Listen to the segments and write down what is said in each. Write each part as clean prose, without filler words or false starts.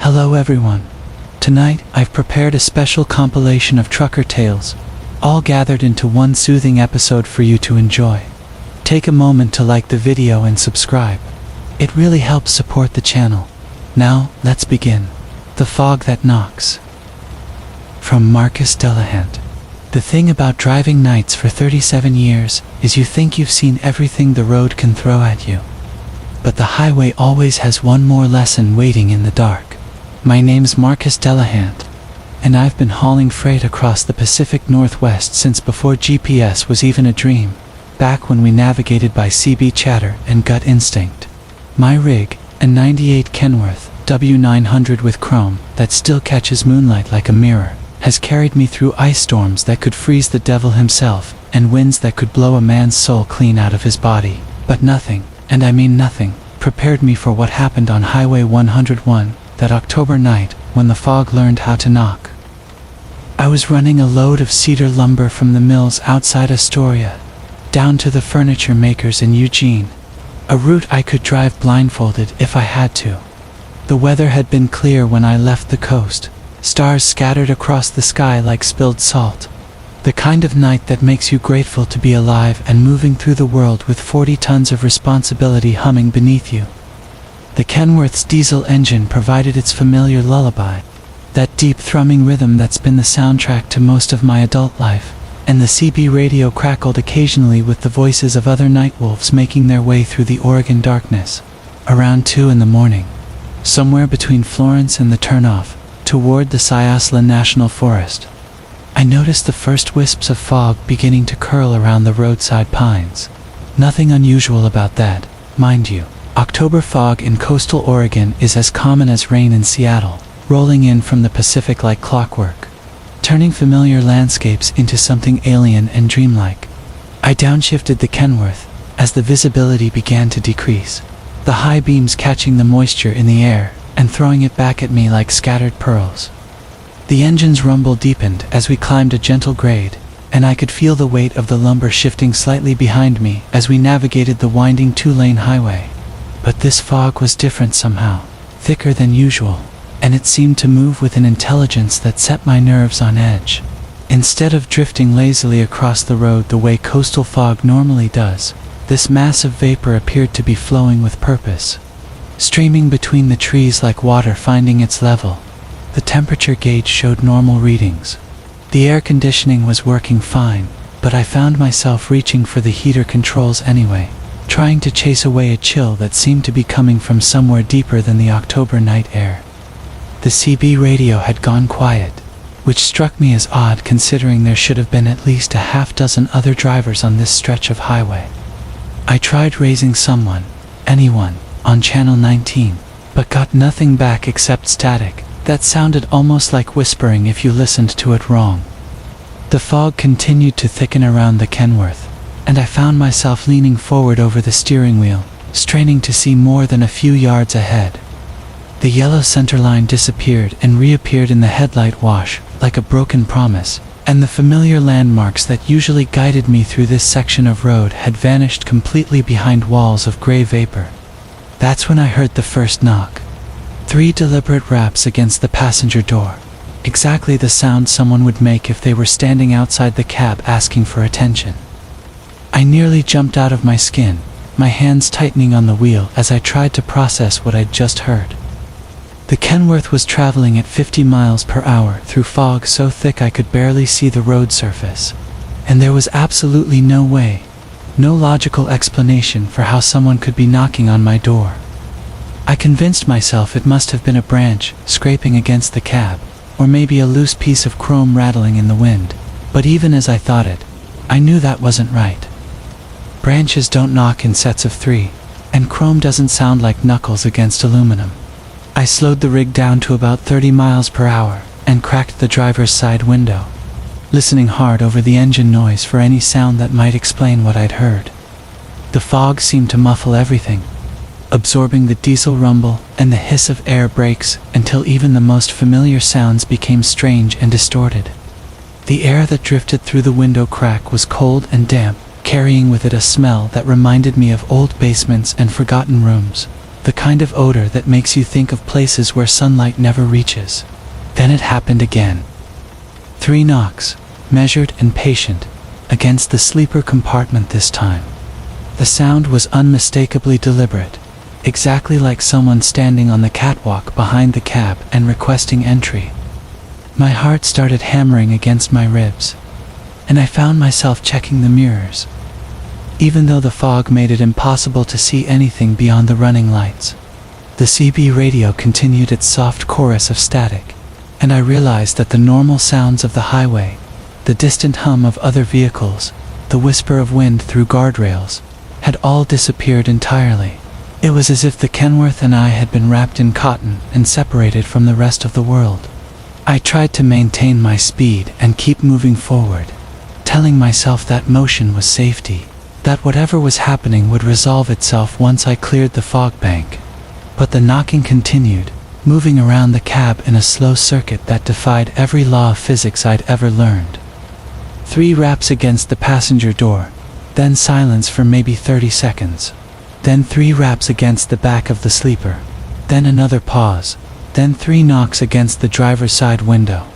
Hello everyone. Tonight, I've prepared a special compilation of trucker tales, all gathered into one soothing episode for you to enjoy. Take a moment to like the video and subscribe. It really helps support the channel. Now, let's begin. The Fog That Knocks. From Marcus Delahant. The thing about driving nights for 37 years is you think you've seen everything the road can throw at you. But the highway always has one more lesson waiting in the dark. My name's Marcus Delahant, and I've been hauling freight across the Pacific Northwest since before GPS was even a dream, back when we navigated by CB chatter and gut instinct. My rig, a 98 Kenworth W900 with chrome that still catches moonlight like a mirror, has carried me through ice storms that could freeze the devil himself and winds that could blow a man's soul clean out of his body. But nothing, and I mean nothing, prepared me for what happened on Highway 101 that October night when the fog learned how to knock. I was running a load of cedar lumber from the mills outside Astoria down to the furniture makers in Eugene, a route I could drive blindfolded if I had to. The weather had been clear when I left the coast, stars scattered across the sky like spilled salt. The kind of night that makes you grateful to be alive and moving through the world with 40 tons of responsibility humming beneath you. The Kenworth's diesel engine provided its familiar lullaby, that deep thrumming rhythm that's been the soundtrack to most of my adult life, and the CB radio crackled occasionally with the voices of other night wolves making their way through the Oregon darkness. Around 2 in the morning, somewhere between Florence and the turnoff, toward the Syosla National Forest, I noticed the first wisps of fog beginning to curl around the roadside pines. Nothing unusual about that, mind you. October fog in coastal Oregon is as common as rain in Seattle, rolling in from the Pacific like clockwork, turning familiar landscapes into something alien and dreamlike. I downshifted the Kenworth as the visibility began to decrease, the high beams catching the moisture in the air and throwing it back at me like scattered pearls. The engine's rumble deepened as we climbed a gentle grade, and I could feel the weight of the lumber shifting slightly behind me as we navigated the winding 2-lane highway. But this fog was different somehow, thicker than usual, and it seemed to move with an intelligence that set my nerves on edge. Instead of drifting lazily across the road the way coastal fog normally does, this massive vapor appeared to be flowing with purpose, streaming between the trees like water finding its level. The temperature gauge showed normal readings. The air conditioning was working fine, but I found myself reaching for the heater controls anyway, trying to chase away a chill that seemed to be coming from somewhere deeper than the October night air. The CB radio had gone quiet, which struck me as odd considering there should have been at least a half-dozen other drivers on this stretch of highway. I tried raising anyone, on channel 19, but got nothing back except static that sounded almost like whispering if you listened to it wrong. The fog continued to thicken around the Kenworth, and I found myself leaning forward over the steering wheel, straining to see more than a few yards ahead. The yellow centerline disappeared and reappeared in the headlight wash like a broken promise, and the familiar landmarks that usually guided me through this section of road had vanished completely behind walls of gray vapor. That's when I heard the first knock. 3 deliberate raps against the passenger door, exactly the sound someone would make if they were standing outside the cab asking for attention. I nearly jumped out of my skin, my hands tightening on the wheel as I tried to process what I'd just heard. The Kenworth was traveling at 50 miles per hour through fog so thick I could barely see the road surface, and there was absolutely no way, no logical explanation for how someone could be knocking on my door. I convinced myself it must have been a branch scraping against the cab, or maybe a loose piece of chrome rattling in the wind, but even as I thought it, I knew that wasn't right. Branches don't knock in sets of 3, and chrome doesn't sound like knuckles against aluminum. I slowed the rig down to about 30 miles per hour and cracked the driver's side window, listening hard over the engine noise for any sound that might explain what I'd heard. The fog seemed to muffle everything, absorbing the diesel rumble and the hiss of air brakes until even the most familiar sounds became strange and distorted. The air that drifted through the window crack was cold and damp, carrying with it a smell that reminded me of old basements and forgotten rooms. the kind of odor that makes you think of places where sunlight never reaches. Then it happened again. 3 knocks, measured and patient, against the sleeper compartment this time. The sound was unmistakably deliberate, exactly like someone standing on the catwalk behind the cab and requesting entry. My heart started hammering against my ribs, and I found myself checking the mirrors, even though the fog made it impossible to see anything beyond the running lights. The CB radio continued its soft chorus of static, and I realized that the normal sounds of the highway, the distant hum of other vehicles, the whisper of wind through guardrails, had all disappeared entirely. It was as if the Kenworth and I had been wrapped in cotton and separated from the rest of the world. I tried to maintain my speed and keep moving forward, telling myself that motion was safety, that whatever was happening would resolve itself once I cleared the fog bank. But the knocking continued, moving around the cab in a slow circuit that defied every law of physics I'd ever learned. 3 raps against the passenger door, then silence for maybe 30 seconds. Then 3 raps against the back of the sleeper, then another pause, then 3 knocks against the driver's side window.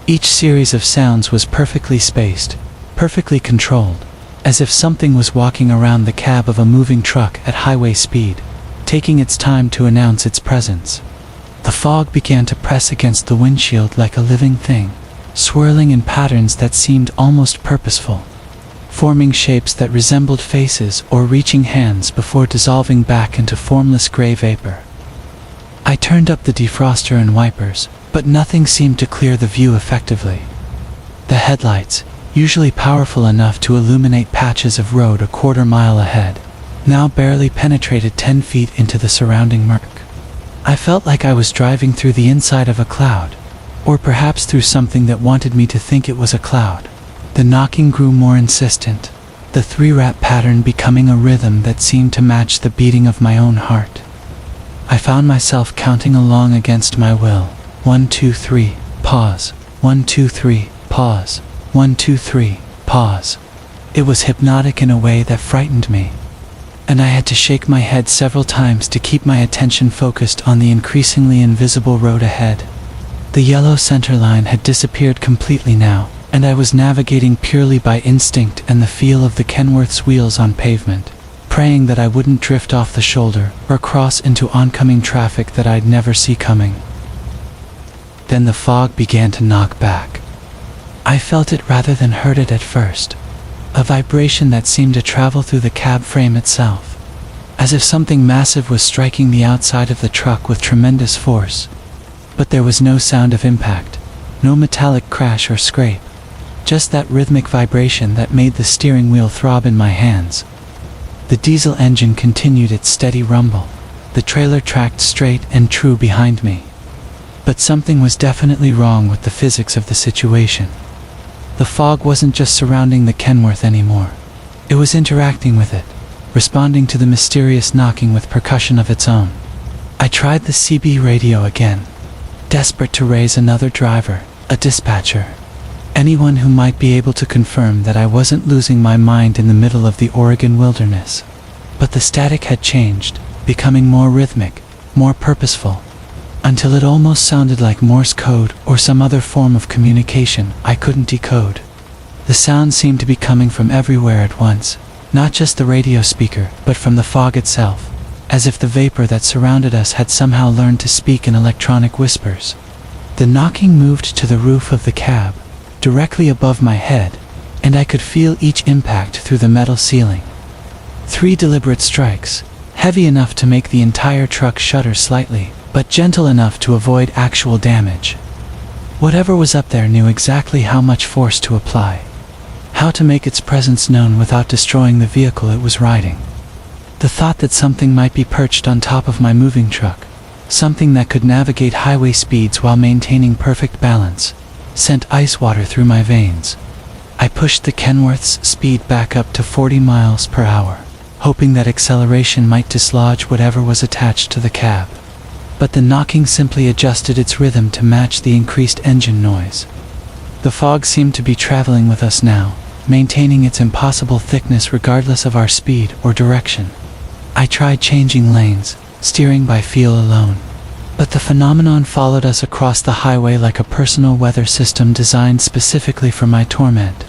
Each series of sounds was perfectly spaced, perfectly controlled, as if something was walking around the cab of a moving truck at highway speed, taking its time to announce its presence. The fog began to press against the windshield like a living thing, swirling in patterns that seemed almost purposeful, forming shapes that resembled faces or reaching hands before dissolving back into formless gray vapor. I turned up the defroster and wipers, but nothing seemed to clear the view effectively. The headlights, usually powerful enough to illuminate patches of road a quarter-mile ahead, now barely penetrated 10 feet into the surrounding murk. I felt like I was driving through the inside of a cloud, or perhaps through something that wanted me to think it was a cloud. The knocking grew more insistent, the 3-rap pattern becoming a rhythm that seemed to match the beating of my own heart. I found myself counting along against my will. 1, 2, 3, pause. 1, 2, 3, pause. 1, 2, 3, pause. It was hypnotic in a way that frightened me, and I had to shake my head several times to keep my attention focused on the increasingly invisible road ahead. The yellow center line had disappeared completely now, and I was navigating purely by instinct and the feel of the Kenworth's wheels on pavement, praying that I wouldn't drift off the shoulder or cross into oncoming traffic that I'd never see coming. Then the fog began to knock back. I felt it rather than heard it at first, a vibration that seemed to travel through the cab frame itself, as if something massive was striking the outside of the truck with tremendous force. But there was no sound of impact, no metallic crash or scrape, just that rhythmic vibration that made the steering wheel throb in my hands. The diesel engine continued its steady rumble, the trailer tracked straight and true behind me. But something was definitely wrong with the physics of the situation. The fog wasn't just surrounding the Kenworth anymore. It was interacting with it, responding to the mysterious knocking with percussion of its own. I tried the CB radio again, desperate to raise another driver, a dispatcher, anyone who might be able to confirm that I wasn't losing my mind in the middle of the Oregon wilderness. But the static had changed, becoming more rhythmic, more purposeful, until it almost sounded like Morse code or some other form of communication I couldn't decode. The sound seemed to be coming from everywhere at once, not just the radio speaker, but from the fog itself, as if the vapor that surrounded us had somehow learned to speak in electronic whispers. The knocking moved to the roof of the cab, directly above my head, and I could feel each impact through the metal ceiling. 3 deliberate strikes, heavy enough to make the entire truck shudder slightly, but gentle enough to avoid actual damage. Whatever was up there knew exactly how much force to apply, how to make its presence known without destroying the vehicle it was riding. The thought that something might be perched on top of my moving truck, something that could navigate highway speeds while maintaining perfect balance, sent ice water through my veins. I pushed the Kenworth's speed back up to 40 miles per hour, hoping that acceleration might dislodge whatever was attached to the cab. But the knocking simply adjusted its rhythm to match the increased engine noise. The fog seemed to be traveling with us now, maintaining its impossible thickness regardless of our speed or direction. I tried changing lanes, steering by feel alone. But the phenomenon followed us across the highway like a personal weather system designed specifically for my torment.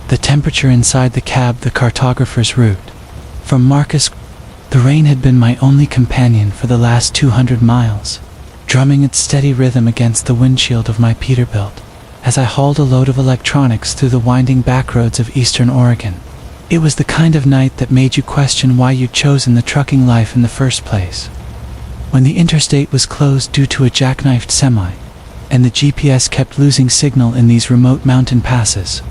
The temperature inside the cab, the cartographer's route. From Marcus, the rain had been my only companion for the last 200 miles, drumming its steady rhythm against the windshield of my Peterbilt as I hauled a load of electronics through the winding backroads of eastern Oregon. It was the kind of night that made you question why you'd chosen the trucking life in the first place. When the interstate was closed due to a jackknifed semi, and the GPS kept losing signal in these remote mountain passes,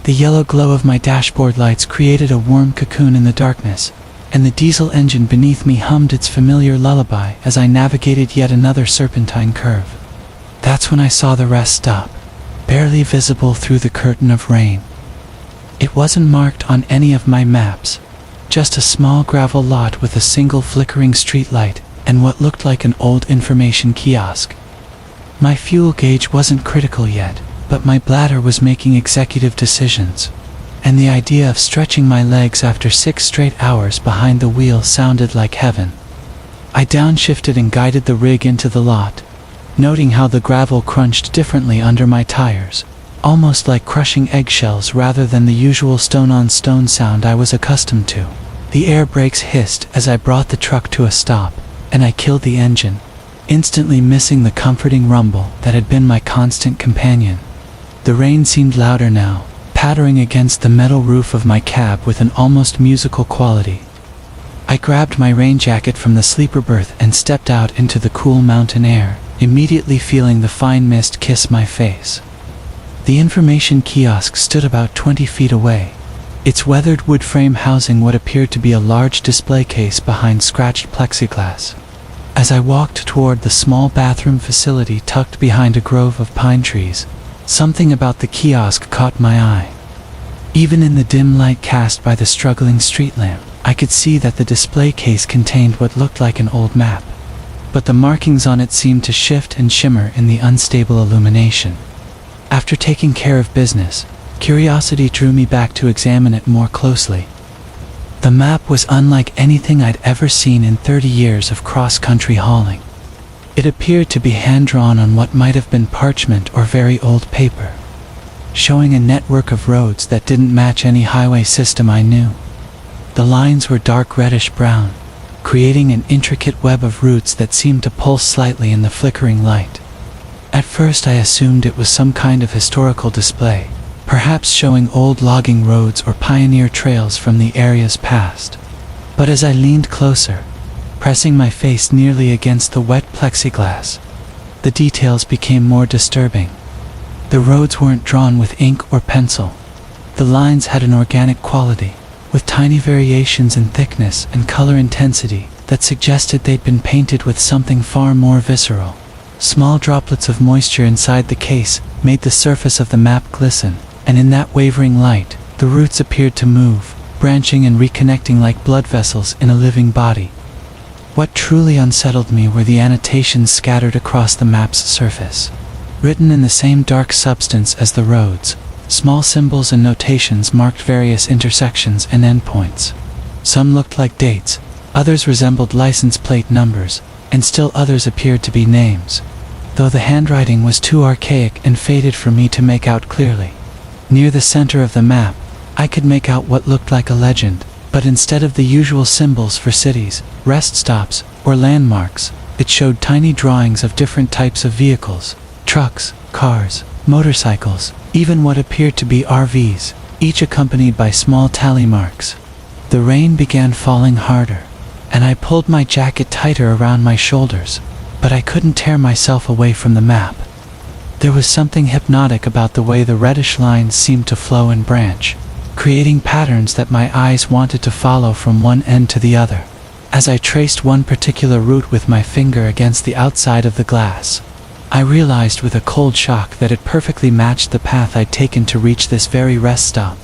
the yellow glow of my dashboard lights created a warm cocoon in the darkness, and the diesel engine beneath me hummed its familiar lullaby as I navigated yet another serpentine curve. That's when I saw the rest stop, barely visible through the curtain of rain. It wasn't marked on any of my maps, just a small gravel lot with a single flickering street light and what looked like an old information kiosk. My fuel gauge wasn't critical yet, but my bladder was making executive decisions, and the idea of stretching my legs after 6 straight hours behind the wheel sounded like heaven. I downshifted and guided the rig into the lot, noting how the gravel crunched differently under my tires, almost like crushing eggshells rather than the usual stone-on-stone sound I was accustomed to. The air brakes hissed as I brought the truck to a stop, and I killed the engine, instantly missing the comforting rumble that had been my constant companion. The rain seemed louder now, pattering against the metal roof of my cab with an almost musical quality. I grabbed my rain jacket from the sleeper berth and stepped out into the cool mountain air, immediately feeling the fine mist kiss my face. The information kiosk stood about 20 feet away, its weathered wood frame housing what appeared to be a large display case behind scratched plexiglass. As I walked toward the small bathroom facility tucked behind a grove of pine trees, something about the kiosk caught my eye. Even in the dim light cast by the struggling street lamp, I could see that the display case contained what looked like an old map, but the markings on it seemed to shift and shimmer in the unstable illumination. After taking care of business, curiosity drew me back to examine it more closely. The map was unlike anything I'd ever seen in 30 years of cross-country hauling. It appeared to be hand-drawn on what might have been parchment or very old paper, showing a network of roads that didn't match any highway system I knew. The lines were dark reddish-brown, creating an intricate web of routes that seemed to pulse slightly in the flickering light. At first I assumed it was some kind of historical display, perhaps showing old logging roads or pioneer trails from the area's past. But as I leaned closer, pressing my face nearly against the wet plexiglass, the details became more disturbing. The roads weren't drawn with ink or pencil. The lines had an organic quality, with tiny variations in thickness and color intensity that suggested they'd been painted with something far more visceral. Small droplets of moisture inside the case made the surface of the map glisten, and in that wavering light, the routes appeared to move, branching and reconnecting like blood vessels in a living body. What truly unsettled me were the annotations scattered across the map's surface. Written in the same dark substance as the roads, small symbols and notations marked various intersections and endpoints. Some looked like dates, others resembled license plate numbers, and still others appeared to be names, though the handwriting was too archaic and faded for me to make out clearly. Near the center of the map, I could make out what looked like a legend, but instead of the usual symbols for cities, rest stops, or landmarks, it showed tiny drawings of different types of vehicles: trucks, cars, motorcycles, even what appeared to be RVs, each accompanied by small tally marks. The rain began falling harder, and I pulled my jacket tighter around my shoulders, but I couldn't tear myself away from the map. There was something hypnotic about the way the reddish lines seemed to flow and branch, creating patterns that my eyes wanted to follow from one end to the other. As I traced one particular route with my finger against the outside of the glass, I realized with a cold shock that it perfectly matched the path I'd taken to reach this very rest stop.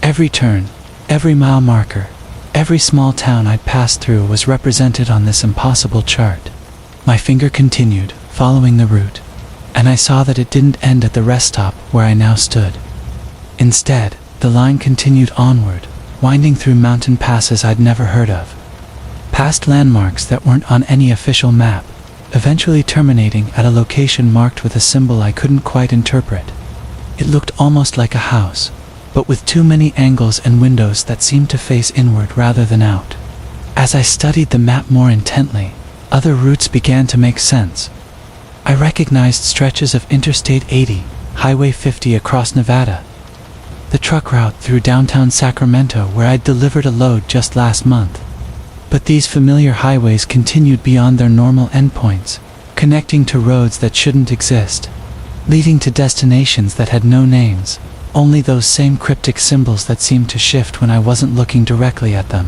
Every turn, every mile marker, every small town I'd passed through was represented on this impossible chart. My finger continued, following the route, and I saw that it didn't end at the rest stop where I now stood. Instead, the line continued onward, winding through mountain passes I'd never heard of. past landmarks that weren't on any official map, eventually terminating at a location marked with a symbol I couldn't quite interpret. It looked almost like a house, but with too many angles and windows that seemed to face inward rather than out. As I studied the map more intently, other routes began to make sense. I recognized stretches of Interstate 80, Highway 50 across Nevada, the truck route through downtown Sacramento where I'd delivered a load just last month. But these familiar highways continued beyond their normal endpoints, connecting to roads that shouldn't exist, leading to destinations that had no names, only those same cryptic symbols that seemed to shift when I wasn't looking directly at them.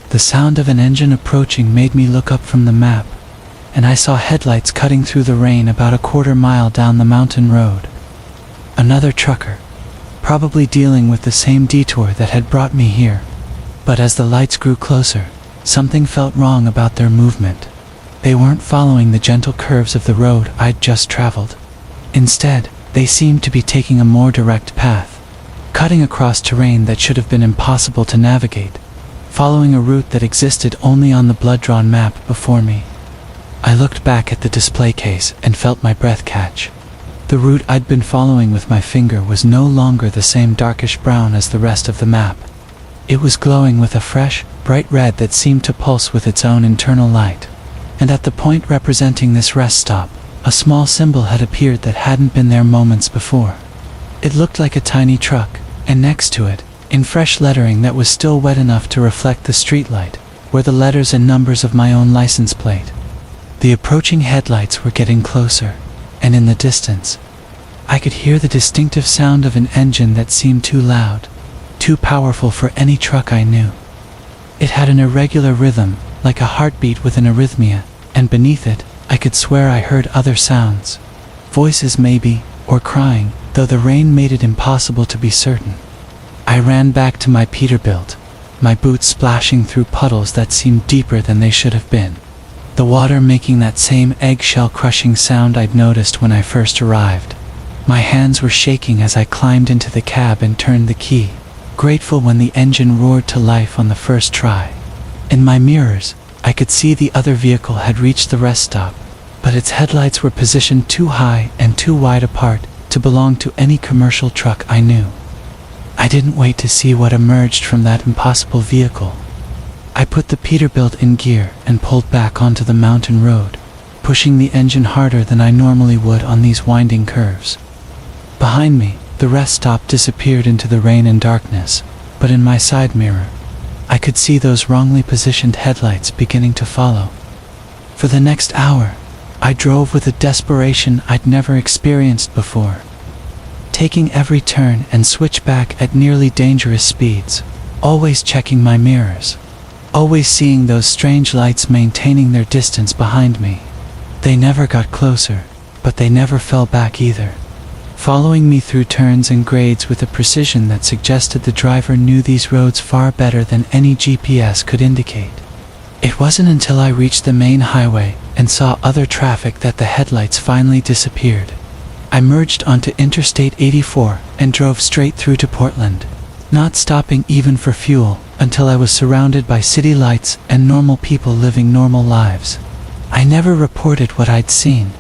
The sound of an engine approaching made me look up from the map, and I saw headlights cutting through the rain about a quarter mile down the mountain road. Another trucker, probably dealing with the same detour that had brought me here. But as the lights grew closer, something felt wrong about their movement. They weren't following the gentle curves of the road I'd just traveled. Instead, they seemed to be taking a more direct path, cutting across terrain that should have been impossible to navigate, following a route that existed only on the blood-drawn map before me. I looked back at the display case and felt my breath catch. The route I'd been following with my finger was no longer the same darkish brown as the rest of the map. It was glowing with a fresh, bright red that seemed to pulse with its own internal light. And at the point representing this rest stop, a small symbol had appeared that hadn't been there moments before. It looked like a tiny truck, and next to it, in fresh lettering that was still wet enough to reflect the streetlight, were the letters and numbers of my own license plate. The approaching headlights were getting closer, and in the distance, I could hear the distinctive sound of an engine that seemed too loud, too powerful for any truck I knew. It had an irregular rhythm, like a heartbeat with an arrhythmia, and beneath it, I could swear I heard other sounds. Voices maybe, or crying, though the rain made it impossible to be certain. I ran back to my Peterbilt, my boots splashing through puddles that seemed deeper than they should have been. The water making that same eggshell-crushing sound I'd noticed when I first arrived. My hands were shaking as I climbed into the cab and turned the key, grateful when the engine roared to life on the first try. In my mirrors, I could see the other vehicle had reached the rest stop, but its headlights were positioned too high and too wide apart to belong to any commercial truck I knew. I didn't wait to see what emerged from that impossible vehicle. I put the Peterbilt in gear and pulled back onto the mountain road, pushing the engine harder than I normally would on these winding curves. Behind me, the rest stop disappeared into the rain and darkness, but in my side mirror, I could see those wrongly positioned headlights beginning to follow. For the next hour, I drove with a desperation I'd never experienced before, taking every turn and switchback at nearly dangerous speeds, always checking my mirrors, always seeing those strange lights maintaining their distance behind me. They never got closer, but they never fell back either, following me through turns and grades with a precision that suggested the driver knew these roads far better than any GPS could indicate. It wasn't until I reached the main highway and saw other traffic that the headlights finally disappeared. I merged onto Interstate 84 and drove straight through to Portland, not stopping even for fuel until I was surrounded by city lights and normal people living normal lives. I never reported what I'd seen.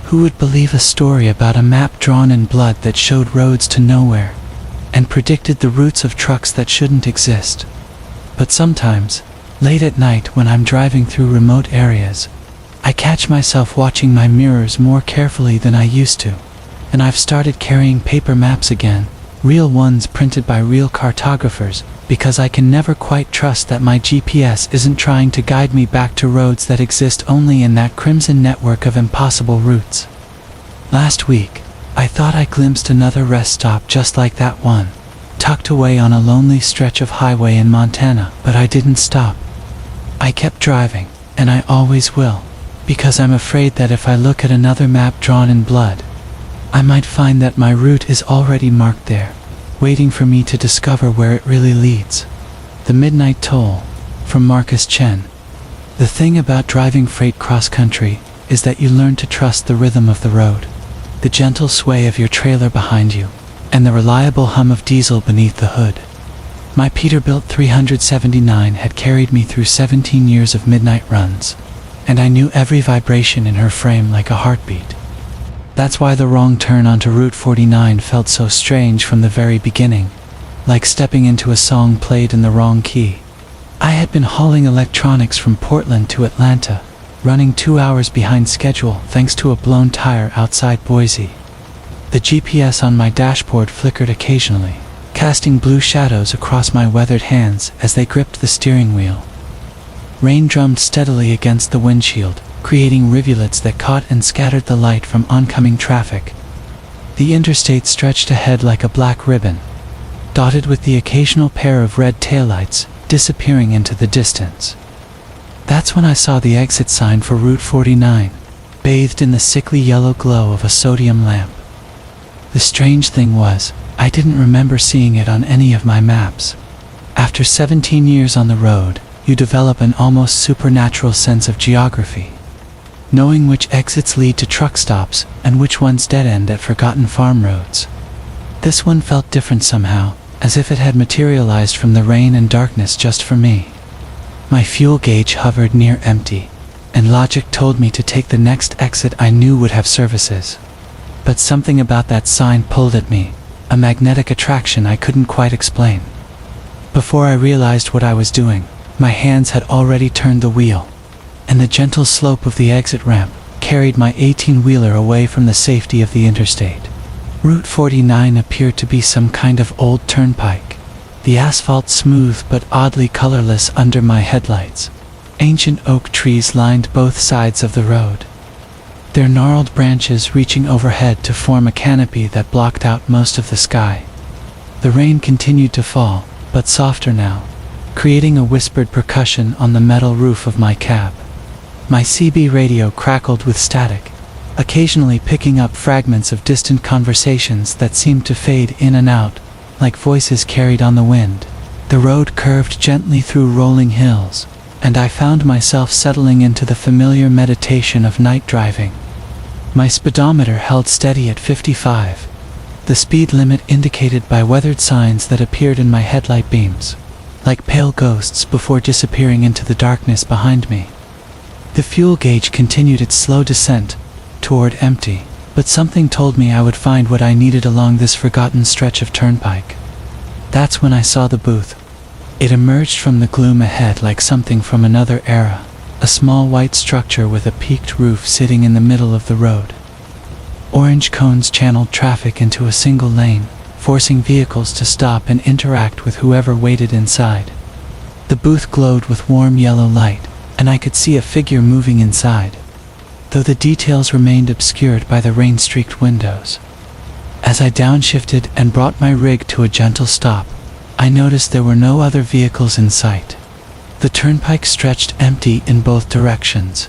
Who would believe a story about a map drawn in blood that showed roads to nowhere and predicted the routes of trucks that shouldn't exist? But sometimes, late at night when I'm driving through remote areas, I catch myself watching my mirrors more carefully than I used to, and I've started carrying paper maps again, real ones printed by real cartographers, because I can never quite trust that my GPS isn't trying to guide me back to roads that exist only in that crimson network of impossible routes. Last week, I thought I glimpsed another rest stop just like that one, tucked away on a lonely stretch of highway in Montana, but I didn't stop. I kept driving, and I always will, because I'm afraid that if I look at another map drawn in blood, I might find that my route is already marked there, waiting for me to discover where it really leads. The Midnight Toll, from Marcus Chen. The thing about driving freight cross-country is that you learn to trust the rhythm of the road, the gentle sway of your trailer behind you, and the reliable hum of diesel beneath the hood. My Peterbilt 379 had carried me through 17 years of midnight runs, and I knew every vibration in her frame like a heartbeat. That's why the wrong turn onto Route 49 felt so strange from the very beginning, like stepping into a song played in the wrong key. I had been hauling electronics from Portland to Atlanta, running 2 hours behind schedule thanks to a blown tire outside Boise. The GPS on my dashboard flickered occasionally, casting blue shadows across my weathered hands as they gripped the steering wheel. Rain drummed steadily against the windshield, creating rivulets that caught and scattered the light from oncoming traffic. The interstate stretched ahead like a black ribbon, dotted with the occasional pair of red taillights disappearing into the distance. That's when I saw the exit sign for Route 49, bathed in the sickly yellow glow of a sodium lamp. The strange thing was, I didn't remember seeing it on any of my maps. After 17 years on the road, you develop an almost supernatural sense of geography, knowing which exits lead to truck stops and which ones dead end at forgotten farm roads. This one felt different somehow, as if it had materialized from the rain and darkness just for me. My fuel gauge hovered near empty, and logic told me to take the next exit I knew would have services. But something about that sign pulled at me, a magnetic attraction I couldn't quite explain. Before I realized what I was doing, my hands had already turned the wheel, and the gentle slope of the exit ramp carried my 18-wheeler away from the safety of the interstate. Route 49 appeared to be some kind of old turnpike, the asphalt smooth but oddly colorless under my headlights. Ancient oak trees lined both sides of the road, their gnarled branches reaching overhead to form a canopy that blocked out most of the sky. The rain continued to fall, but softer now, creating a whispered percussion on the metal roof of my cab. My CB radio crackled with static, occasionally picking up fragments of distant conversations that seemed to fade in and out, like voices carried on the wind. The road curved gently through rolling hills, and I found myself settling into the familiar meditation of night driving. My speedometer held steady at 55, the speed limit indicated by weathered signs that appeared in my headlight beams, like pale ghosts before disappearing into the darkness behind me. The fuel gauge continued its slow descent toward empty, but something told me I would find what I needed along this forgotten stretch of turnpike. That's when I saw the booth. It emerged from the gloom ahead like something from another era, a small white structure with a peaked roof sitting in the middle of the road. Orange cones channeled traffic into a single lane, forcing vehicles to stop and interact with whoever waited inside. The booth glowed with warm yellow light, and I could see a figure moving inside, though the details remained obscured by the rain-streaked windows. As I downshifted and brought my rig to a gentle stop, I noticed there were no other vehicles in sight. The turnpike stretched empty in both directions,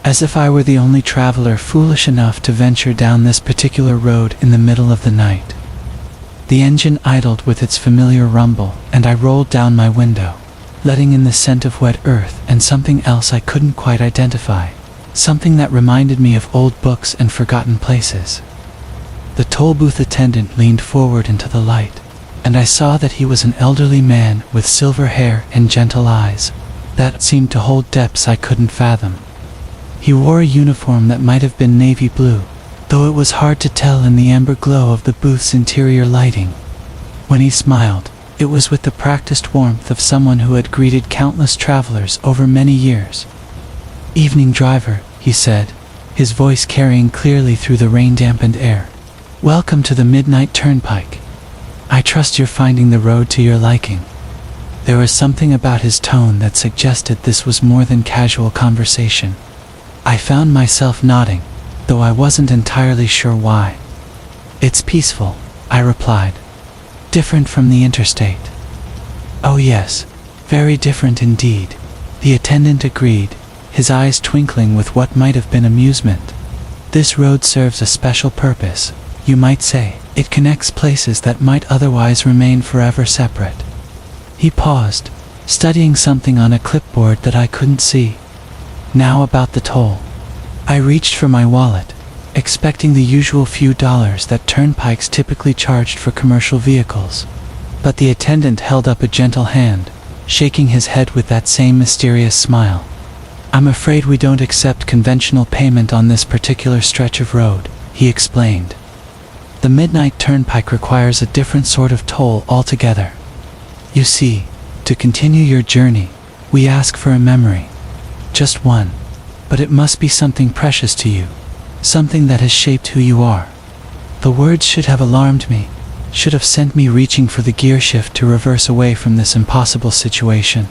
as if I were the only traveler foolish enough to venture down this particular road in the middle of the night. The engine idled with its familiar rumble, and I rolled down my window, letting in the scent of wet earth and something else I couldn't quite identify, something that reminded me of old books and forgotten places. The toll booth attendant leaned forward into the light, and I saw that he was an elderly man with silver hair and gentle eyes that seemed to hold depths I couldn't fathom. He wore a uniform that might have been navy blue, though it was hard to tell in the amber glow of the booth's interior lighting. When he smiled, it was with the practiced warmth of someone who had greeted countless travelers over many years. "Evening, driver," he said, his voice carrying clearly through the rain-dampened air. "Welcome to the Midnight Turnpike. I trust you're finding the road to your liking." There was something about his tone that suggested this was more than casual conversation. I found myself nodding, though I wasn't entirely sure why. "It's peaceful," I replied. "Different from the interstate." "Oh yes, very different indeed," the attendant agreed, his eyes twinkling with what might have been amusement. "This road serves a special purpose, you might say. It connects places that might otherwise remain forever separate." He paused, studying something on a clipboard that I couldn't see. "Now about the toll." I reached for my wallet, expecting the usual few dollars that turnpikes typically charged for commercial vehicles. But the attendant held up a gentle hand, shaking his head with that same mysterious smile. "I'm afraid we don't accept conventional payment on this particular stretch of road," he explained. "The Midnight Turnpike requires a different sort of toll altogether. You see, to continue your journey, we ask for a memory. Just one. But it must be something precious to you, something that has shaped who you are." The words should have alarmed me, should have sent me reaching for the gear shift to reverse away from this impossible situation.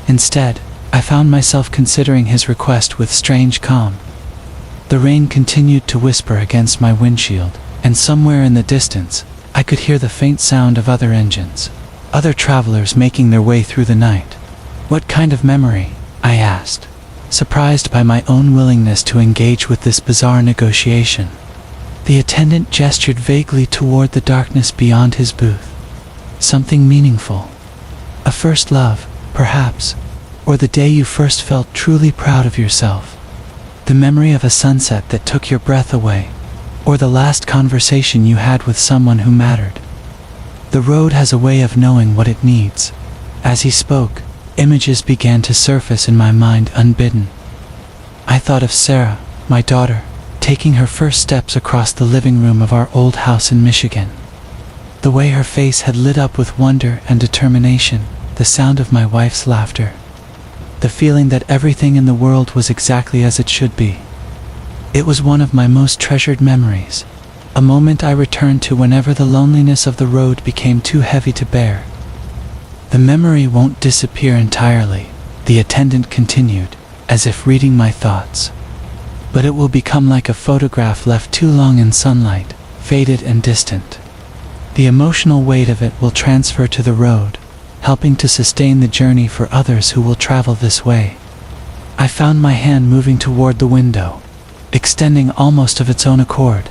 Instead, I found myself considering his request with strange calm. The rain continued to whisper against my windshield, and somewhere in the distance, I could hear the faint sound of other engines, other travelers making their way through the night. "What kind of memory?" I asked, surprised by my own willingness to engage with this bizarre negotiation. The attendant gestured vaguely toward the darkness beyond his booth. "Something meaningful. A first love, perhaps, or the day you first felt truly proud of yourself. The memory of a sunset that took your breath away, or the last conversation you had with someone who mattered. The road has a way of knowing what it needs." As he spoke, images began to surface in my mind unbidden. I thought of Sarah, my daughter, taking her first steps across the living room of our old house in Michigan. The way her face had lit up with wonder and determination, the sound of my wife's laughter. The feeling that everything in the world was exactly as it should be. It was one of my most treasured memories, a moment I returned to whenever the loneliness of the road became too heavy to bear. "The memory won't disappear entirely," the attendant continued, as if reading my thoughts. "But it will become like a photograph left too long in sunlight, faded and distant. The emotional weight of it will transfer to the road, helping to sustain the journey for others who will travel this way." I found my hand moving toward the window, extending almost of its own accord.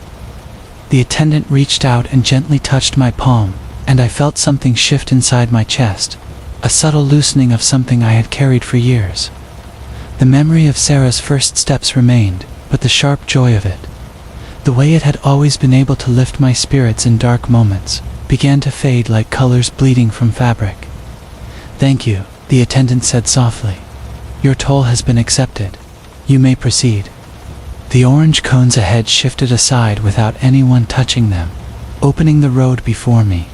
The attendant reached out and gently touched my palm, and I felt something shift inside my chest, a subtle loosening of something I had carried for years. The memory of Sarah's first steps remained, but the sharp joy of it, the way it had always been able to lift my spirits in dark moments, began to fade like colors bleeding from fabric. "Thank you," the attendant said softly. "Your toll has been accepted. You may proceed." The orange cones ahead shifted aside without anyone touching them, opening the road before me.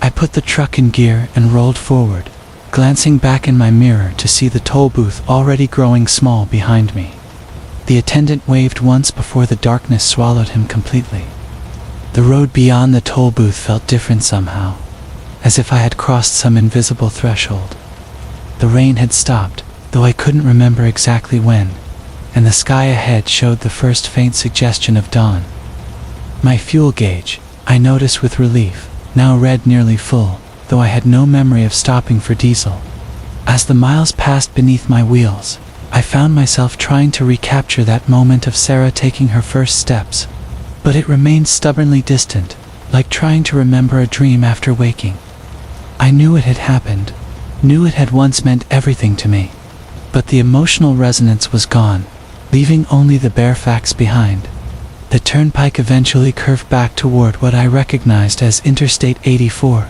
I put the truck in gear and rolled forward, glancing back in my mirror to see the toll booth already growing small behind me. The attendant waved once before the darkness swallowed him completely. The road beyond the toll booth felt different somehow, as if I had crossed some invisible threshold. The rain had stopped, though I couldn't remember exactly when, and the sky ahead showed the first faint suggestion of dawn. My fuel gauge, I noticed with relief, now read nearly full, though I had no memory of stopping for diesel. As the miles passed beneath my wheels, I found myself trying to recapture that moment of Sarah taking her first steps, but it remained stubbornly distant, like trying to remember a dream after waking. I knew it had happened, knew it had once meant everything to me, but the emotional resonance was gone, leaving only the bare facts behind. The turnpike eventually curved back toward what I recognized as Interstate 84,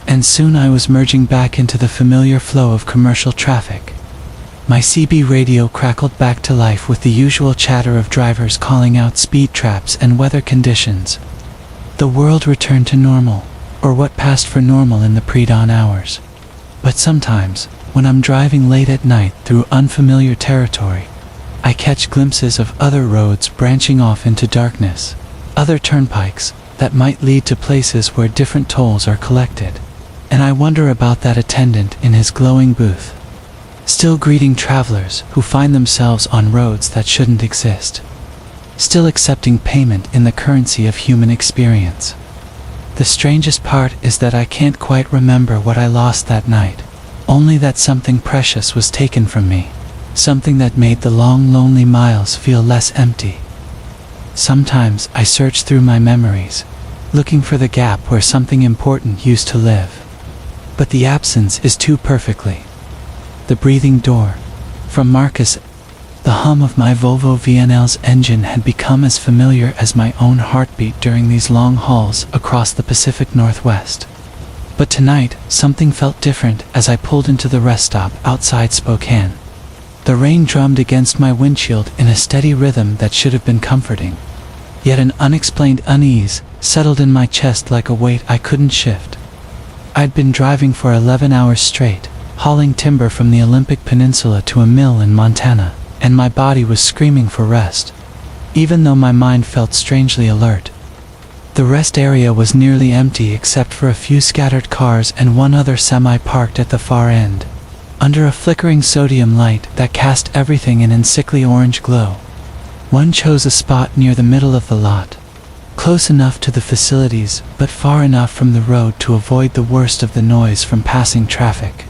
and soon I was merging back into the familiar flow of commercial traffic. My CB radio crackled back to life with the usual chatter of drivers calling out speed traps and weather conditions. The world returned to normal, or what passed for normal in the pre-dawn hours. But sometimes, when I'm driving late at night through unfamiliar territory, I catch glimpses of other roads branching off into darkness, other turnpikes that might lead to places where different tolls are collected. And I wonder about that attendant in his glowing booth, still greeting travelers who find themselves on roads that shouldn't exist, still accepting payment in the currency of human experience. The strangest part is that I can't quite remember what I lost that night, only that something precious was taken from me, something that made the long, lonely miles feel less empty. Sometimes I search through my memories, looking for the gap where something important used to live. But the absence is too perfectly. The breathing door, from Marcus, the hum of my Volvo VNL's engine had become as familiar as my own heartbeat during these long hauls across the Pacific Northwest. But tonight, something felt different as I pulled into the rest stop outside Spokane. The rain drummed against my windshield in a steady rhythm that should have been comforting. Yet an unexplained unease settled in my chest like a weight I couldn't shift. I'd been driving for 11 hours straight, hauling timber from the Olympic Peninsula to a mill in Montana, and my body was screaming for rest, even though my mind felt strangely alert. The rest area was nearly empty except for a few scattered cars and one other semi parked at the far end, under a flickering sodium light that cast everything in sickly orange glow. One chose a spot near the middle of the lot, close enough to the facilities but far enough from the road to avoid the worst of the noise from passing traffic.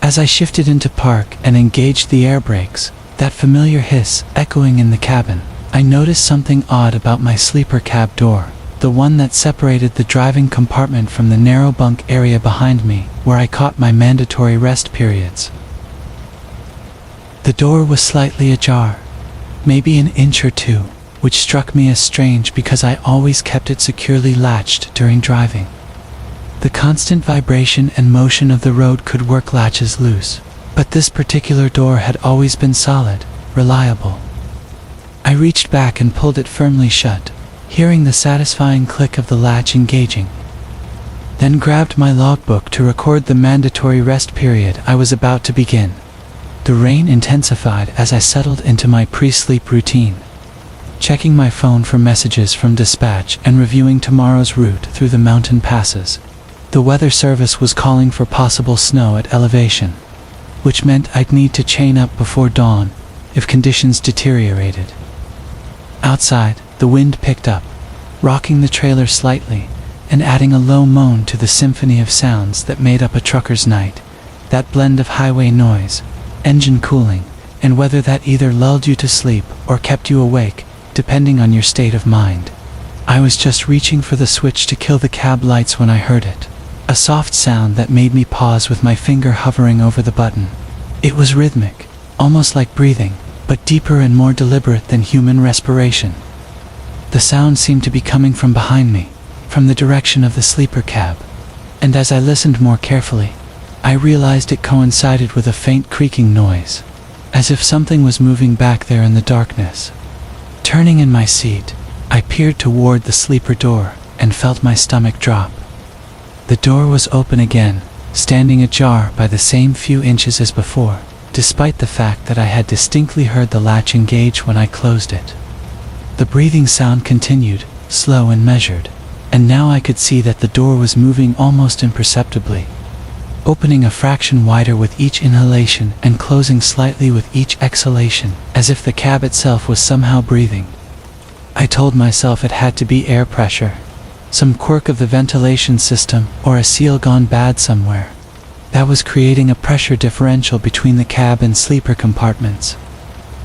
As I shifted into park and engaged the air brakes, that familiar hiss echoing in the cabin, I noticed something odd about my sleeper cab door, the one that separated the driving compartment from the narrow bunk area behind me, where I caught my mandatory rest periods. The door was slightly ajar, maybe an inch or two, which struck me as strange because I always kept it securely latched during driving. The constant vibration and motion of the road could work latches loose, but this particular door had always been solid, reliable. I reached back and pulled it firmly shut, hearing the satisfying click of the latch engaging. Then grabbed my logbook to record the mandatory rest period I was about to begin. The rain intensified as I settled into my pre-sleep routine, checking my phone for messages from dispatch and reviewing tomorrow's route through the mountain passes. The weather service was calling for possible snow at elevation, which meant I'd need to chain up before dawn if conditions deteriorated. Outside, the wind picked up, rocking the trailer slightly and adding a low moan to the symphony of sounds that made up a trucker's night, that blend of highway noise, engine cooling, and weather that either lulled you to sleep or kept you awake, depending on your state of mind. I was just reaching for the switch to kill the cab lights when I heard it, a soft sound that made me pause with my finger hovering over the button. It was rhythmic, almost like breathing, but deeper and more deliberate than human respiration. The sound seemed to be coming from behind me, from the direction of the sleeper cab, and as I listened more carefully, I realized it coincided with a faint creaking noise, as if something was moving back there in the darkness. Turning in my seat, I peered toward the sleeper door and felt my stomach drop. The door was open again, standing ajar by the same few inches as before, despite the fact that I had distinctly heard the latch engage when I closed it. The breathing sound continued, slow and measured, and now I could see that the door was moving almost imperceptibly, opening a fraction wider with each inhalation and closing slightly with each exhalation, as if the cab itself was somehow breathing. I told myself it had to be air pressure, some quirk of the ventilation system or a seal gone bad somewhere, that was creating a pressure differential between the cab and sleeper compartments.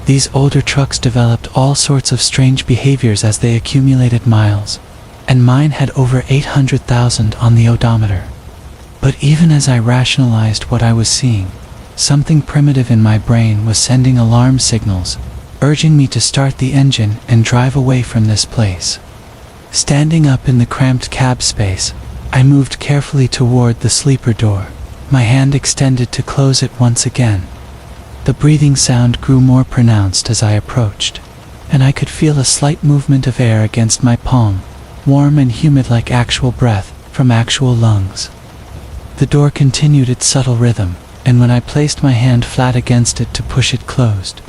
These older trucks developed all sorts of strange behaviors as they accumulated miles, and mine had over 800,000 on the odometer. But even as I rationalized what I was seeing, something primitive in my brain was sending alarm signals, urging me to start the engine and drive away from this place. Standing up in the cramped cab space, I moved carefully toward the sleeper door, my hand extended to close it once again. The breathing sound grew more pronounced as I approached, and I could feel a slight movement of air against my palm, warm and humid like actual breath from actual lungs. The door continued its subtle rhythm, and when I placed my hand flat against it to push it closed,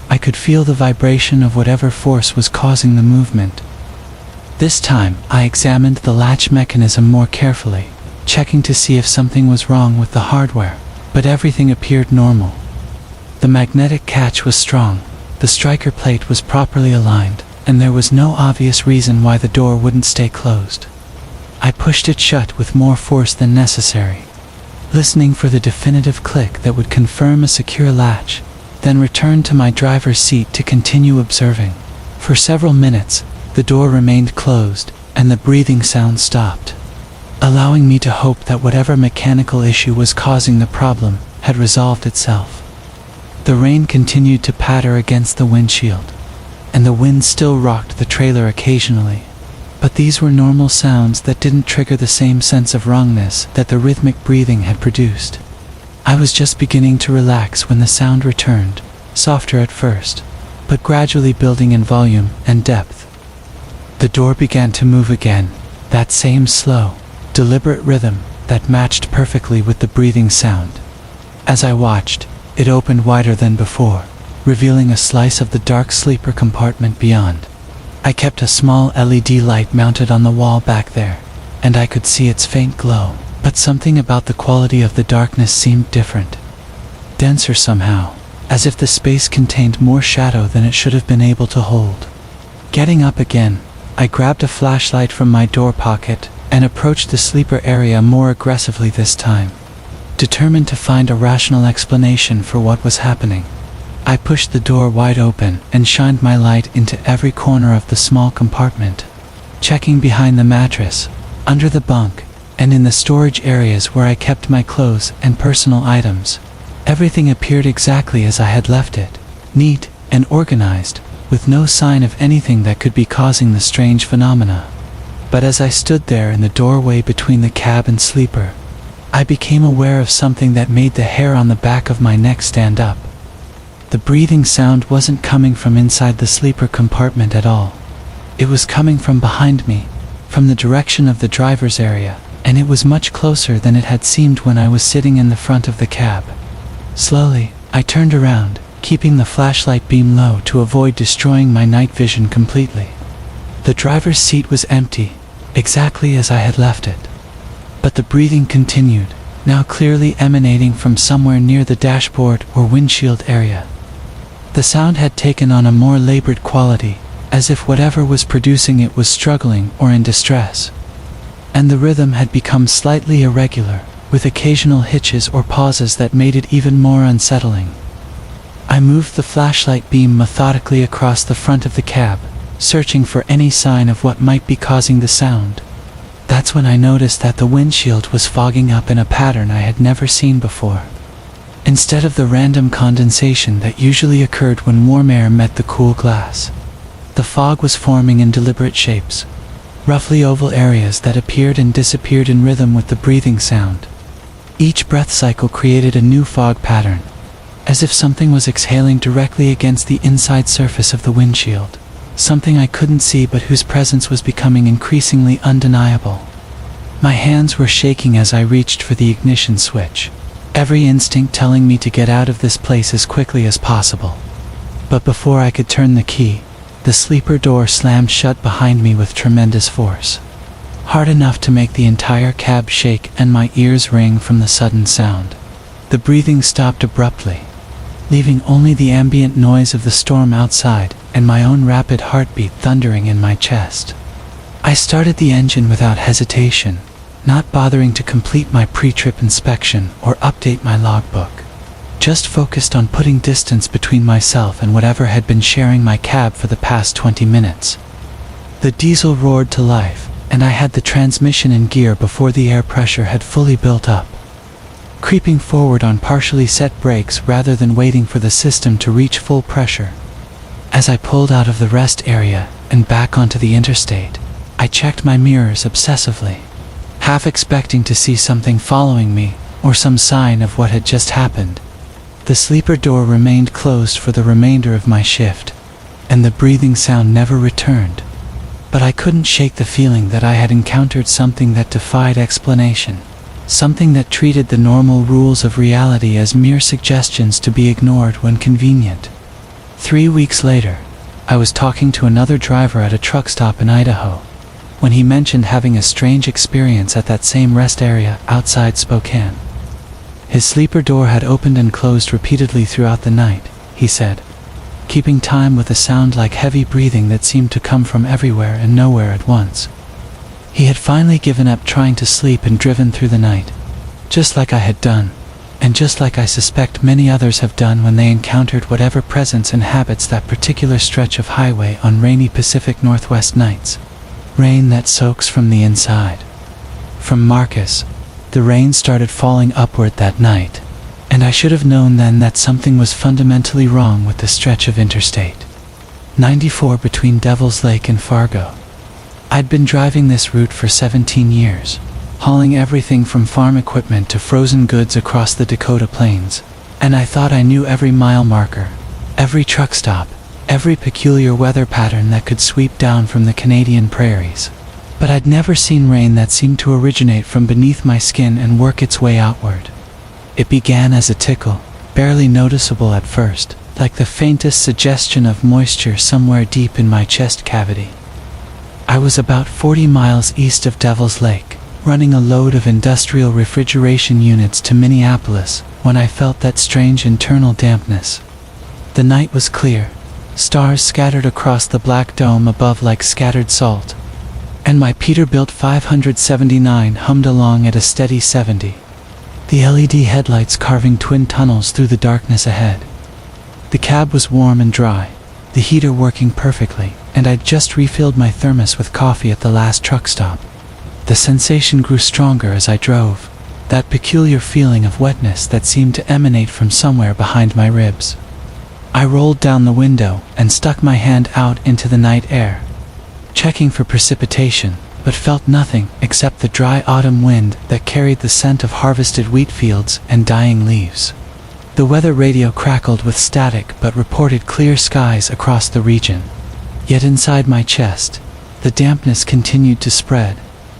I could feel the vibration of whatever force was causing the movement. This time, I examined the latch mechanism more carefully, checking to see if something was wrong with the hardware, but everything appeared normal. The magnetic catch was strong, the striker plate was properly aligned, and there was no obvious reason why the door wouldn't stay closed. I pushed it shut with more force than necessary, listening for the definitive click that would confirm a secure latch, then returned to my driver's seat to continue observing. For several minutes, the door remained closed, and the breathing sound stopped, allowing me to hope that whatever mechanical issue was causing the problem had resolved itself. The rain continued to patter against the windshield, and the wind still rocked the trailer occasionally. But these were normal sounds that didn't trigger the same sense of wrongness that the rhythmic breathing had produced. I was just beginning to relax when the sound returned, softer at first, but gradually building in volume and depth. The door began to move again, that same slow, deliberate rhythm that matched perfectly with the breathing sound. As I watched, it opened wider than before, revealing a slice of the dark sleeper compartment beyond. I kept a small LED light mounted on the wall back there, and I could see its faint glow, but something about the quality of the darkness seemed different. Denser somehow, as if the space contained more shadow than it should have been able to hold. Getting up again, I grabbed a flashlight from my door pocket and approached the sleeper area more aggressively this time, determined to find a rational explanation for what was happening. I pushed the door wide open and shined my light into every corner of the small compartment, checking behind the mattress, under the bunk, and in the storage areas where I kept my clothes and personal items. Everything appeared exactly as I had left it, neat and organized, with no sign of anything that could be causing the strange phenomena. But as I stood there in the doorway between the cab and sleeper, I became aware of something that made the hair on the back of my neck stand up. The breathing sound wasn't coming from inside the sleeper compartment at all. It was coming from behind me, from the direction of the driver's area, and it was much closer than it had seemed when I was sitting in the front of the cab. Slowly, I turned around, keeping the flashlight beam low to avoid destroying my night vision completely. The driver's seat was empty, exactly as I had left it. But the breathing continued, now clearly emanating from somewhere near the dashboard or windshield area. The sound had taken on a more labored quality, as if whatever was producing it was struggling or in distress. And the rhythm had become slightly irregular, with occasional hitches or pauses that made it even more unsettling. I moved the flashlight beam methodically across the front of the cab, searching for any sign of what might be causing the sound. That's when I noticed that the windshield was fogging up in a pattern I had never seen before. Instead of the random condensation that usually occurred when warm air met the cool glass, the fog was forming in deliberate shapes, roughly oval areas that appeared and disappeared in rhythm with the breathing sound. Each breath cycle created a new fog pattern, as if something was exhaling directly against the inside surface of the windshield, something I couldn't see but whose presence was becoming increasingly undeniable. My hands were shaking as I reached for the ignition switch, every instinct telling me to get out of this place as quickly as possible. But before I could turn the key, the sleeper door slammed shut behind me with tremendous force, hard enough to make the entire cab shake and my ears ring from the sudden sound. The breathing stopped abruptly, leaving only the ambient noise of the storm outside and my own rapid heartbeat thundering in my chest. I started the engine without hesitation, not bothering to complete my pre-trip inspection or update my logbook, just focused on putting distance between myself and whatever had been sharing my cab for the past 20 minutes. The diesel roared to life, and I had the transmission in gear before the air pressure had fully built up, creeping forward on partially set brakes rather than waiting for the system to reach full pressure. As I pulled out of the rest area and back onto the interstate, I checked my mirrors obsessively, half expecting to see something following me or some sign of what had just happened. The sleeper door remained closed for the remainder of my shift, and the breathing sound never returned. But I couldn't shake the feeling that I had encountered something that defied explanation, something that treated the normal rules of reality as mere suggestions to be ignored when convenient. 3 weeks later, I was talking to another driver at a truck stop in Idaho, when he mentioned having a strange experience at that same rest area outside Spokane. His sleeper door had opened and closed repeatedly throughout the night, he said, keeping time with a sound like heavy breathing that seemed to come from everywhere and nowhere at once. He had finally given up trying to sleep and driven through the night, just like I had done, and just like I suspect many others have done when they encountered whatever presence inhabits that particular stretch of highway on rainy Pacific Northwest nights. Rain that soaks from the inside. From Marcus, the rain started falling upward that night, and I should have known then that something was fundamentally wrong with the stretch of Interstate 94 between Devil's Lake and Fargo. I'd been driving this route for 17 years, hauling everything from farm equipment to frozen goods across the Dakota plains, and I thought I knew every mile marker, every truck stop, every peculiar weather pattern that could sweep down from the Canadian prairies. But I'd never seen rain that seemed to originate from beneath my skin and work its way outward. It began as a tickle, barely noticeable at first, like the faintest suggestion of moisture somewhere deep in my chest cavity. I was about 40 miles east of Devil's Lake, running a load of industrial refrigeration units to Minneapolis, when I felt that strange internal dampness. The night was clear, stars scattered across the black dome above like scattered salt, and my Peterbilt 579 hummed along at a steady 70. The LED headlights carving twin tunnels through the darkness ahead. The cab was warm and dry, the heater working perfectly, and I'd just refilled my thermos with coffee at the last truck stop. The sensation grew stronger as I drove, that peculiar feeling of wetness that seemed to emanate from somewhere behind my ribs. I rolled down the window and stuck my hand out into the night air, checking for precipitation, but felt nothing except the dry autumn wind that carried the scent of harvested wheat fields and dying leaves. The weather radio crackled with static but reported clear skies across the region. Yet inside my chest, the dampness continued to spread,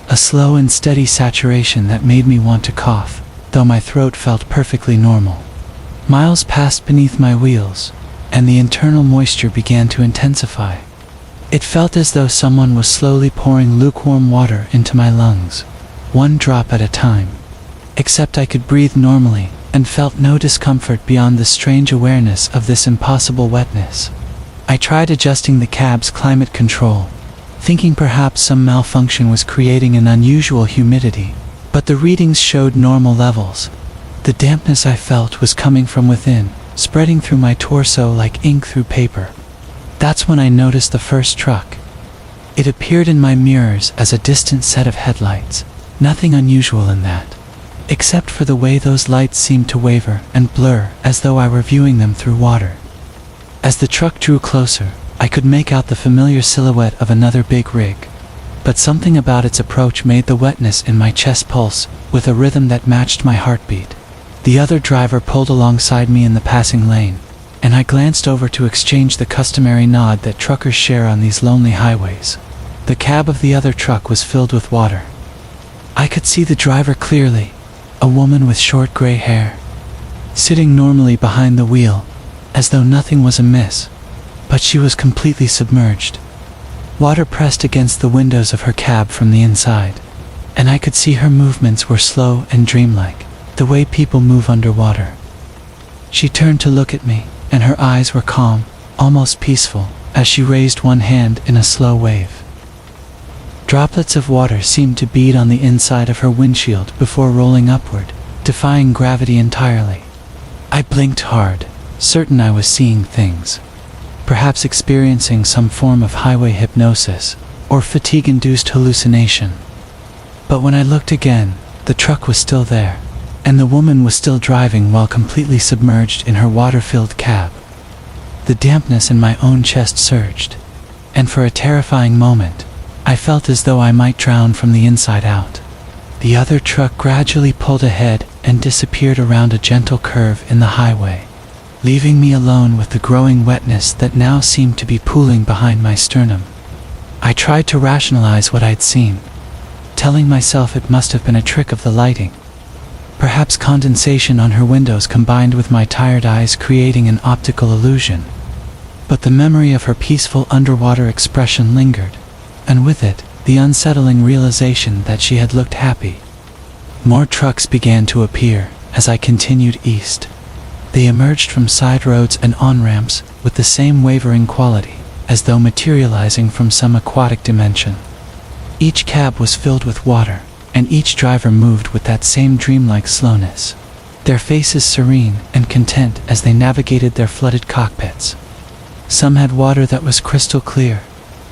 a slow and steady saturation that made me want to cough, though my throat felt perfectly normal. Miles passed beneath my wheels, and the internal moisture began to intensify. It felt as though someone was slowly pouring lukewarm water into my lungs, one drop at a time. Except I could breathe normally, and felt no discomfort beyond the strange awareness of this impossible wetness. I tried adjusting the cab's climate control, thinking perhaps some malfunction was creating an unusual humidity, but the readings showed normal levels. The dampness I felt was coming from within, spreading through my torso like ink through paper. That's when I noticed the first truck. It appeared in my mirrors as a distant set of headlights, nothing unusual in that, except for the way those lights seemed to waver and blur as though I were viewing them through water. As the truck drew closer, I could make out the familiar silhouette of another big rig, but something about its approach made the wetness in my chest pulse with a rhythm that matched my heartbeat. The other driver pulled alongside me in the passing lane, and I glanced over to exchange the customary nod that truckers share on these lonely highways. The cab of the other truck was filled with water. I could see the driver clearly, a woman with short gray hair, sitting normally behind the wheel, as though nothing was amiss, but she was completely submerged. Water pressed against the windows of her cab from the inside, and I could see her movements were slow and dreamlike, the way people move underwater. She turned to look at me, and her eyes were calm, almost peaceful, as she raised one hand in a slow wave. Droplets of water seemed to bead on the inside of her windshield before rolling upward, defying gravity entirely. I blinked hard, certain I was seeing things, perhaps experiencing some form of highway hypnosis or fatigue-induced hallucination. But when I looked again, the truck was still there, and the woman was still driving while completely submerged in her water-filled cab. The dampness in my own chest surged, and for a terrifying moment, I felt as though I might drown from the inside out. The other truck gradually pulled ahead and disappeared around a gentle curve in the highway, leaving me alone with the growing wetness that now seemed to be pooling behind my sternum. I tried to rationalize what I'd seen, telling myself it must have been a trick of the lighting, perhaps condensation on her windows combined with my tired eyes creating an optical illusion. But the memory of her peaceful underwater expression lingered, and with it, the unsettling realization that she had looked happy. More trucks began to appear as I continued east. They emerged from side roads and on-ramps with the same wavering quality, as though materializing from some aquatic dimension. Each cab was filled with water, and each driver moved with that same dreamlike slowness, their faces serene and content as they navigated their flooded cockpits. Some had water that was crystal clear,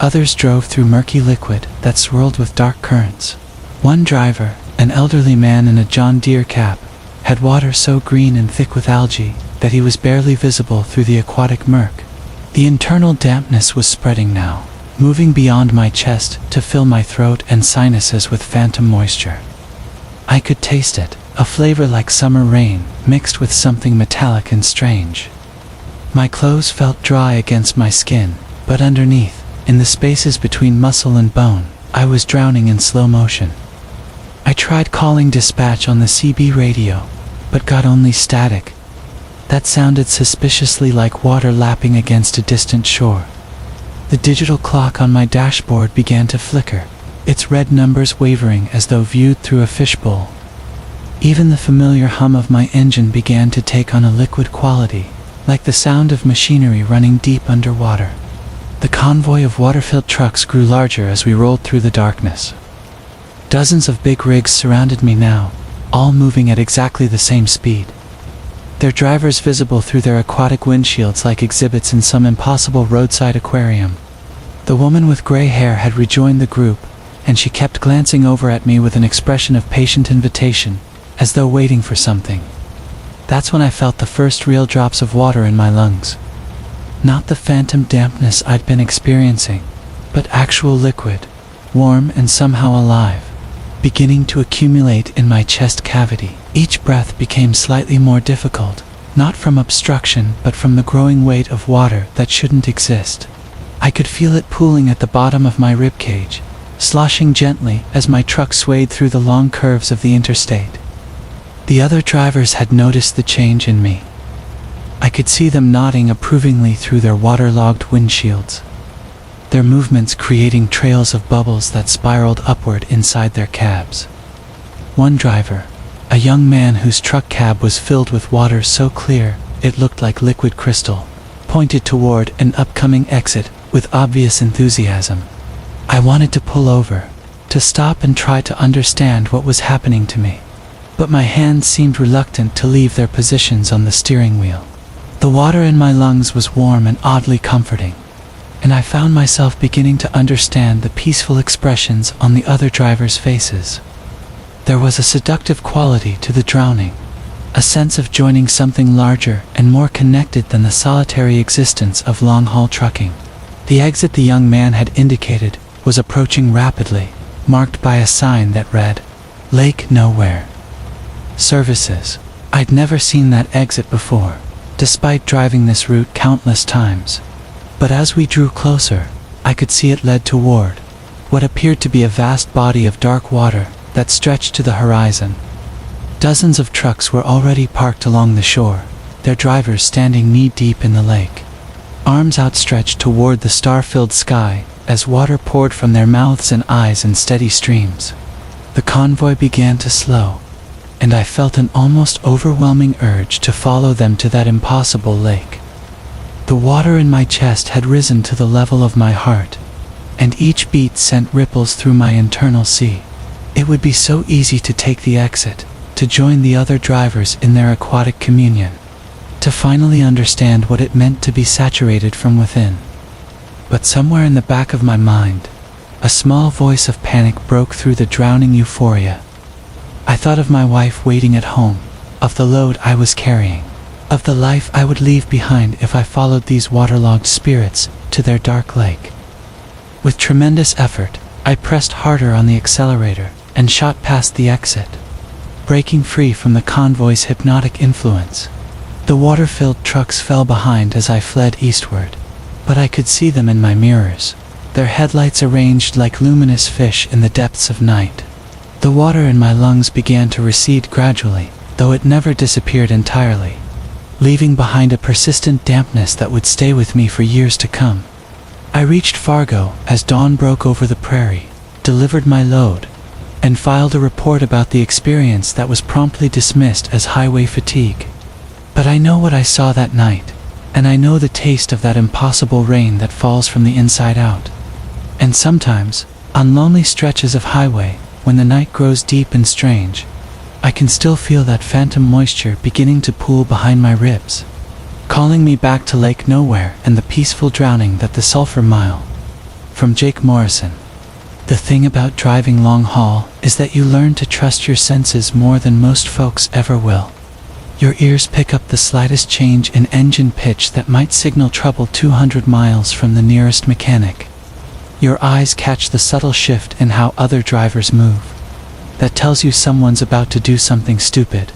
others drove through murky liquid that swirled with dark currents. One driver, an elderly man in a John Deere cap, had water so green and thick with algae that he was barely visible through the aquatic murk. The internal dampness was spreading now, moving beyond my chest to fill my throat and sinuses with phantom moisture. I could taste it, a flavor like summer rain, mixed with something metallic and strange. My clothes felt dry against my skin, but underneath, in the spaces between muscle and bone, I was drowning in slow motion. I tried calling dispatch on the CB radio, but got only static. That sounded suspiciously like water lapping against a distant shore. The digital clock on my dashboard began to flicker, its red numbers wavering as though viewed through a fishbowl. Even the familiar hum of my engine began to take on a liquid quality, like the sound of machinery running deep underwater. The convoy of water-filled trucks grew larger as we rolled through the darkness. Dozens of big rigs surrounded me now, all moving at exactly the same speed. Their drivers visible through their aquatic windshields like exhibits in some impossible roadside aquarium. The woman with gray hair had rejoined the group, and she kept glancing over at me with an expression of patient invitation, as though waiting for something. That's when I felt the first real drops of water in my lungs. Not the phantom dampness I'd been experiencing, but actual liquid, warm and somehow alive, beginning to accumulate in my chest cavity. Each breath became slightly more difficult, not from obstruction but from the growing weight of water that shouldn't exist. I could feel it pooling at the bottom of my ribcage, sloshing gently as my truck swayed through the long curves of the interstate. The other drivers had noticed the change in me. I could see them nodding approvingly through their waterlogged windshields, their movements creating trails of bubbles that spiraled upward inside their cabs. One driver, a young man whose truck cab was filled with water so clear it looked like liquid crystal, pointed toward an upcoming exit with obvious enthusiasm. I wanted to pull over, to stop and try to understand what was happening to me, but my hands seemed reluctant to leave their positions on the steering wheel. The water in my lungs was warm and oddly comforting, and I found myself beginning to understand the peaceful expressions on the other drivers' faces. There was a seductive quality to the drowning, a sense of joining something larger and more connected than the solitary existence of long-haul trucking. The exit the young man had indicated was approaching rapidly, marked by a sign that read, "Lake Nowhere. Services." I'd never seen that exit before, despite driving this route countless times. But as we drew closer, I could see it led toward what appeared to be a vast body of dark water that stretched to the horizon. Dozens of trucks were already parked along the shore, their drivers standing knee-deep in the lake, arms outstretched toward the star-filled sky as water poured from their mouths and eyes in steady streams. The convoy began to slow, and I felt an almost overwhelming urge to follow them to that impossible lake. The water in my chest had risen to the level of my heart, and each beat sent ripples through my internal sea. It would be so easy to take the exit, to join the other drivers in their aquatic communion, to finally understand what it meant to be saturated from within. But somewhere in the back of my mind, a small voice of panic broke through the drowning euphoria. I thought of my wife waiting at home, of the load I was carrying, of the life I would leave behind if I followed these waterlogged spirits to their dark lake. With tremendous effort, I pressed harder on the accelerator and shot past the exit, breaking free from the convoy's hypnotic influence. The water-filled trucks fell behind as I fled eastward, but I could see them in my mirrors, their headlights arranged like luminous fish in the depths of night. The water in my lungs began to recede gradually, though it never disappeared entirely, leaving behind a persistent dampness that would stay with me for years to come. I reached Fargo as dawn broke over the prairie, delivered my load, and filed a report about the experience that was promptly dismissed as highway fatigue. But I know what I saw that night, and I know the taste of that impossible rain that falls from the inside out. And sometimes, on lonely stretches of highway, when the night grows deep and strange, I can still feel that phantom moisture beginning to pool behind my ribs, calling me back to Lake Nowhere and the peaceful drowning that the Sulphur Mile. From Jake Morrison. The thing about driving long haul is that you learn to trust your senses more than most folks ever will. Your ears pick up the slightest change in engine pitch that might signal trouble 200 miles from the nearest mechanic. Your eyes catch the subtle shift in how other drivers move. That tells you someone's about to do something stupid.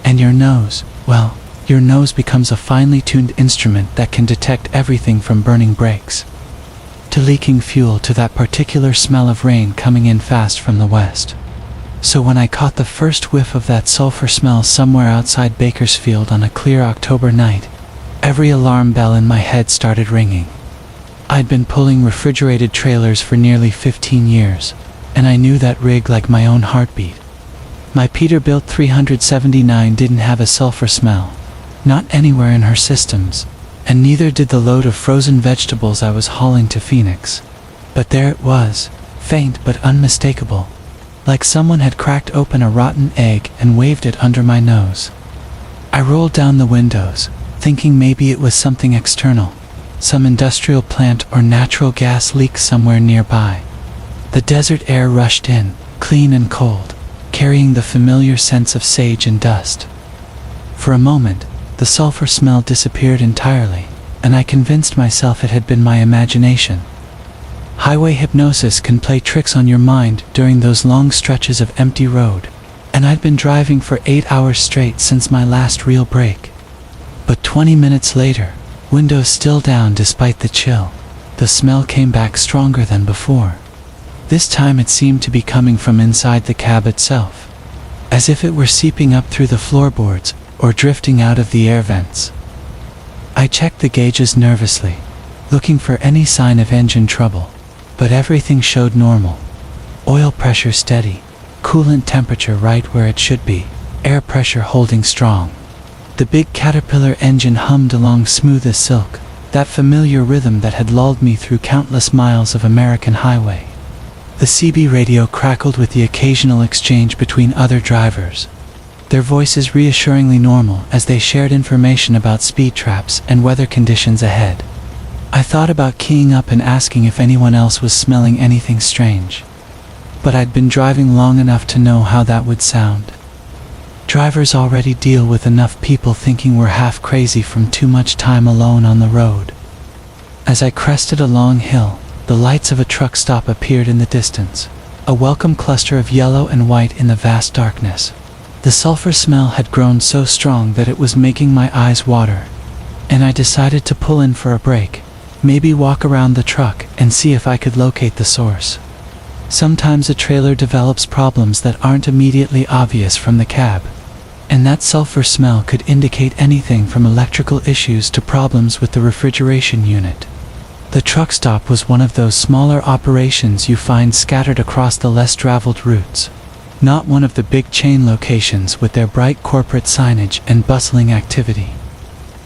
And your nose, well, your nose becomes a finely tuned instrument that can detect everything from burning brakes to leaking fuel to that particular smell of rain coming in fast from the west. So when I caught the first whiff of that sulfur smell somewhere outside Bakersfield on a clear October night, every alarm bell in my head started ringing. I'd been pulling refrigerated trailers for nearly 15 years, and I knew that rig like my own heartbeat. My Peterbilt 379 didn't have a sulfur smell, not anywhere in her systems, and neither did the load of frozen vegetables I was hauling to Phoenix. But there it was, faint but unmistakable, like someone had cracked open a rotten egg and waved it under my nose. I rolled down the windows, thinking maybe it was something external, some industrial plant or natural gas leak somewhere nearby. The desert air rushed in, clean and cold, carrying the familiar sense of sage and dust. For a moment, the sulfur smell disappeared entirely, and I convinced myself it had been my imagination. Highway hypnosis can play tricks on your mind during those long stretches of empty road, and I'd been driving for 8 hours straight since my last real break. But 20 minutes later, windows still down despite the chill, the smell came back stronger than before. This time it seemed to be coming from inside the cab itself, as if it were seeping up through the floorboards or drifting out of the air vents. I checked the gauges nervously, looking for any sign of engine trouble, but everything showed normal. Oil pressure steady, coolant temperature right where it should be, air pressure holding strong. The big Caterpillar engine hummed along smooth as silk, that familiar rhythm that had lulled me through countless miles of American highway. The CB radio crackled with the occasional exchange between other drivers, their voices reassuringly normal as they shared information about speed traps and weather conditions ahead. I thought about keying up and asking if anyone else was smelling anything strange, but I'd been driving long enough to know how that would sound. Drivers already deal with enough people thinking we're half crazy from too much time alone on the road. As I crested a long hill, the lights of a truck stop appeared in the distance, a welcome cluster of yellow and white in the vast darkness. The sulfur smell had grown so strong that it was making my eyes water, and I decided to pull in for a break, maybe walk around the truck and see if I could locate the source. Sometimes a trailer develops problems that aren't immediately obvious from the cab, and that sulfur smell could indicate anything from electrical issues to problems with the refrigeration unit. The truck stop was one of those smaller operations you find scattered across the less traveled routes, not one of the big chain locations with their bright corporate signage and bustling activity.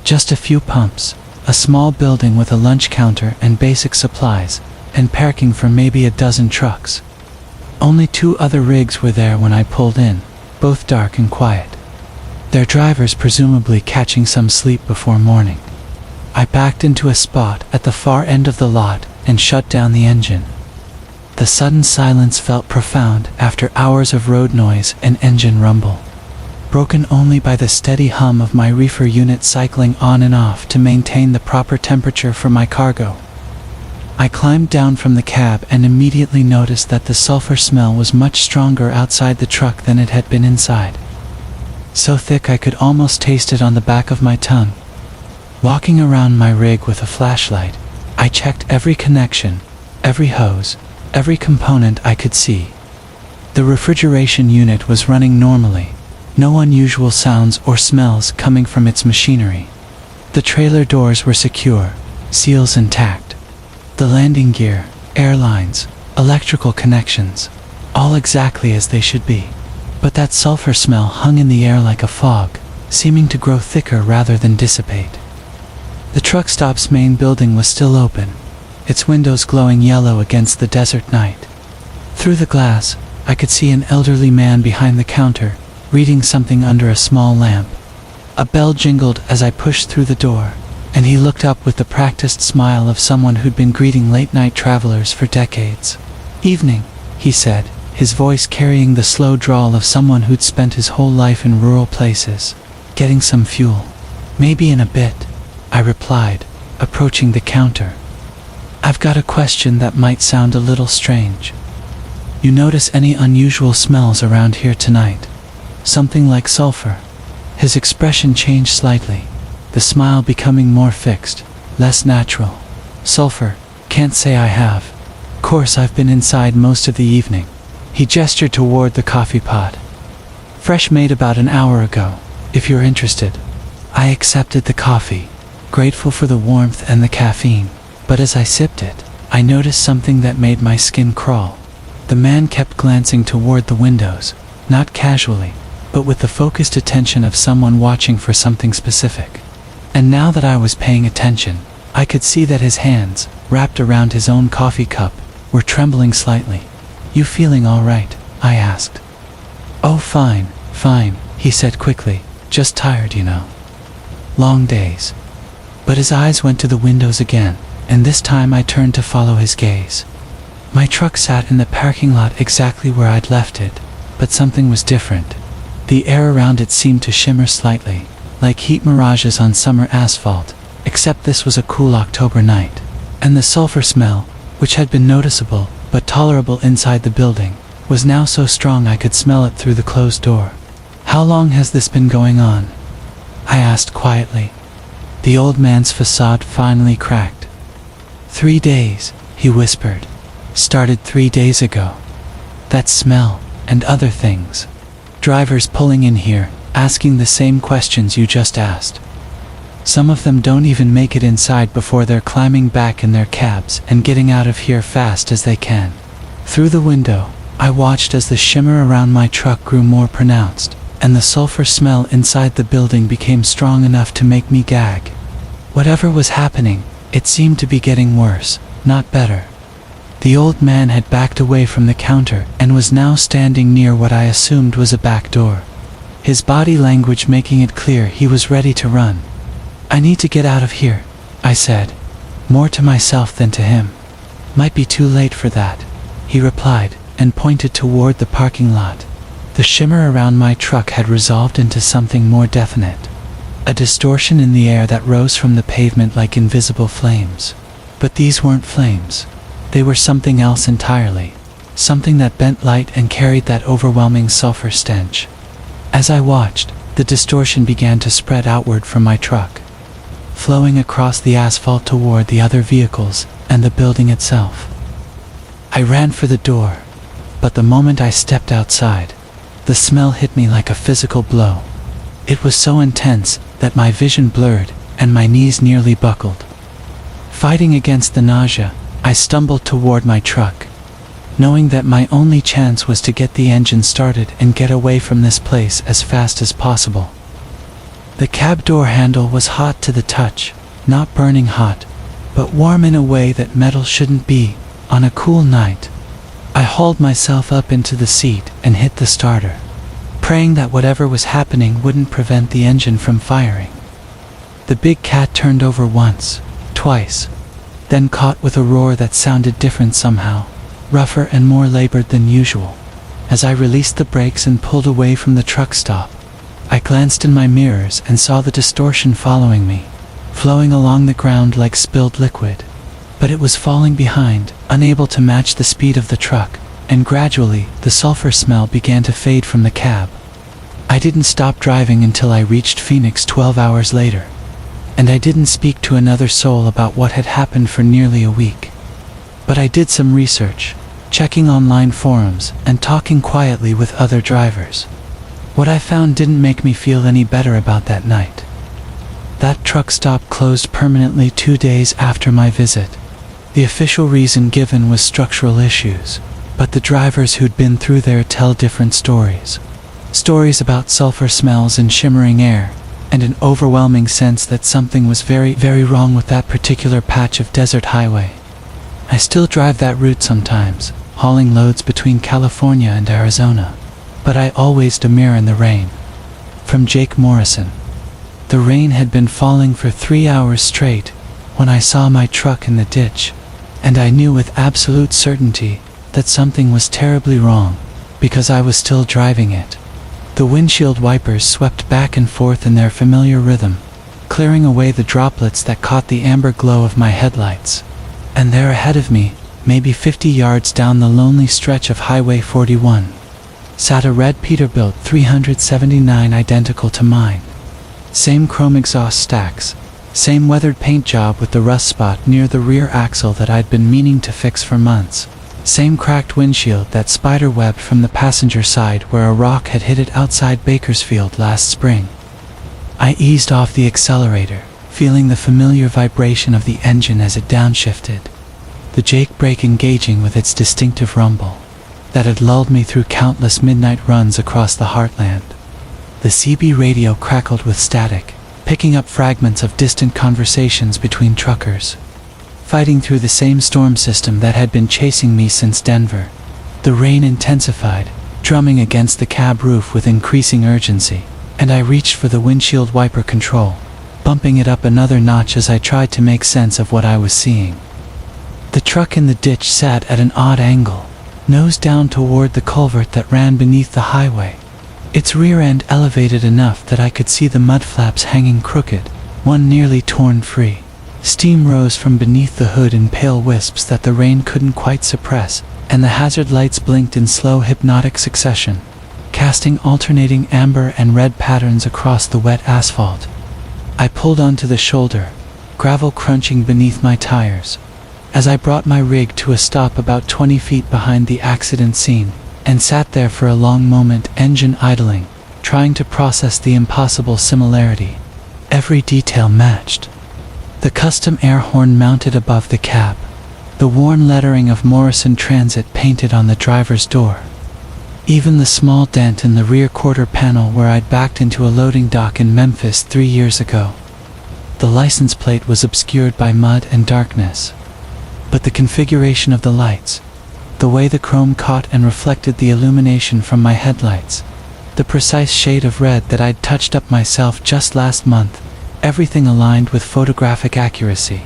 Just a few pumps, a small building with a lunch counter and basic supplies, and parking for maybe a dozen trucks. Only 2 other rigs were there when I pulled in, both dark and quiet, their drivers presumably catching some sleep before morning. I backed into a spot at the far end of the lot and shut down the engine. The sudden silence felt profound after hours of road noise and engine rumble, broken only by the steady hum of my reefer unit cycling on and off to maintain the proper temperature for my cargo. I climbed down from the cab and immediately noticed that the sulfur smell was much stronger outside the truck than it had been inside. So thick I could almost taste it on the back of my tongue. Walking around my rig with a flashlight, I checked every connection, every hose, every component I could see. The refrigeration unit was running normally, no unusual sounds or smells coming from its machinery. The trailer doors were secure, seals intact. The landing gear, airlines, electrical connections, all exactly as they should be. But that sulfur smell hung in the air like a fog, seeming to grow thicker rather than dissipate. The truck stop's main building was still open, its windows glowing yellow against the desert night. Through the glass, I could see an elderly man behind the counter, reading something under a small lamp. A bell jingled as I pushed through the door, and he looked up with the practiced smile of someone who'd been greeting late-night travelers for decades. "Evening," he said, his voice carrying the slow drawl of someone who'd spent his whole life in rural places, getting some fuel. "Maybe in a bit," I replied, approaching the counter. I've got a question that might sound a little strange. You notice any unusual smells around here tonight? Something like sulfur?" His expression changed slightly, the smile becoming more fixed, less natural. "Sulfur? Can't say I have. Course I've been inside most of the evening." He gestured toward the coffee pot. "Fresh made about an hour ago, if you're interested." I accepted the coffee, grateful for the warmth and the caffeine, but as I sipped it, I noticed something that made my skin crawl. The man kept glancing toward the windows, not casually, but with the focused attention of someone watching for something specific. And now that I was paying attention, I could see that his hands, wrapped around his own coffee cup, were trembling slightly. "You feeling all right?" I asked. "Oh, fine, he said quickly. "Just tired, you know. Long days." But his eyes went to the windows again, and this time I turned to follow his gaze. My truck sat in the parking lot exactly where I'd left it, but something was different. The air around it seemed to shimmer slightly, like heat mirages on summer asphalt, except this was a cool October night. And the sulfur smell, which had been noticeable but tolerable inside the building, was now so strong I could smell it through the closed door. "How long has this been going on?" I asked quietly. The old man's facade finally cracked. 3 days, he whispered. "Started 3 days ago. That smell, and other things. Drivers pulling in here, asking the same questions you just asked. Some of them don't even make it inside before they're climbing back in their cabs and getting out of here fast as they can." Through the window, I watched as the shimmer around my truck grew more pronounced, and the sulfur smell inside the building became strong enough to make me gag. Whatever was happening, it seemed to be getting worse, not better. The old man had backed away from the counter and was now standing near what I assumed was a back door, his body language making it clear he was ready to run. "I need to get out of here," I said, more to myself than to him. "Might be too late for that," he replied, and pointed toward the parking lot. The shimmer around my truck had resolved into something more definite, a distortion in the air that rose from the pavement like invisible flames. But these weren't flames. They were something else entirely, something that bent light and carried that overwhelming sulfur stench. As I watched, the distortion began to spread outward from my truck, flowing across the asphalt toward the other vehicles and the building itself. I ran for the door, but the moment I stepped outside, the smell hit me like a physical blow. It was so intense that my vision blurred and my knees nearly buckled. Fighting against the nausea, I stumbled toward my truck, knowing that my only chance was to get the engine started and get away from this place as fast as possible. The cab door handle was hot to the touch, not burning hot, but warm in a way that metal shouldn't be on a cool night. I hauled myself up into the seat and hit the starter, praying that whatever was happening wouldn't prevent the engine from firing. The big cat turned over once, twice, then caught with a roar that sounded different somehow, rougher and more labored than usual. As I released the brakes and pulled away from the truck stop, I glanced in my mirrors and saw the distortion following me, flowing along the ground like spilled liquid. But it was falling behind, unable to match the speed of the truck, and gradually the sulfur smell began to fade from the cab. I didn't stop driving until I reached Phoenix 12 hours later, and I didn't speak to another soul about what had happened for nearly a week. But I did some research, checking online forums and talking quietly with other drivers. What I found didn't make me feel any better about that night. That truck stop closed permanently 2 days after my visit. The official reason given was structural issues, but the drivers who'd been through there tell different stories. Stories about sulfur smells and shimmering air, and an overwhelming sense that something was very, very wrong with that particular patch of desert highway. I still drive that route sometimes, hauling loads between California and Arizona, but I always demur in the rain. From Jake Morrison. The rain had been falling for 3 hours straight when I saw my truck in the ditch, and I knew with absolute certainty that something was terribly wrong, because I was still driving it. The windshield wipers swept back and forth in their familiar rhythm, clearing away the droplets that caught the amber glow of my headlights. And there ahead of me, maybe 50 yards down the lonely stretch of Highway 41, sat a red Peterbilt 379 identical to mine. Same chrome exhaust stacks, same weathered paint job with the rust spot near the rear axle that I'd been meaning to fix for months. Same cracked windshield that spider-webbed from the passenger side where a rock had hit it outside Bakersfield last spring. I eased off the accelerator, feeling the familiar vibration of the engine as it downshifted, the Jake brake engaging with its distinctive rumble that had lulled me through countless midnight runs across the heartland. The CB radio crackled with static, picking up fragments of distant conversations between truckers, fighting through the same storm system that had been chasing me since Denver. The rain intensified, drumming against the cab roof with increasing urgency, and I reached for the windshield wiper control, bumping it up another notch as I tried to make sense of what I was seeing. The truck in the ditch sat at an odd angle, nose down toward the culvert that ran beneath the highway, its rear end elevated enough that I could see the mud flaps hanging crooked, one nearly torn free. Steam rose from beneath the hood in pale wisps that the rain couldn't quite suppress, and the hazard lights blinked in slow hypnotic succession, casting alternating amber and red patterns across the wet asphalt. I pulled onto the shoulder, gravel crunching beneath my tires, as I brought my rig to a stop about 20 feet behind the accident scene, and sat there for a long moment, engine idling, trying to process the impossible similarity. Every detail matched. The custom air horn mounted above the cab, the worn lettering of Morrison Transit painted on the driver's door. Even the small dent in the rear quarter panel where I'd backed into a loading dock in Memphis 3 years ago. The license plate was obscured by mud and darkness, but the configuration of the lights, the way the chrome caught and reflected the illumination from my headlights, the precise shade of red that I'd touched up myself just last month, everything aligned with photographic accuracy.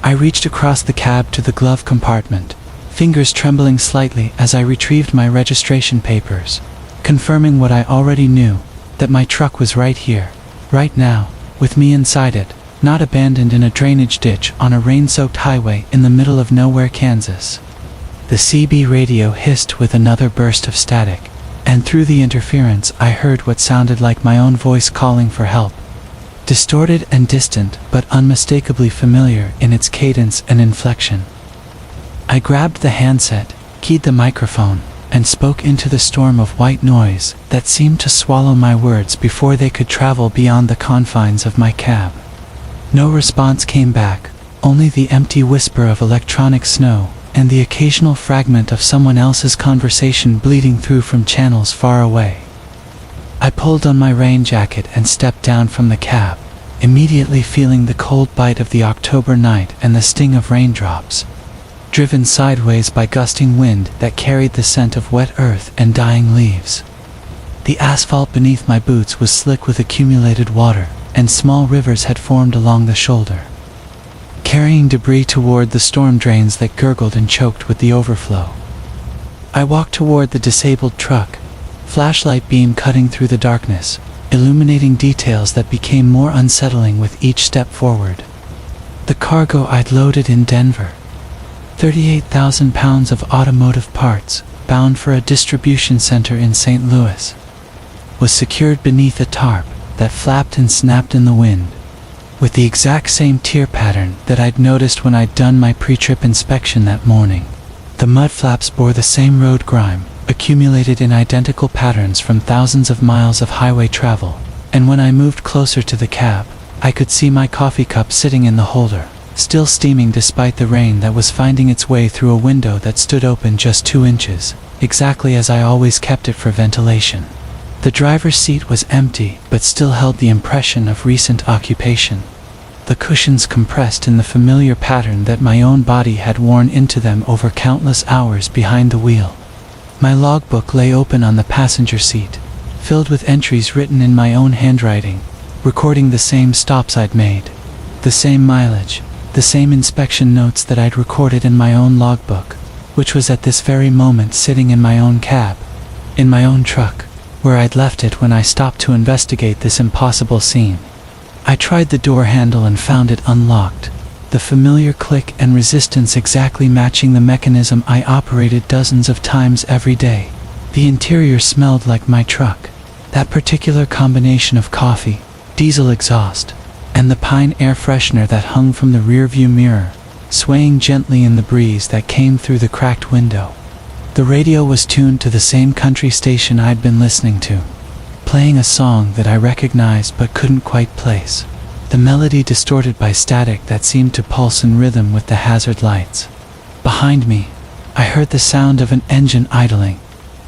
I reached across the cab to the glove compartment, fingers trembling slightly as I retrieved my registration papers, confirming what I already knew, that my truck was right here, right now, with me inside it, not abandoned in a drainage ditch on a rain-soaked highway in the middle of nowhere, Kansas. The CB radio hissed with another burst of static, and through the interference I heard what sounded like my own voice calling for help. Distorted and distant, but unmistakably familiar in its cadence and inflection. I grabbed the handset, keyed the microphone, and spoke into the storm of white noise that seemed to swallow my words before they could travel beyond the confines of my cab. No response came back, only the empty whisper of electronic snow, and the occasional fragment of someone else's conversation bleeding through from channels far away. I pulled on my rain jacket and stepped down from the cab, immediately feeling the cold bite of the October night and the sting of raindrops, driven sideways by gusting wind that carried the scent of wet earth and dying leaves. The asphalt beneath my boots was slick with accumulated water, and small rivers had formed along the shoulder, carrying debris toward the storm drains that gurgled and choked with the overflow. I walked toward the disabled truck, flashlight beam cutting through the darkness, illuminating details that became more unsettling with each step forward. The cargo I'd loaded in Denver, 38,000 pounds of automotive parts, bound for a distribution center in St. Louis, was secured beneath a tarp that flapped and snapped in the wind, with the exact same tear pattern that I'd noticed when I'd done my pre-trip inspection that morning. The mud flaps bore the same road grime, accumulated in identical patterns from thousands of miles of highway travel, and when I moved closer to the cab, I could see my coffee cup sitting in the holder, still steaming despite the rain that was finding its way through a window that stood open just 2 inches, exactly as I always kept it for ventilation. The driver's seat was empty, but still held the impression of recent occupation. The cushions compressed in the familiar pattern that my own body had worn into them over countless hours behind the wheel. My logbook lay open on the passenger seat, filled with entries written in my own handwriting, recording the same stops I'd made, the same mileage, the same inspection notes that I'd recorded in my own logbook, which was at this very moment sitting in my own cab, in my own truck, where I'd left it when I stopped to investigate this impossible scene. I tried the door handle and found it unlocked, the the familiar click and resistance exactly matching the mechanism I operated dozens of times every day. The interior smelled like my truck. That particular combination of coffee, diesel exhaust, and the pine air freshener that hung from the rearview mirror, swaying gently in the breeze that came through the cracked window. The radio was tuned to the same country station I'd been listening to, playing a song that I recognized but couldn't quite place. The melody distorted by static that seemed to pulse in rhythm with the hazard lights. Behind me, I heard the sound of an engine idling,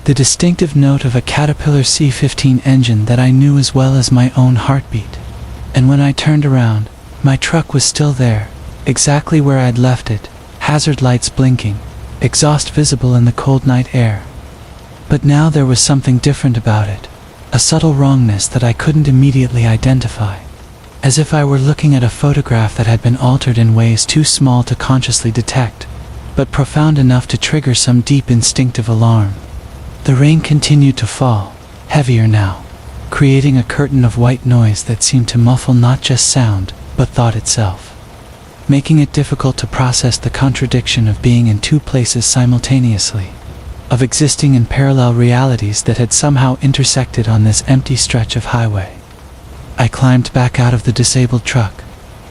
the distinctive note of a Caterpillar C15 engine that I knew as well as my own heartbeat. And when I turned around, my truck was still there, exactly where I'd left it, hazard lights blinking, exhaust visible in the cold night air. But now there was something different about it, a subtle wrongness that I couldn't immediately identify, as if I were looking at a photograph that had been altered in ways too small to consciously detect, but profound enough to trigger some deep instinctive alarm. The rain continued to fall, heavier now, creating a curtain of white noise that seemed to muffle not just sound, but thought itself, making it difficult to process the contradiction of being in two places simultaneously, of existing in parallel realities that had somehow intersected on this empty stretch of highway. I climbed back out of the disabled truck,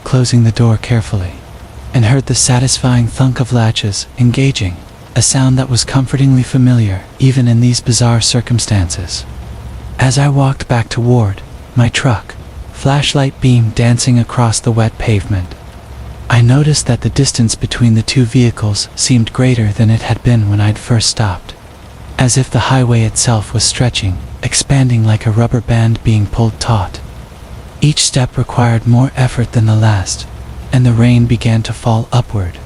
closing the door carefully, and heard the satisfying thunk of latches engaging, a sound that was comfortingly familiar even in these bizarre circumstances. As I walked back toward my truck, flashlight beam dancing across the wet pavement, I noticed that the distance between the two vehicles seemed greater than it had been when I'd first stopped, as if the highway itself was stretching, expanding like a rubber band being pulled taut. Each step required more effort than the last, and the rain began to fall upward,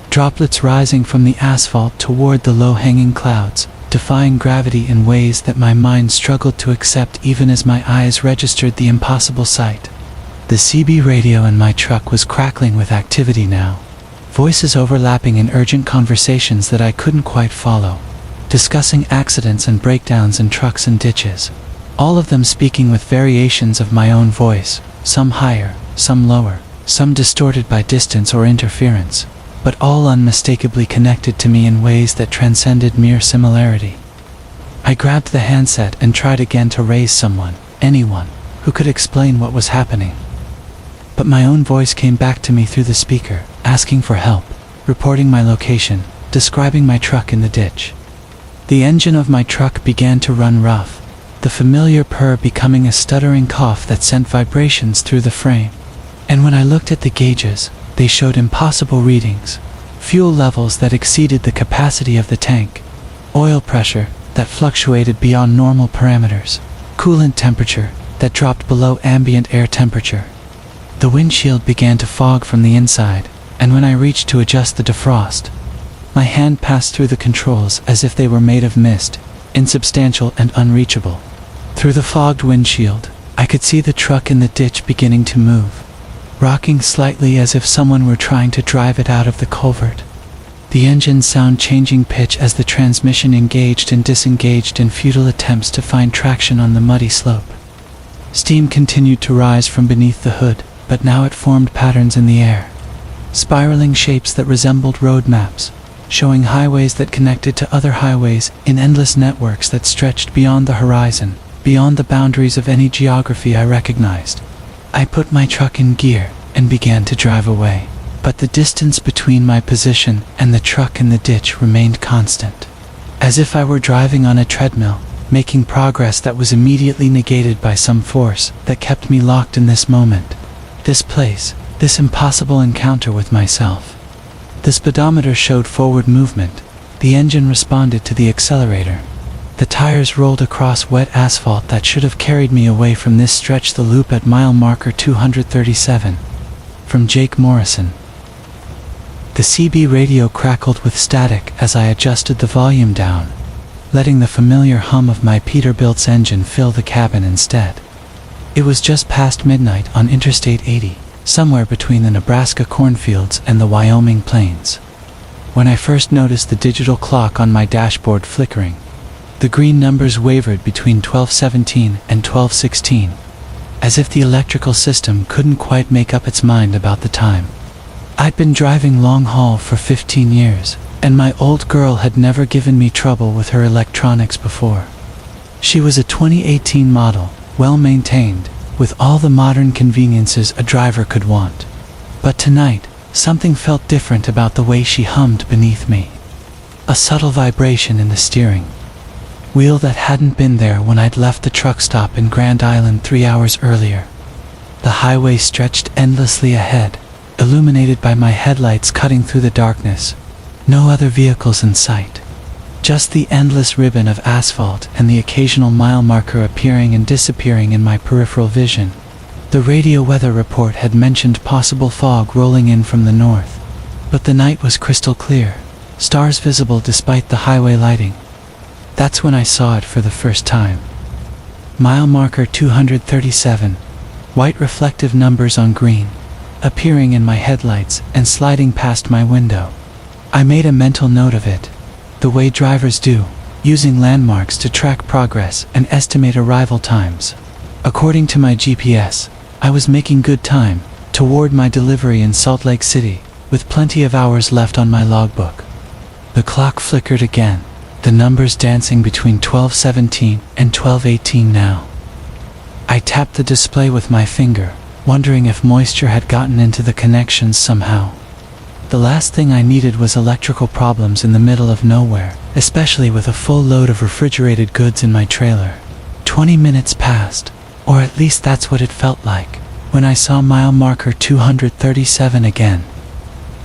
droplets rising from the asphalt toward the low-hanging clouds, defying gravity in ways that my mind struggled to accept even as my eyes registered the impossible sight. The CB radio in my truck was crackling with activity now, voices overlapping in urgent conversations that I couldn't quite follow, discussing accidents and breakdowns in trucks and ditches, all of them speaking with variations of my own voice, some higher, some lower, some distorted by distance or interference, but all unmistakably connected to me in ways that transcended mere similarity. I grabbed the handset and tried again to raise someone, anyone, who could explain what was happening. But my own voice came back to me through the speaker, asking for help, reporting my location, describing my truck in the ditch. The engine of my truck began to run rough, the familiar purr becoming a stuttering cough that sent vibrations through the frame. And when I looked at the gauges, they showed impossible readings, fuel levels that exceeded the capacity of the tank, oil pressure that fluctuated beyond normal parameters, coolant temperature that dropped below ambient air temperature. The windshield began to fog from the inside, and when I reached to adjust the defrost, my hand passed through the controls as if they were made of mist, insubstantial and unreachable. Through the fogged windshield, I could see the truck in the ditch beginning to move, rocking slightly as if someone were trying to drive it out of the culvert. The engine sound changing pitch as the transmission engaged and disengaged in futile attempts to find traction on the muddy slope. Steam continued to rise from beneath the hood, but now it formed patterns in the air, spiraling shapes that resembled road maps, showing highways that connected to other highways in endless networks that stretched beyond the horizon, beyond the boundaries of any geography I recognized. I put my truck in gear and began to drive away, but the distance between my position and the truck in the ditch remained constant, as if I were driving on a treadmill, making progress that was immediately negated by some force that kept me locked in this moment, this place, this impossible encounter with myself. The speedometer showed forward movement, the engine responded to the accelerator. The tires rolled across wet asphalt that should have carried me away from this stretch. The loop at mile marker 237. From Jake Morrison. The CB radio crackled with static as I adjusted the volume down, letting the familiar hum of my Peterbilt's engine fill the cabin instead. It was just past midnight on Interstate 80, somewhere between the Nebraska cornfields and the Wyoming plains, when I first noticed the digital clock on my dashboard flickering. The green numbers wavered between 12:17 and 12:16, as if the electrical system couldn't quite make up its mind about the time. I'd been driving long haul for 15 years, and my old girl had never given me trouble with her electronics before. She was a 2018 model, well maintained, with all the modern conveniences a driver could want. But tonight, something felt different about the way she hummed beneath me. A subtle vibration in the steering wheel that hadn't been there when I'd left the truck stop in Grand Island 3 hours earlier. The highway stretched endlessly ahead, illuminated by my headlights cutting through the darkness. No other vehicles in sight. Just the endless ribbon of asphalt and the occasional mile marker appearing and disappearing in my peripheral vision. The radio weather report had mentioned possible fog rolling in from the north, but the night was crystal clear, stars visible despite the highway lighting. That's when I saw it for the first time. Mile marker 237, white reflective numbers on green, appearing in my headlights and sliding past my window. I made a mental note of it, the way drivers do, using landmarks to track progress and estimate arrival times. According to my GPS, I was making good time toward my delivery in Salt Lake City, with plenty of hours left on my logbook. The clock flickered again, the numbers dancing between 12:17 and 12:18 now. I tapped the display with my finger, wondering if moisture had gotten into the connections somehow. The last thing I needed was electrical problems in the middle of nowhere, especially with a full load of refrigerated goods in my trailer. 20 minutes passed, or at least that's what it felt like, when I saw mile marker 237 again.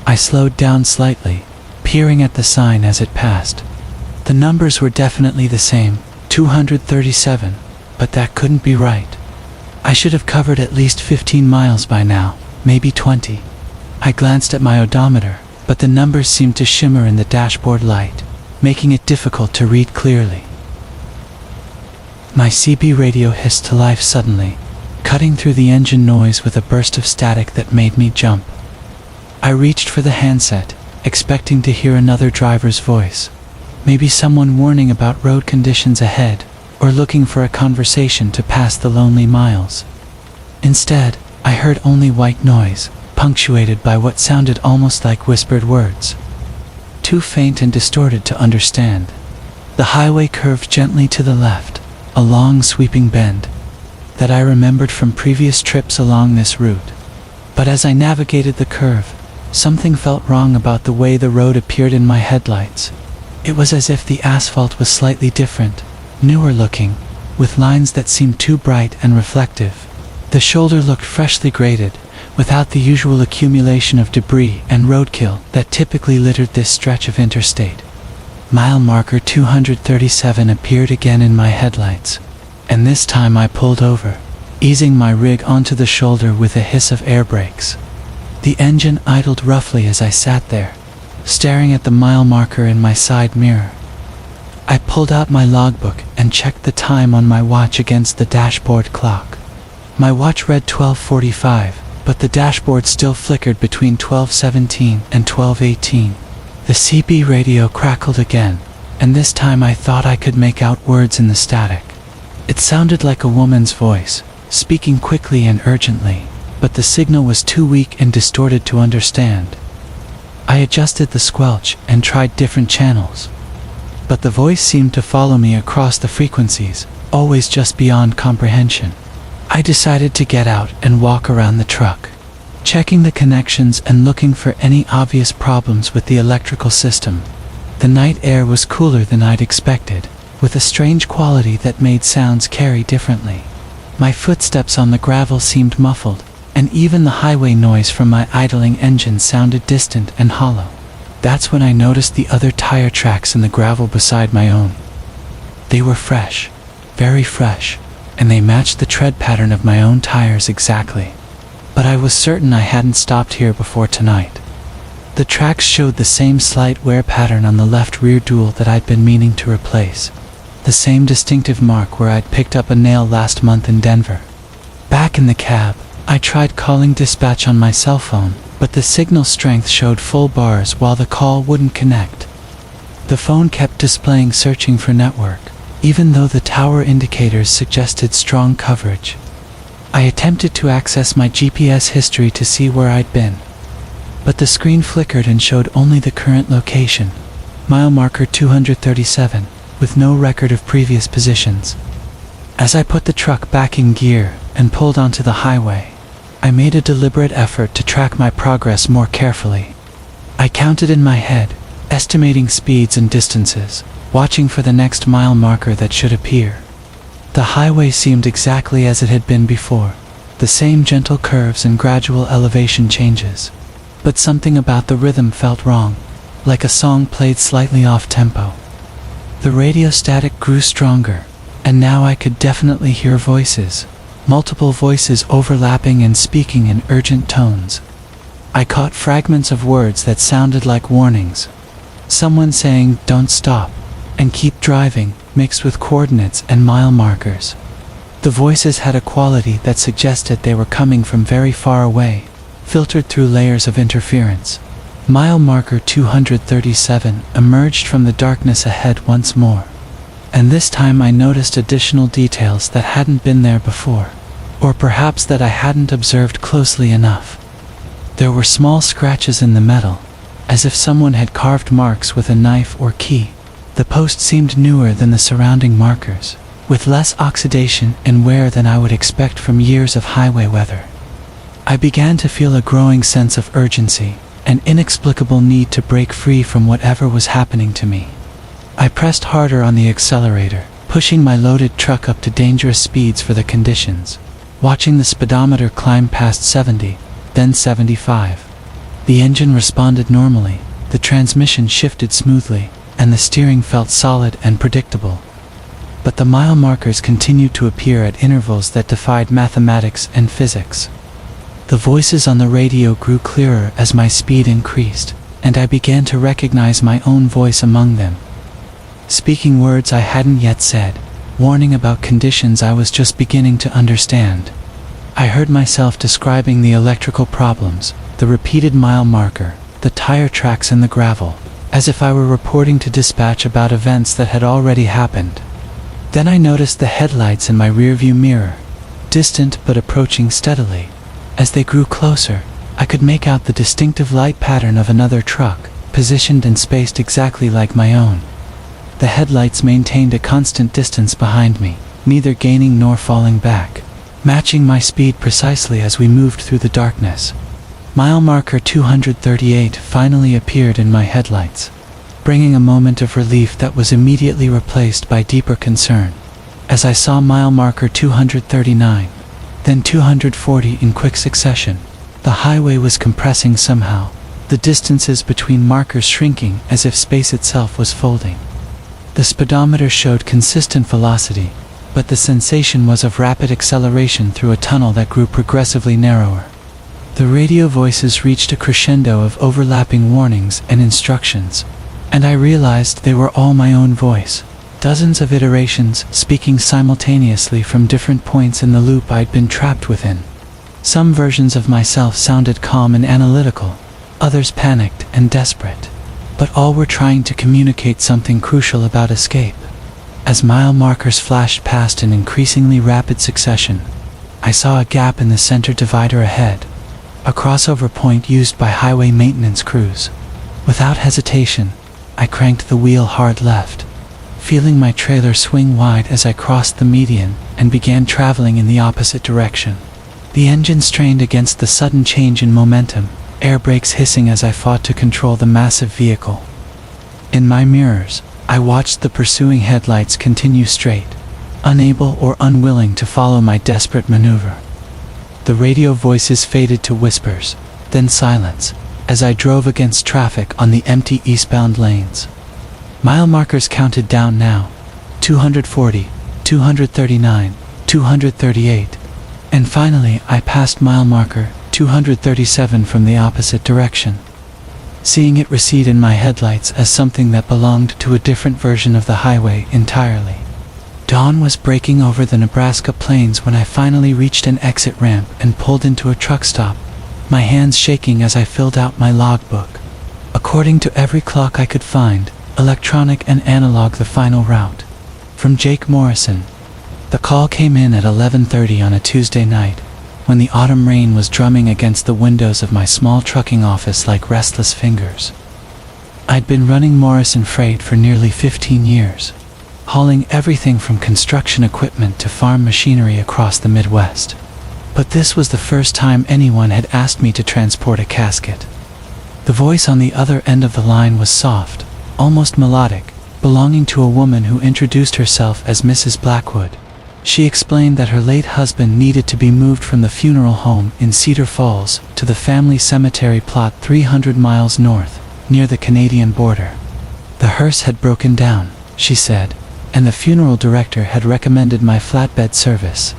I slowed down slightly, peering at the sign as it passed. The numbers were definitely the same, 237, but that couldn't be right. I should have covered at least 15 miles by now, maybe 20. I glanced at my odometer, but the numbers seemed to shimmer in the dashboard light, making it difficult to read clearly. My CB radio hissed to life suddenly, cutting through the engine noise with a burst of static that made me jump. I reached for the handset, expecting to hear another driver's voice. Maybe someone warning about road conditions ahead, or looking for a conversation to pass the lonely miles. Instead, I heard only white noise, punctuated by what sounded almost like whispered words. Too faint and distorted to understand. The highway curved gently to the left, a long sweeping bend that I remembered from previous trips along this route. But as I navigated the curve, something felt wrong about the way the road appeared in my headlights. It was as if the asphalt was slightly different, newer looking, with lines that seemed too bright and reflective. The shoulder looked freshly graded, without the usual accumulation of debris and roadkill that typically littered this stretch of interstate. Mile marker 237 appeared again in my headlights, and this time I pulled over, easing my rig onto the shoulder with a hiss of air brakes. The engine idled roughly as I sat there, staring at the mile marker in my side mirror. I pulled out my logbook and checked the time on my watch against the dashboard clock. My watch read 12:45, but the dashboard still flickered between 12:17 and 12:18. The CB radio crackled again, and this time I thought I could make out words in the static. It sounded like a woman's voice, speaking quickly and urgently, but the signal was too weak and distorted to understand. I adjusted the squelch and tried different channels, but the voice seemed to follow me across the frequencies, always just beyond comprehension. I decided to get out and walk around the truck, checking the connections and looking for any obvious problems with the electrical system. The night air was cooler than I'd expected, with a strange quality that made sounds carry differently. My footsteps on the gravel seemed muffled, and even the highway noise from my idling engine sounded distant and hollow. That's when I noticed the other tire tracks in the gravel beside my own. They were fresh, very fresh, and they matched the tread pattern of my own tires exactly. But I was certain I hadn't stopped here before tonight. The tracks showed the same slight wear pattern on the left rear dual that I'd been meaning to replace. The same distinctive mark where I'd picked up a nail last month in Denver. Back in the cab, I tried calling dispatch on my cell phone, but the signal strength showed full bars while the call wouldn't connect. The phone kept displaying searching for network, even though the tower indicators suggested strong coverage. I attempted to access my GPS history to see where I'd been, but the screen flickered and showed only the current location, mile marker 237, with no record of previous positions. As I put the truck back in gear and pulled onto the highway, I made a deliberate effort to track my progress more carefully. I counted in my head, estimating speeds and distances, watching for the next mile marker that should appear. The highway seemed exactly as it had been before, the same gentle curves and gradual elevation changes. But something about the rhythm felt wrong, like a song played slightly off tempo. The radio static grew stronger, and now I could definitely hear voices, multiple voices overlapping and speaking in urgent tones. I caught fragments of words that sounded like warnings. Someone saying, "Don't stop," and "Keep driving," mixed with coordinates and mile markers. The voices had a quality that suggested they were coming from very far away, filtered through layers of interference. Mile marker 237 emerged from the darkness ahead once more, and this time I noticed additional details that hadn't been there before, or perhaps that I hadn't observed closely enough. There were small scratches in the metal, as if someone had carved marks with a knife or key. The post seemed newer than the surrounding markers, with less oxidation and wear than I would expect from years of highway weather. I began to feel a growing sense of urgency, an inexplicable need to break free from whatever was happening to me. I pressed harder on the accelerator, pushing my loaded truck up to dangerous speeds for the conditions, watching the speedometer climb past 70, then 75. The engine responded normally, the transmission shifted smoothly, and the steering felt solid and predictable. But the mile markers continued to appear at intervals that defied mathematics and physics. The voices on the radio grew clearer as my speed increased, and I began to recognize my own voice among them, speaking words I hadn't yet said, warning about conditions I was just beginning to understand. I heard myself describing the electrical problems, the repeated mile marker, the tire tracks in the gravel, as if I were reporting to dispatch about events that had already happened. Then I noticed the headlights in my rearview mirror, distant but approaching steadily. As they grew closer, I could make out the distinctive light pattern of another truck, positioned and spaced exactly like my own. The headlights maintained a constant distance behind me, neither gaining nor falling back, matching my speed precisely as we moved through the darkness. Mile marker 238 finally appeared in my headlights, bringing a moment of relief that was immediately replaced by deeper concern. As I saw mile marker 239, then 240 in quick succession, the highway was compressing somehow, the distances between markers shrinking as if space itself was folding. The speedometer showed consistent velocity, but the sensation was of rapid acceleration through a tunnel that grew progressively narrower. The radio voices reached a crescendo of overlapping warnings and instructions, and I realized they were all my own voice, dozens of iterations speaking simultaneously from different points in the loop I'd been trapped within. Some versions of myself sounded calm and analytical, others panicked and desperate, but all were trying to communicate something crucial about escape. As mile markers flashed past in increasingly rapid succession, I saw a gap in the center divider ahead, a crossover point used by highway maintenance crews. Without hesitation, I cranked the wheel hard left, feeling my trailer swing wide as I crossed the median and began traveling in the opposite direction. The engine strained against the sudden change in momentum, air brakes hissing as I fought to control the massive vehicle. In my mirrors, I watched the pursuing headlights continue straight, unable or unwilling to follow my desperate maneuver. The radio voices faded to whispers, then silence, as I drove against traffic on the empty eastbound lanes. Mile markers counted down now, 240, 239, 238, and finally I passed mile marker 237 from the opposite direction, seeing it recede in my headlights as something that belonged to a different version of the highway entirely. Dawn was breaking over the Nebraska plains when I finally reached an exit ramp and pulled into a truck stop, my hands shaking as I filled out my logbook. According to every clock I could find, electronic and analog, the final route. From Jake Morrison. The call came in at 11:30 on a Tuesday night, when the autumn rain was drumming against the windows of my small trucking office like restless fingers. I'd been running Morrison Freight for nearly 15 years, hauling everything from construction equipment to farm machinery across the Midwest. But this was the first time anyone had asked me to transport a casket. The voice on the other end of the line was soft, almost melodic, belonging to a woman who introduced herself as Mrs. Blackwood. She explained that her late husband needed to be moved from the funeral home in Cedar Falls to the family cemetery plot 300 miles north, near the Canadian border. The hearse had broken down, she said, and the funeral director had recommended my flatbed service.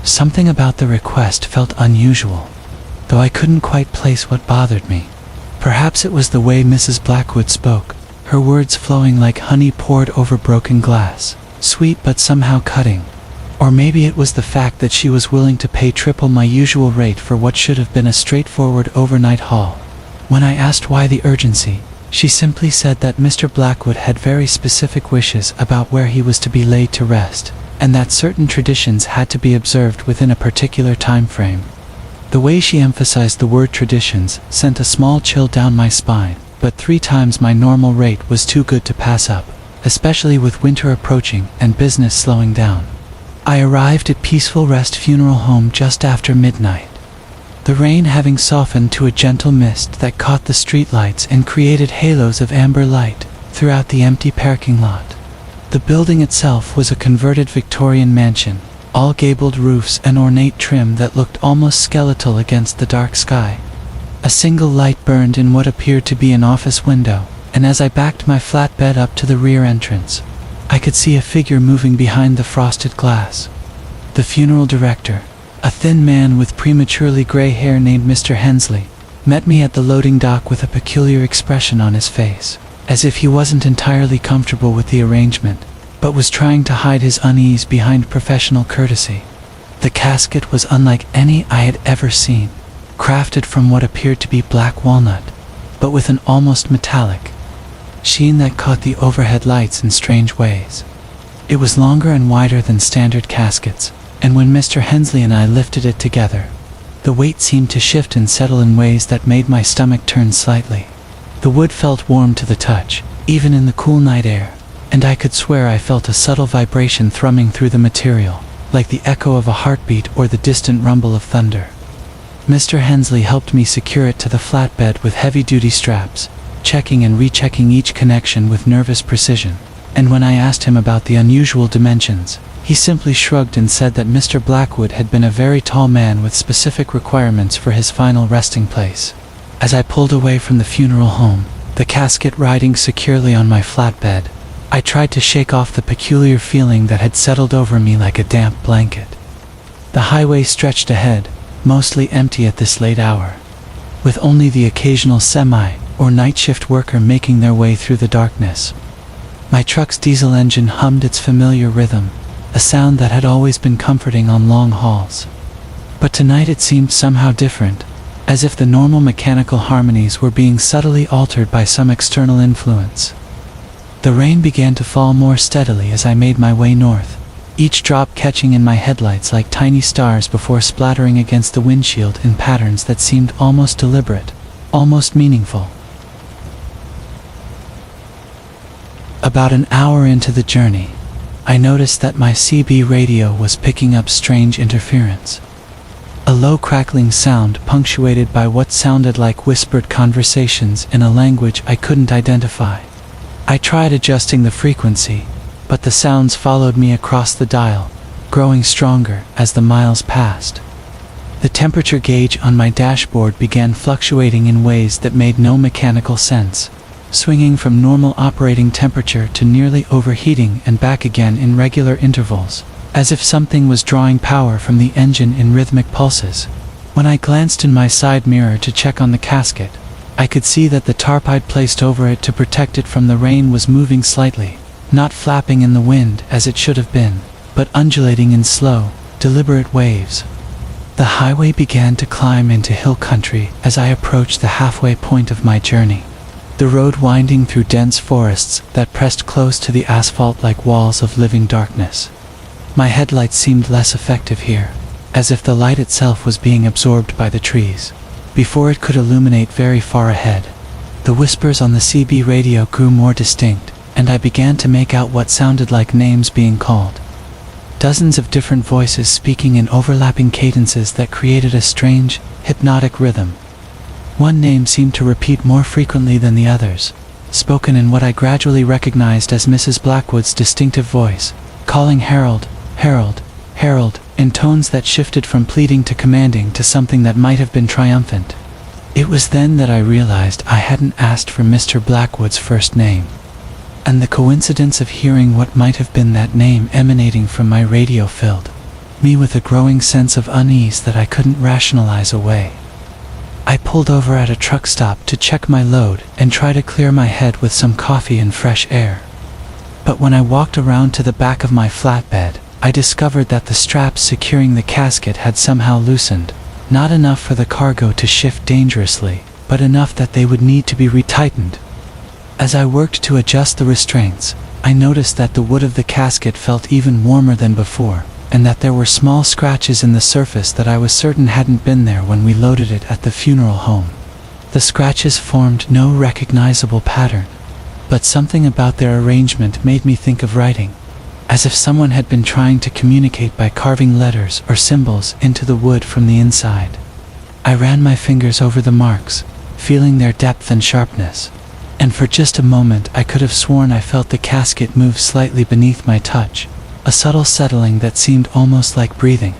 Something about the request felt unusual, though I couldn't quite place what bothered me. Perhaps it was the way Mrs. Blackwood spoke, her words flowing like honey poured over broken glass, sweet but somehow cutting. Or maybe it was the fact that she was willing to pay triple my usual rate for what should have been a straightforward overnight haul. When I asked why the urgency, she simply said that Mr. Blackwood had very specific wishes about where he was to be laid to rest, and that certain traditions had to be observed within a particular time frame. The way she emphasized the word traditions sent a small chill down my spine, but 3 times my normal rate was too good to pass up, especially with winter approaching and business slowing down. I arrived at Peaceful Rest Funeral Home just after midnight, the rain having softened to a gentle mist that caught the streetlights and created halos of amber light throughout the empty parking lot. The building itself was a converted Victorian mansion, all gabled roofs and ornate trim that looked almost skeletal against the dark sky. A single light burned in what appeared to be an office window, and as I backed my flatbed up to the rear entrance, I could see a figure moving behind the frosted glass. The funeral director, a thin man with prematurely gray hair named Mr. Hensley, met me at the loading dock with a peculiar expression on his face, as if he wasn't entirely comfortable with the arrangement, but was trying to hide his unease behind professional courtesy. The casket was unlike any I had ever seen, crafted from what appeared to be black walnut, but with an almost metallic sheen that caught the overhead lights in strange ways. It was longer and wider than standard caskets, and when Mr. Hensley and I lifted it together, the weight seemed to shift and settle in ways that made my stomach turn slightly. The wood felt warm to the touch, even in the cool night air, and I could swear I felt a subtle vibration thrumming through the material, like the echo of a heartbeat or the distant rumble of thunder. Mr. Hensley helped me secure it to the flatbed with heavy-duty straps, checking and rechecking each connection with nervous precision, and when I asked him about the unusual dimensions, he simply shrugged and said that Mr. Blackwood had been a very tall man with specific requirements for his final resting place. As I pulled away from the funeral home, the casket riding securely on my flatbed, I tried to shake off the peculiar feeling that had settled over me like a damp blanket. The highway stretched ahead, mostly empty at this late hour, with only the occasional semi or night shift worker making their way through the darkness. My truck's diesel engine hummed its familiar rhythm, a sound that had always been comforting on long hauls. But tonight it seemed somehow different, as if the normal mechanical harmonies were being subtly altered by some external influence. The rain began to fall more steadily as I made my way north, each drop catching in my headlights like tiny stars before splattering against the windshield in patterns that seemed almost deliberate, almost meaningful. About an hour into the journey, I noticed that my CB radio was picking up strange interference. A low crackling sound punctuated by what sounded like whispered conversations in a language I couldn't identify. I tried adjusting the frequency, but the sounds followed me across the dial, growing stronger as the miles passed. The temperature gauge on my dashboard began fluctuating in ways that made no mechanical sense, swinging from normal operating temperature to nearly overheating and back again in regular intervals, as if something was drawing power from the engine in rhythmic pulses. When I glanced in my side mirror to check on the casket, I could see that the tarp I'd placed over it to protect it from the rain was moving slightly, not flapping in the wind as it should have been, but undulating in slow, deliberate waves. The highway began to climb into hill country as I approached the halfway point of my journey, the road winding through dense forests that pressed close to the asphalt like walls of living darkness. My headlights seemed less effective here, as if the light itself was being absorbed by the trees, before it could illuminate very far ahead. The whispers on the CB radio grew more distinct, and I began to make out what sounded like names being called. Dozens of different voices speaking in overlapping cadences that created a strange, hypnotic rhythm. One name seemed to repeat more frequently than the others, spoken in what I gradually recognized as Mrs. Blackwood's distinctive voice, calling Harold, Harold, Harold, in tones that shifted from pleading to commanding to something that might have been triumphant. It was then that I realized I hadn't asked for Mr. Blackwood's first name, and the coincidence of hearing what might have been that name emanating from my radio filled me with a growing sense of unease that I couldn't rationalize away. I pulled over at a truck stop to check my load and try to clear my head with some coffee and fresh air. But when I walked around to the back of my flatbed, I discovered that the straps securing the casket had somehow loosened, not enough for the cargo to shift dangerously, but enough that they would need to be retightened. As I worked to adjust the restraints, I noticed that the wood of the casket felt even warmer than before, and that there were small scratches in the surface that I was certain hadn't been there when we loaded it at the funeral home. The scratches formed no recognizable pattern, but something about their arrangement made me think of writing, as if someone had been trying to communicate by carving letters or symbols into the wood from the inside. I ran my fingers over the marks, feeling their depth and sharpness, and for just a moment I could have sworn I felt the casket move slightly beneath my touch, a subtle settling that seemed almost like breathing.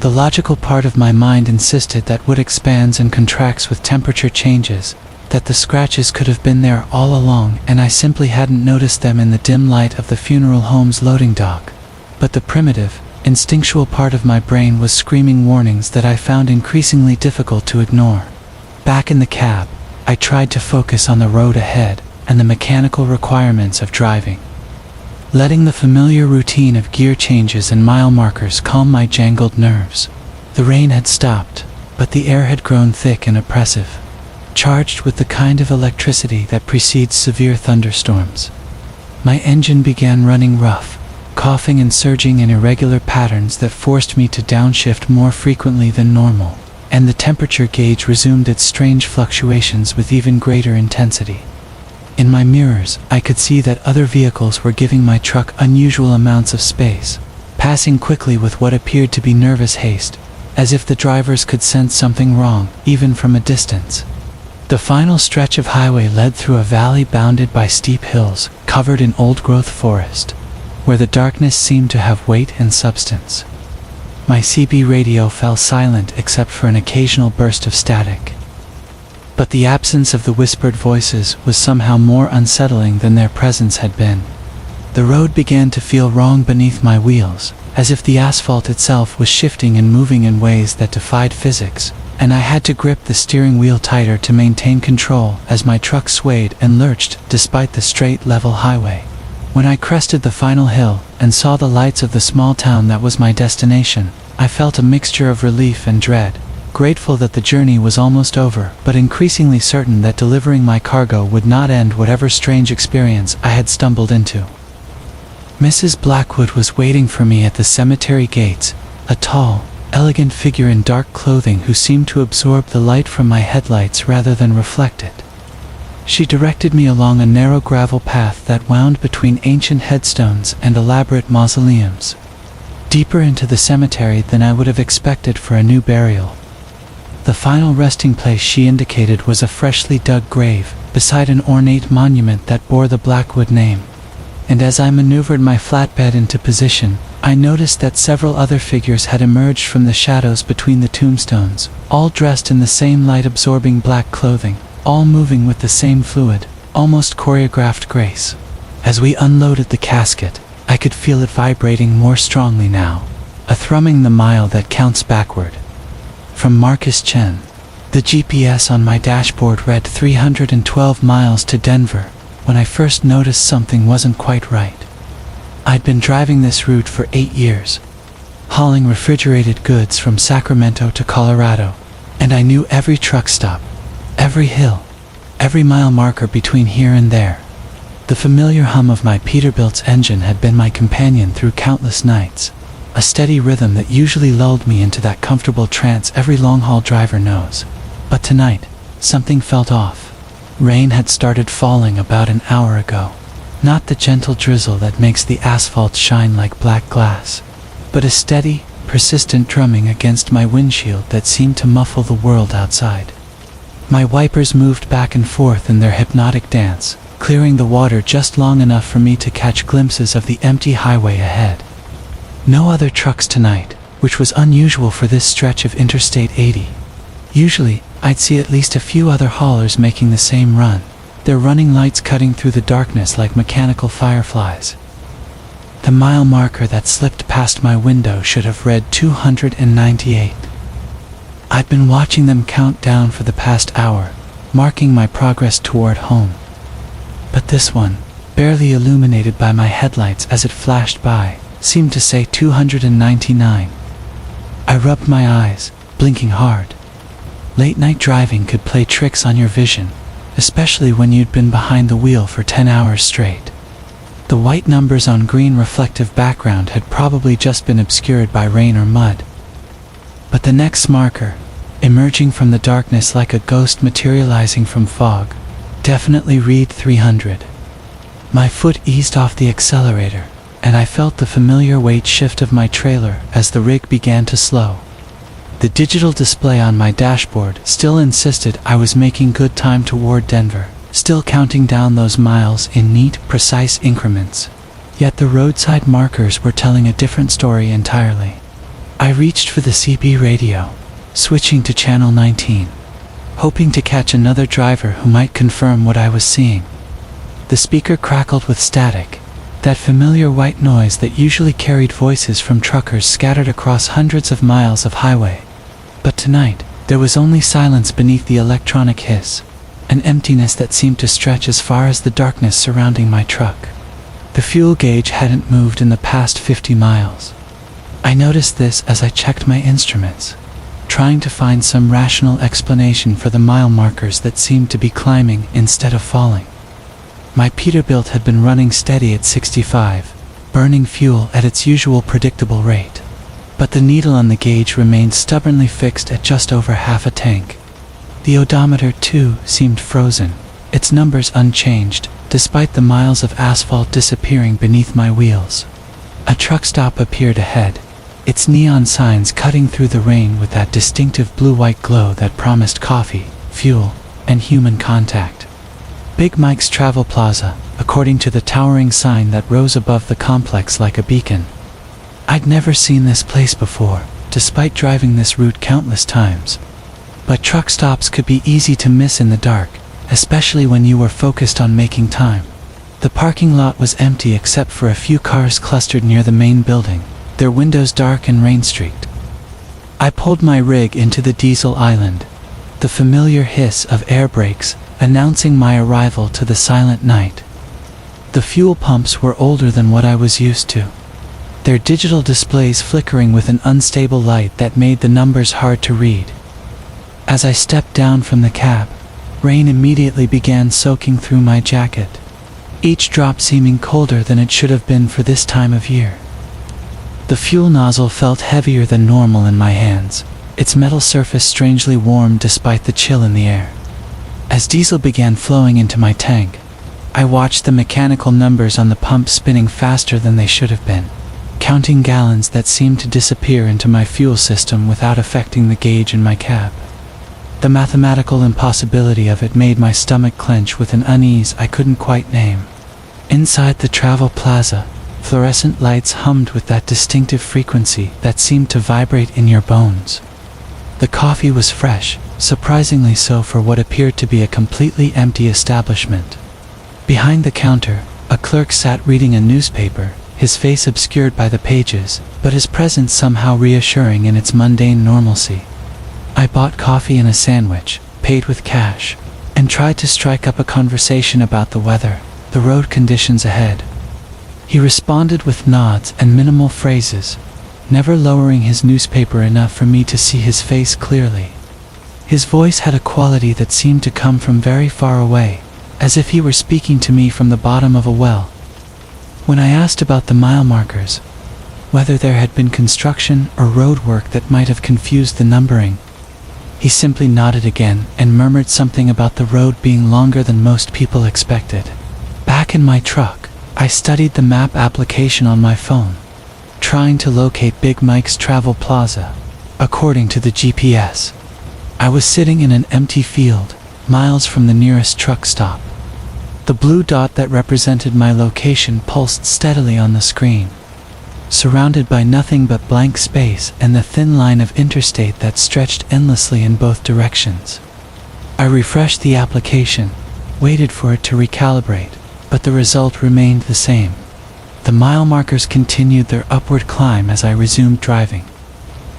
The logical part of my mind insisted that wood expands and contracts with temperature changes, that the scratches could have been there all along and I simply hadn't noticed them in the dim light of the funeral home's loading dock. But the primitive, instinctual part of my brain was screaming warnings that I found increasingly difficult to ignore. Back in the cab, I tried to focus on the road ahead and the mechanical requirements of driving, letting the familiar routine of gear changes and mile markers calm my jangled nerves. The rain had stopped, but the air had grown thick and oppressive, charged with the kind of electricity that precedes severe thunderstorms. My engine began running rough, coughing and surging in irregular patterns that forced me to downshift more frequently than normal, and the temperature gauge resumed its strange fluctuations with even greater intensity. In my mirrors, I could see that other vehicles were giving my truck unusual amounts of space, passing quickly with what appeared to be nervous haste, as if the drivers could sense something wrong, even from a distance. The final stretch of highway led through a valley bounded by steep hills, covered in old-growth forest, where the darkness seemed to have weight and substance. My CB radio fell silent except for an occasional burst of static. But the absence of the whispered voices was somehow more unsettling than their presence had been. The road began to feel wrong beneath my wheels, as if the asphalt itself was shifting and moving in ways that defied physics, and I had to grip the steering wheel tighter to maintain control as my truck swayed and lurched despite the straight, level highway. When I crested the final hill and saw the lights of the small town that was my destination, I felt a mixture of relief and dread, grateful that the journey was almost over, but increasingly certain that delivering my cargo would not end whatever strange experience I had stumbled into. Mrs. Blackwood was waiting for me at the cemetery gates, a tall, elegant figure in dark clothing who seemed to absorb the light from my headlights rather than reflect it. She directed me along a narrow gravel path that wound between ancient headstones and elaborate mausoleums, deeper into the cemetery than I would have expected for a new burial. The final resting place she indicated was a freshly dug grave, beside an ornate monument that bore the Blackwood name. And as I maneuvered my flatbed into position, I noticed that several other figures had emerged from the shadows between the tombstones, all dressed in the same light-absorbing black clothing, all moving with the same fluid, almost choreographed grace. As we unloaded the casket, I could feel it vibrating more strongly now, a thrumming the mile that counts backward. From Marcus Chen, the GPS on my dashboard read 312 miles to Denver, when I first noticed something wasn't quite right. I'd been driving this route for 8 years, hauling refrigerated goods from Sacramento to Colorado, and I knew every truck stop, every hill, every mile marker between here and there. The familiar hum of my Peterbilt's engine had been my companion through countless nights, a steady rhythm that usually lulled me into that comfortable trance every long-haul driver knows. But tonight, something felt off. Rain had started falling about an hour ago. Not the gentle drizzle that makes the asphalt shine like black glass, but a steady, persistent drumming against my windshield that seemed to muffle the world outside. My wipers moved back and forth in their hypnotic dance, clearing the water just long enough for me to catch glimpses of the empty highway ahead. No other trucks tonight, which was unusual for this stretch of Interstate 80. Usually, I'd see at least a few other haulers making the same run, their running lights cutting through the darkness like mechanical fireflies. The mile marker that slipped past my window should have read 298. I'd been watching them count down for the past hour, marking my progress toward home. But this one, barely illuminated by my headlights as it flashed by, seemed to say 299. I rubbed my eyes, blinking hard. Late-night driving could play tricks on your vision, especially when you'd been behind the wheel for 10 hours straight. The white numbers on green reflective background had probably just been obscured by rain or mud. But the next marker, emerging from the darkness like a ghost materializing from fog, definitely read 300. My foot eased off the accelerator, and I felt the familiar weight shift of my trailer as the rig began to slow. The digital display on my dashboard still insisted I was making good time toward Denver, still counting down those miles in neat, precise increments. Yet the roadside markers were telling a different story entirely. I reached for the CB radio, switching to channel 19, hoping to catch another driver who might confirm what I was seeing. The speaker crackled with static, that familiar white noise that usually carried voices from truckers scattered across hundreds of miles of highway. But tonight, there was only silence beneath the electronic hiss, an emptiness that seemed to stretch as far as the darkness surrounding my truck. The fuel gauge hadn't moved in the past 50 miles. I noticed this as I checked my instruments, trying to find some rational explanation for the mile markers that seemed to be climbing instead of falling. My Peterbilt had been running steady at 65, burning fuel at its usual predictable rate. But the needle on the gauge remained stubbornly fixed at just over half a tank. The odometer, too, seemed frozen, its numbers unchanged, despite the miles of asphalt disappearing beneath my wheels. A truck stop appeared ahead, its neon signs cutting through the rain with that distinctive blue-white glow that promised coffee, fuel, and human contact. Big Mike's Travel Plaza, according to the towering sign that rose above the complex like a beacon. I'd never seen this place before, despite driving this route countless times. But truck stops could be easy to miss in the dark, especially when you were focused on making time. The parking lot was empty except for a few cars clustered near the main building, their windows dark and rain-streaked. I pulled my rig into the diesel island, the familiar hiss of air brakes announcing my arrival to the silent night. The fuel pumps were older than what I was used to, their digital displays flickering with an unstable light that made the numbers hard to read. As I stepped down from the cab, rain immediately began soaking through my jacket, each drop seeming colder than it should have been for this time of year. The fuel nozzle felt heavier than normal in my hands, its metal surface strangely warm despite the chill in the air. As diesel began flowing into my tank, I watched the mechanical numbers on the pump spinning faster than they should have been, counting gallons that seemed to disappear into my fuel system without affecting the gauge in my cab. The mathematical impossibility of it made my stomach clench with an unease I couldn't quite name. Inside the Travel Plaza, fluorescent lights hummed with that distinctive frequency that seemed to vibrate in your bones. The coffee was fresh, surprisingly so for what appeared to be a completely empty establishment. Behind the counter, a clerk sat reading a newspaper, his face obscured by the pages, but his presence somehow reassuring in its mundane normalcy. I bought coffee and a sandwich, paid with cash, and tried to strike up a conversation about the weather, the road conditions ahead. He responded with nods and minimal phrases, never lowering his newspaper enough for me to see his face clearly. His voice had a quality that seemed to come from very far away, as if he were speaking to me from the bottom of a well. When I asked about the mile markers, whether there had been construction or road work that might have confused the numbering. He simply nodded again and murmured something about the road being longer than most people expected. Back in my truck, I studied the map application on my phone, trying to locate Big Mike's Travel Plaza. According to the GPS, I was sitting in an empty field, miles from the nearest truck stop. The blue dot that represented my location pulsed steadily on the screen, surrounded by nothing but blank space and the thin line of interstate that stretched endlessly in both directions. I refreshed the application, waited for it to recalibrate, but the result remained the same. The mile markers continued their upward climb as I resumed driving.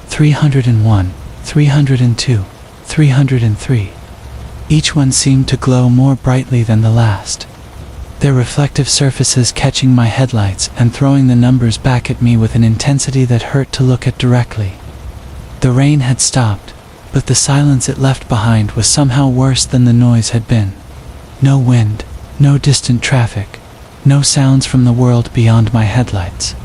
301, 302, 303. Each one seemed to glow more brightly than the last, their reflective surfaces catching my headlights and throwing the numbers back at me with an intensity that hurt to look at directly. The rain had stopped, but the silence it left behind was somehow worse than the noise had been. No wind, no distant traffic, no sounds from the world beyond my headlights.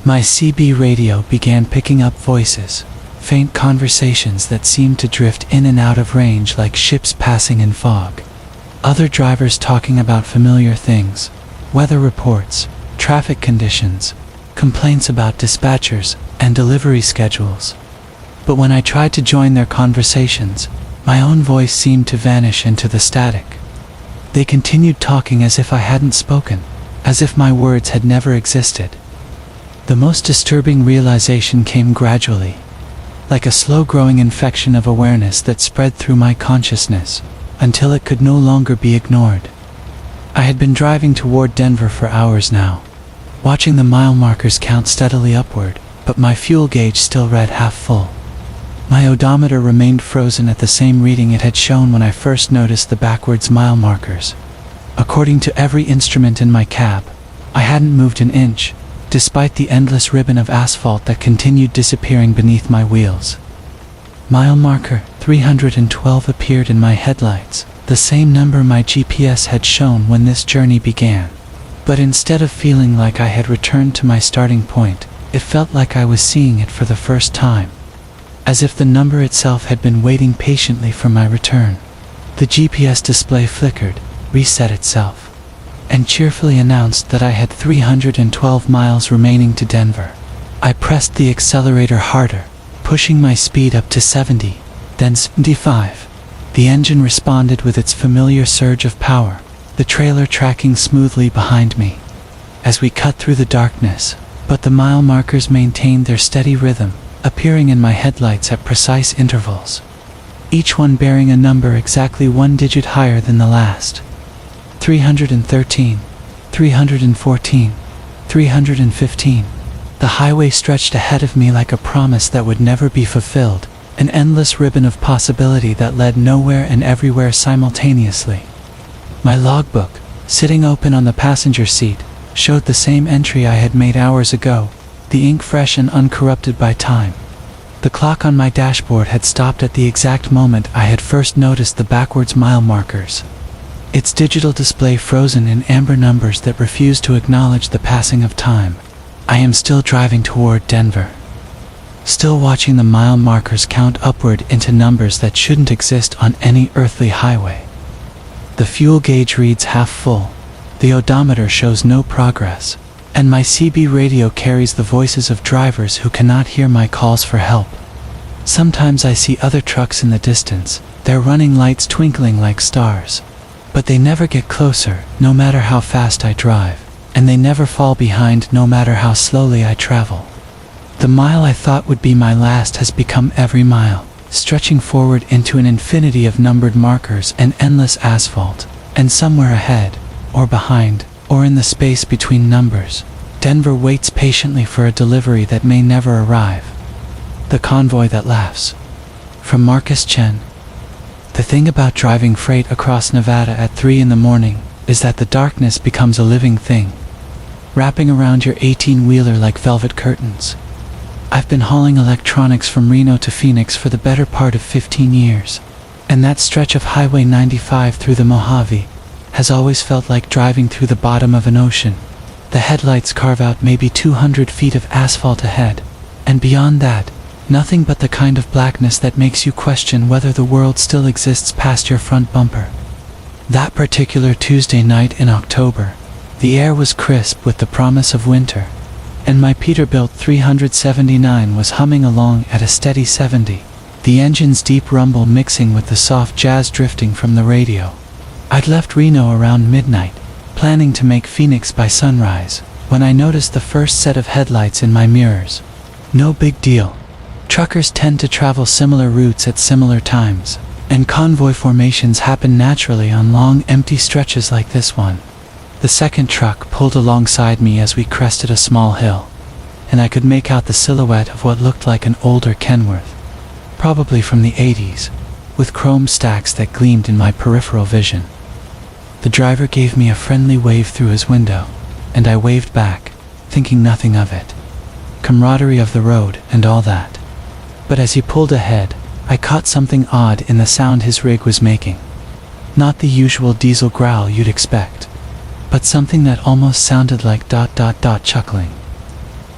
My CB radio began picking up voices, faint conversations that seemed to drift in and out of range like ships passing in fog. Other drivers talking about familiar things, weather reports, traffic conditions, complaints about dispatchers, and delivery schedules. But when I tried to join their conversations, my own voice seemed to vanish into the static. They continued talking as if I hadn't spoken, as if my words had never existed. The most disturbing realization came gradually, like a slow-growing infection of awareness that spread through my consciousness, until it could no longer be ignored. I had been driving toward Denver for hours now, watching the mile markers count steadily upward, but my fuel gauge still read half full. My odometer remained frozen at the same reading it had shown when I first noticed the backwards mile markers. According to every instrument in my cab, I hadn't moved an inch, despite the endless ribbon of asphalt that continued disappearing beneath my wheels. Mile marker 312 appeared in my headlights, the same number my GPS had shown when this journey began. But instead of feeling like I had returned to my starting point, it felt like I was seeing it for the first time, as if the number itself had been waiting patiently for my return. The GPS display flickered, reset itself, and cheerfully announced that I had 312 miles remaining to Denver. I pressed the accelerator harder, pushing my speed up to 70, then 75. The engine responded with its familiar surge of power, the trailer tracking smoothly behind me as we cut through the darkness, but the mile markers maintained their steady rhythm, appearing in my headlights at precise intervals, each one bearing a number exactly one digit higher than the last. 313, 314, 315. The highway stretched ahead of me like a promise that would never be fulfilled, an endless ribbon of possibility that led nowhere and everywhere simultaneously. My logbook, sitting open on the passenger seat, showed the same entry I had made hours ago, the ink fresh and uncorrupted by time. The clock on my dashboard had stopped at the exact moment I had first noticed the backwards mile markers, its digital display frozen in amber numbers that refused to acknowledge the passing of time. I am still driving toward Denver, still watching the mile markers count upward into numbers that shouldn't exist on any earthly highway. The fuel gauge reads half full, the odometer shows no progress, and my CB radio carries the voices of drivers who cannot hear my calls for help. Sometimes I see other trucks in the distance, their running lights twinkling like stars. But they never get closer, no matter how fast I drive, and they never fall behind no matter how slowly I travel. The mile I thought would be my last has become every mile, stretching forward into an infinity of numbered markers and endless asphalt, and somewhere ahead, or behind, or in the space between numbers, Denver waits patiently for a delivery that may never arrive. The convoy that laughs. From Marcus Chen. The thing about driving freight across Nevada at 3 in the morning is that the darkness becomes a living thing, wrapping around your 18-wheeler like velvet curtains. I've been hauling electronics from Reno to Phoenix for the better part of 15 years, and that stretch of Highway 95 through the Mojave has always felt like driving through the bottom of an ocean. The headlights carve out maybe 200 feet of asphalt ahead, and beyond that, nothing but the kind of blackness that makes you question whether the world still exists past your front bumper. That particular Tuesday night in October, the air was crisp with the promise of winter, and my Peterbilt 379 was humming along at a steady 70, the engine's deep rumble mixing with the soft jazz drifting from the radio. I'd left Reno around midnight, planning to make Phoenix by sunrise, when I noticed the first set of headlights in my mirrors. No big deal. Truckers tend to travel similar routes at similar times, and convoy formations happen naturally on long, empty stretches like this one. The second truck pulled alongside me as we crested a small hill, and I could make out the silhouette of what looked like an older Kenworth, probably from the 80s, with chrome stacks that gleamed in my peripheral vision. The driver gave me a friendly wave through his window, and I waved back, thinking nothing of it. Camaraderie of the road and all that. But as he pulled ahead, I caught something odd in the sound his rig was making. Not the usual diesel growl you'd expect, but something that almost sounded like ... chuckling.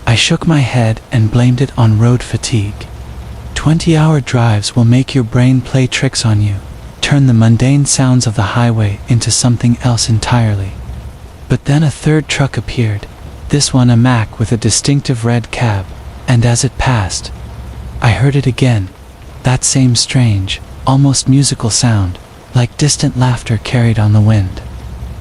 I shook my head and blamed it on road fatigue. 20-hour drives will make your brain play tricks on you, turn the mundane sounds of the highway into something else entirely. But then a third truck appeared, this one a Mack with a distinctive red cab, and as it passed, I heard it again, that same strange, almost musical sound, like distant laughter carried on the wind.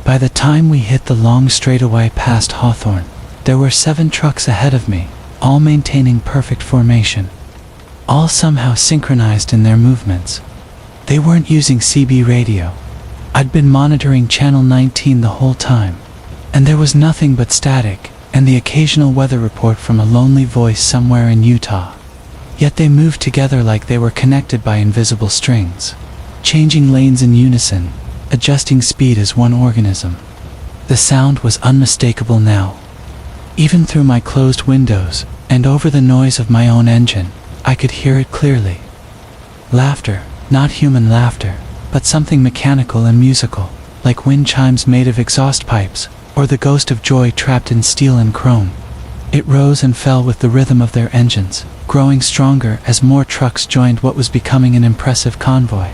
By the time we hit the long straightaway past Hawthorne, there were 7 trucks ahead of me, all maintaining perfect formation, all somehow synchronized in their movements. They weren't using CB radio. I'd been monitoring Channel 19 the whole time, and there was nothing but static and the occasional weather report from a lonely voice somewhere in Utah. Yet they moved together like they were connected by invisible strings, changing lanes in unison, adjusting speed as one organism. The sound was unmistakable now. Even through my closed windows, and over the noise of my own engine, I could hear it clearly. Laughter, not human laughter, but something mechanical and musical, like wind chimes made of exhaust pipes, or the ghost of joy trapped in steel and chrome. It rose and fell with the rhythm of their engines, growing stronger as more trucks joined what was becoming an impressive convoy.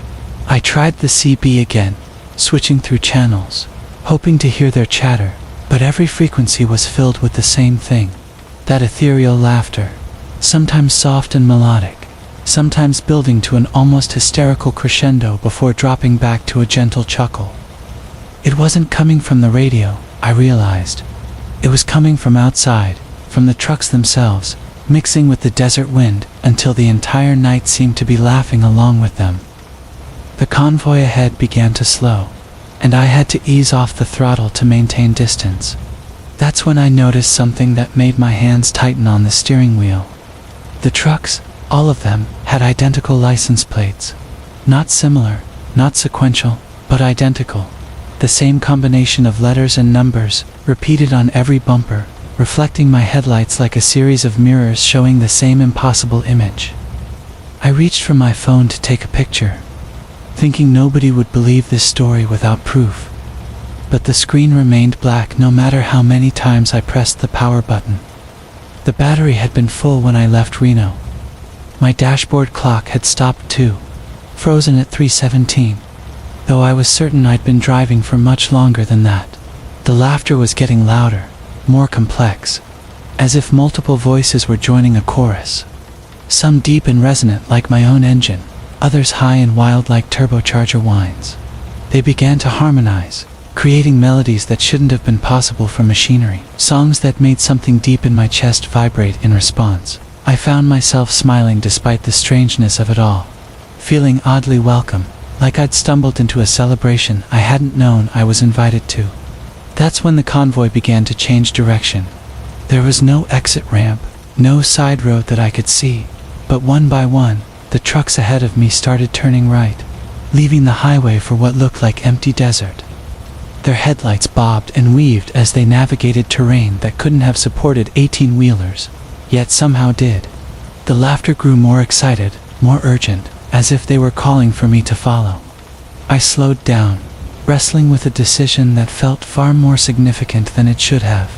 I tried the CB again, switching through channels, hoping to hear their chatter, but every frequency was filled with the same thing, that ethereal laughter, sometimes soft and melodic, sometimes building to an almost hysterical crescendo before dropping back to a gentle chuckle. It wasn't coming from the radio, I realized. It was coming from outside, from the trucks themselves, mixing with the desert wind until the entire night seemed to be laughing along with them. The convoy ahead began to slow, and I had to ease off the throttle to maintain distance. That's when I noticed something that made my hands tighten on the steering wheel. The trucks, all of them, had identical license plates. Not similar, not sequential, but identical. The same combination of letters and numbers, repeated on every bumper, reflecting my headlights like a series of mirrors showing the same impossible image. I reached for my phone to take a picture, thinking nobody would believe this story without proof. But the screen remained black no matter how many times I pressed the power button. The battery had been full when I left Reno. My dashboard clock had stopped too, frozen at 3:17, though I was certain I'd been driving for much longer than that. The laughter was getting louder, more complex, as if multiple voices were joining a chorus. Some deep and resonant like my own engine, others high and wild like turbocharger whines. They began to harmonize, creating melodies that shouldn't have been possible for machinery, songs that made something deep in my chest vibrate in response. I found myself smiling despite the strangeness of it all, feeling oddly welcome, like I'd stumbled into a celebration I hadn't known I was invited to. That's when the convoy began to change direction. There was no exit ramp, no side road that I could see, but one by one, the trucks ahead of me started turning right, leaving the highway for what looked like empty desert. Their headlights bobbed and weaved as they navigated terrain that couldn't have supported 18-wheelers, yet somehow did. The laughter grew more excited, more urgent, as if they were calling for me to follow. I slowed down, wrestling with a decision that felt far more significant than it should have.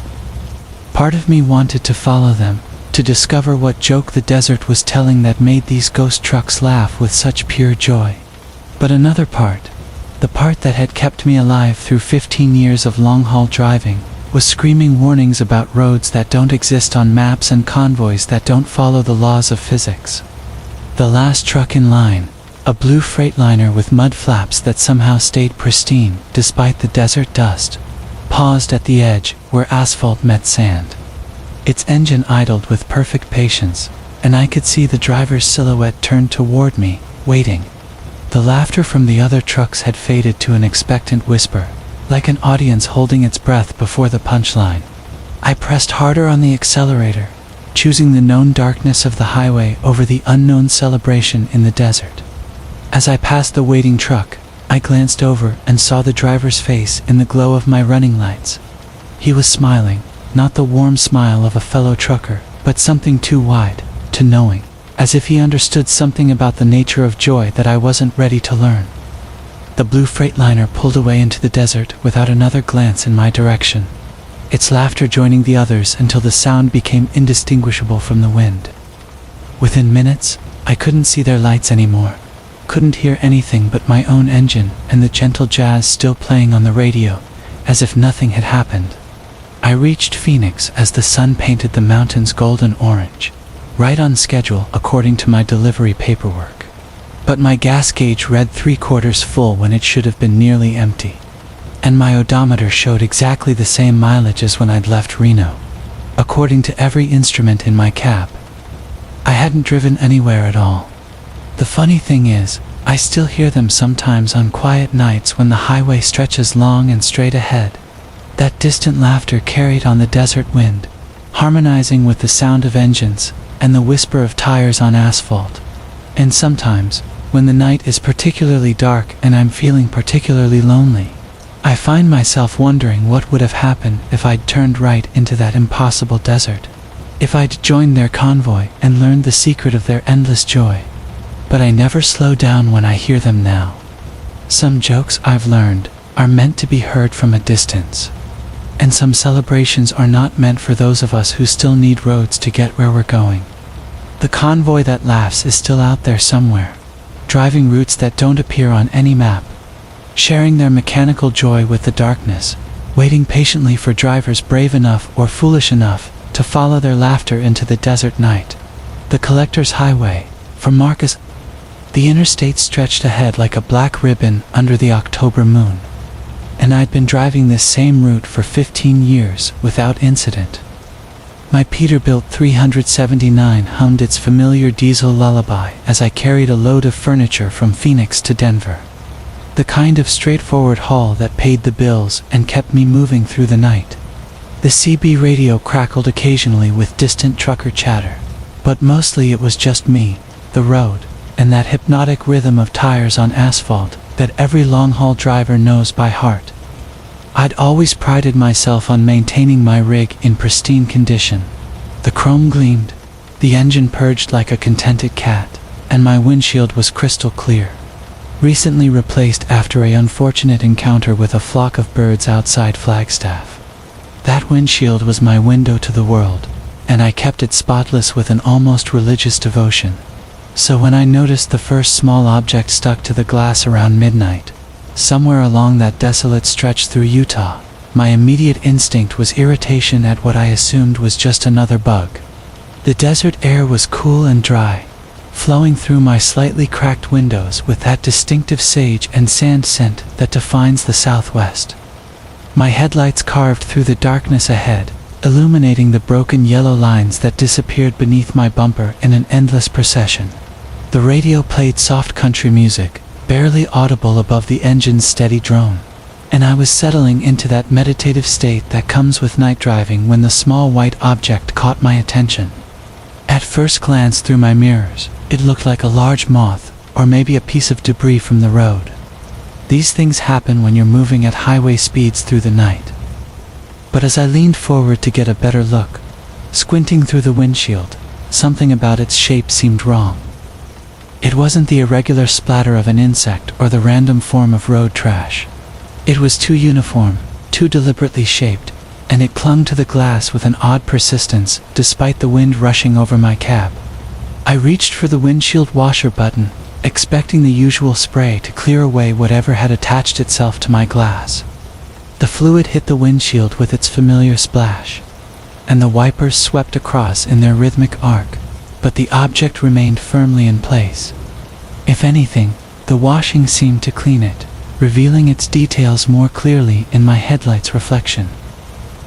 Part of me wanted to follow them, to discover what joke the desert was telling that made these ghost trucks laugh with such pure joy. But another part, the part that had kept me alive through 15 years of long-haul driving, was screaming warnings about roads that don't exist on maps and convoys that don't follow the laws of physics. The last truck in line, a blue freightliner with mud flaps that somehow stayed pristine despite the desert dust, paused at the edge where asphalt met sand. Its engine idled with perfect patience, and I could see the driver's silhouette turned toward me, waiting. The laughter from the other trucks had faded to an expectant whisper, like an audience holding its breath before the punchline. I pressed harder on the accelerator, choosing the known darkness of the highway over the unknown celebration in the desert. As I passed the waiting truck, I glanced over and saw the driver's face in the glow of my running lights. He was smiling, not the warm smile of a fellow trucker, but something too wide, too knowing, as if he understood something about the nature of joy that I wasn't ready to learn. The blue freightliner pulled away into the desert without another glance in my direction, its laughter joining the others until the sound became indistinguishable from the wind. Within minutes, I couldn't see their lights anymore, couldn't hear anything but my own engine and the gentle jazz still playing on the radio, as if nothing had happened. I reached Phoenix as the sun painted the mountains golden orange, right on schedule according to my delivery paperwork. But my gas gauge read 3/4 full when it should have been nearly empty. And my odometer showed exactly the same mileage as when I'd left Reno, according to every instrument in my cab. I hadn't driven anywhere at all. The funny thing is, I still hear them sometimes on quiet nights when the highway stretches long and straight ahead. That distant laughter carried on the desert wind, harmonizing with the sound of engines and the whisper of tires on asphalt. And sometimes, when the night is particularly dark and I'm feeling particularly lonely, I find myself wondering what would have happened if I'd turned right into that impossible desert, if I'd joined their convoy and learned the secret of their endless joy. But I never slow down when I hear them now. Some jokes, I've learned, are meant to be heard from a distance. And some celebrations are not meant for those of us who still need roads to get where we're going. The convoy that laughs is still out there somewhere, driving routes that don't appear on any map, sharing their mechanical joy with the darkness, waiting patiently for drivers brave enough or foolish enough to follow their laughter into the desert night. The collector's highway, from Marcus. The interstate stretched ahead like a black ribbon under the October moon. And I'd been driving this same route for 15 years without incident. My Peterbilt 379 hummed its familiar diesel lullaby as I carried a load of furniture from Phoenix to Denver. The kind of straightforward haul that paid the bills and kept me moving through the night. The CB radio crackled occasionally with distant trucker chatter, but mostly it was just me, the road, and that hypnotic rhythm of tires on asphalt that every long-haul driver knows by heart. I'd always prided myself on maintaining my rig in pristine condition. The chrome gleamed, the engine purged like a contented cat, and my windshield was crystal clear. Recently replaced after an unfortunate encounter with a flock of birds outside Flagstaff. That windshield was my window to the world, and I kept it spotless with an almost religious devotion. So when I noticed the first small object stuck to the glass around midnight, somewhere along that desolate stretch through Utah, my immediate instinct was irritation at what I assumed was just another bug. The desert air was cool and dry, flowing through my slightly cracked windows with that distinctive sage and sand scent that defines the Southwest. My headlights carved through the darkness ahead, illuminating the broken yellow lines that disappeared beneath my bumper in an endless procession. The radio played soft country music, barely audible above the engine's steady drone, and I was settling into that meditative state that comes with night driving when the small white object caught my attention. At first glance through my mirrors, it looked like a large moth, or maybe a piece of debris from the road. These things happen when you're moving at highway speeds through the night. But as I leaned forward to get a better look, squinting through the windshield, something about its shape seemed wrong. It wasn't the irregular splatter of an insect or the random form of road trash. It was too uniform, too deliberately shaped, and it clung to the glass with an odd persistence, despite the wind rushing over my cab. I reached for the windshield washer button, expecting the usual spray to clear away whatever had attached itself to my glass. The fluid hit the windshield with its familiar splash, and the wipers swept across in their rhythmic arc, but the object remained firmly in place. If anything, the washing seemed to clean it, revealing its details more clearly in my headlight's reflection.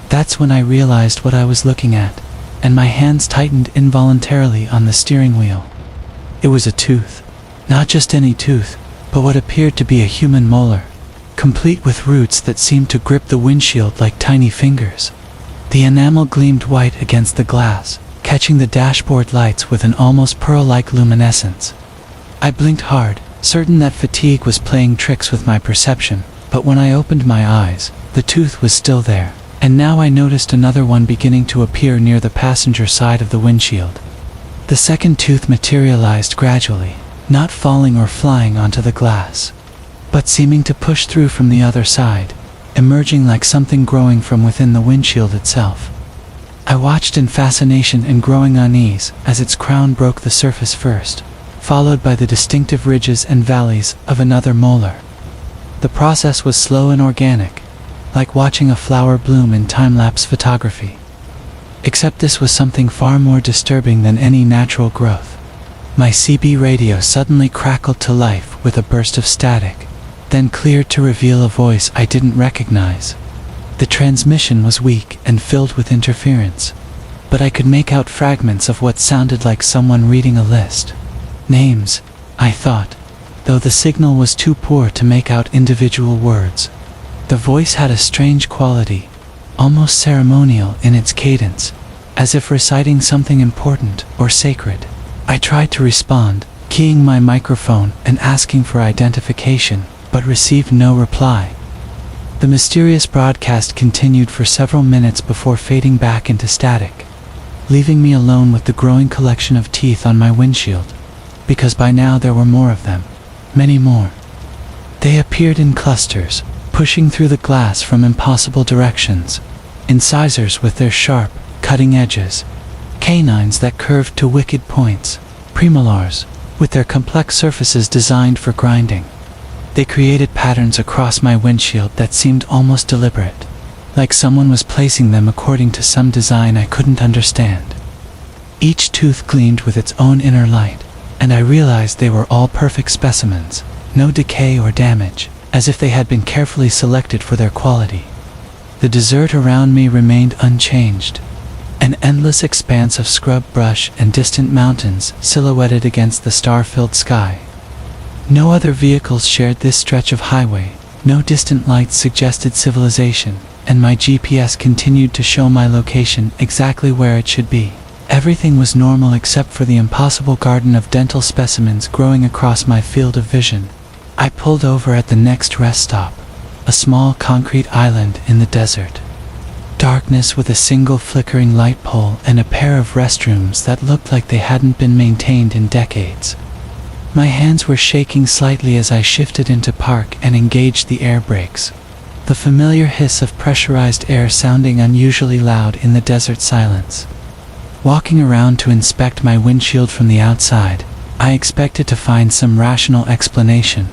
That's when I realized what I was looking at, and my hands tightened involuntarily on the steering wheel. It was a tooth. Not just any tooth, but what appeared to be a human molar, complete with roots that seemed to grip the windshield like tiny fingers. The enamel gleamed white against the glass, catching the dashboard lights with an almost pearl-like luminescence. I blinked hard, certain that fatigue was playing tricks with my perception, but when I opened my eyes, the tooth was still there, and now I noticed another one beginning to appear near the passenger side of the windshield. The second tooth materialized gradually, not falling or flying onto the glass, but seeming to push through from the other side, emerging like something growing from within the windshield itself. I watched in fascination and growing unease as its crown broke the surface first, followed by the distinctive ridges and valleys of another molar. The process was slow and organic, like watching a flower bloom in time-lapse photography. Except this was something far more disturbing than any natural growth. My CB radio suddenly crackled to life with a burst of static, then cleared to reveal a voice I didn't recognize. The transmission was weak and filled with interference, but I could make out fragments of what sounded like someone reading a list. Names, I thought, though the signal was too poor to make out individual words. The voice had a strange quality, almost ceremonial in its cadence, as if reciting something important or sacred. I tried to respond, keying my microphone and asking for identification, but received no reply. The mysterious broadcast continued for several minutes before fading back into static, leaving me alone with the growing collection of teeth on my windshield, because by now there were more of them, many more. They appeared in clusters, pushing through the glass from impossible directions, incisors with their sharp, cutting edges, canines that curved to wicked points, premolars, with their complex surfaces designed for grinding. They created patterns across my windshield that seemed almost deliberate, like someone was placing them according to some design I couldn't understand. Each tooth gleamed with its own inner light, and I realized they were all perfect specimens, no decay or damage, as if they had been carefully selected for their quality. The desert around me remained unchanged, an endless expanse of scrub brush and distant mountains silhouetted against the star-filled sky. No other vehicles shared this stretch of highway, no distant lights suggested civilization, and my GPS continued to show my location exactly where it should be. Everything was normal except for the impossible garden of dental specimens growing across my field of vision. I pulled over at the next rest stop, a small concrete island in the desert. Darkness with a single flickering light pole and a pair of restrooms that looked like they hadn't been maintained in decades. My hands were shaking slightly as I shifted into park and engaged the air brakes, the familiar hiss of pressurized air sounding unusually loud in the desert silence. Walking around to inspect my windshield from the outside, I expected to find some rational explanation,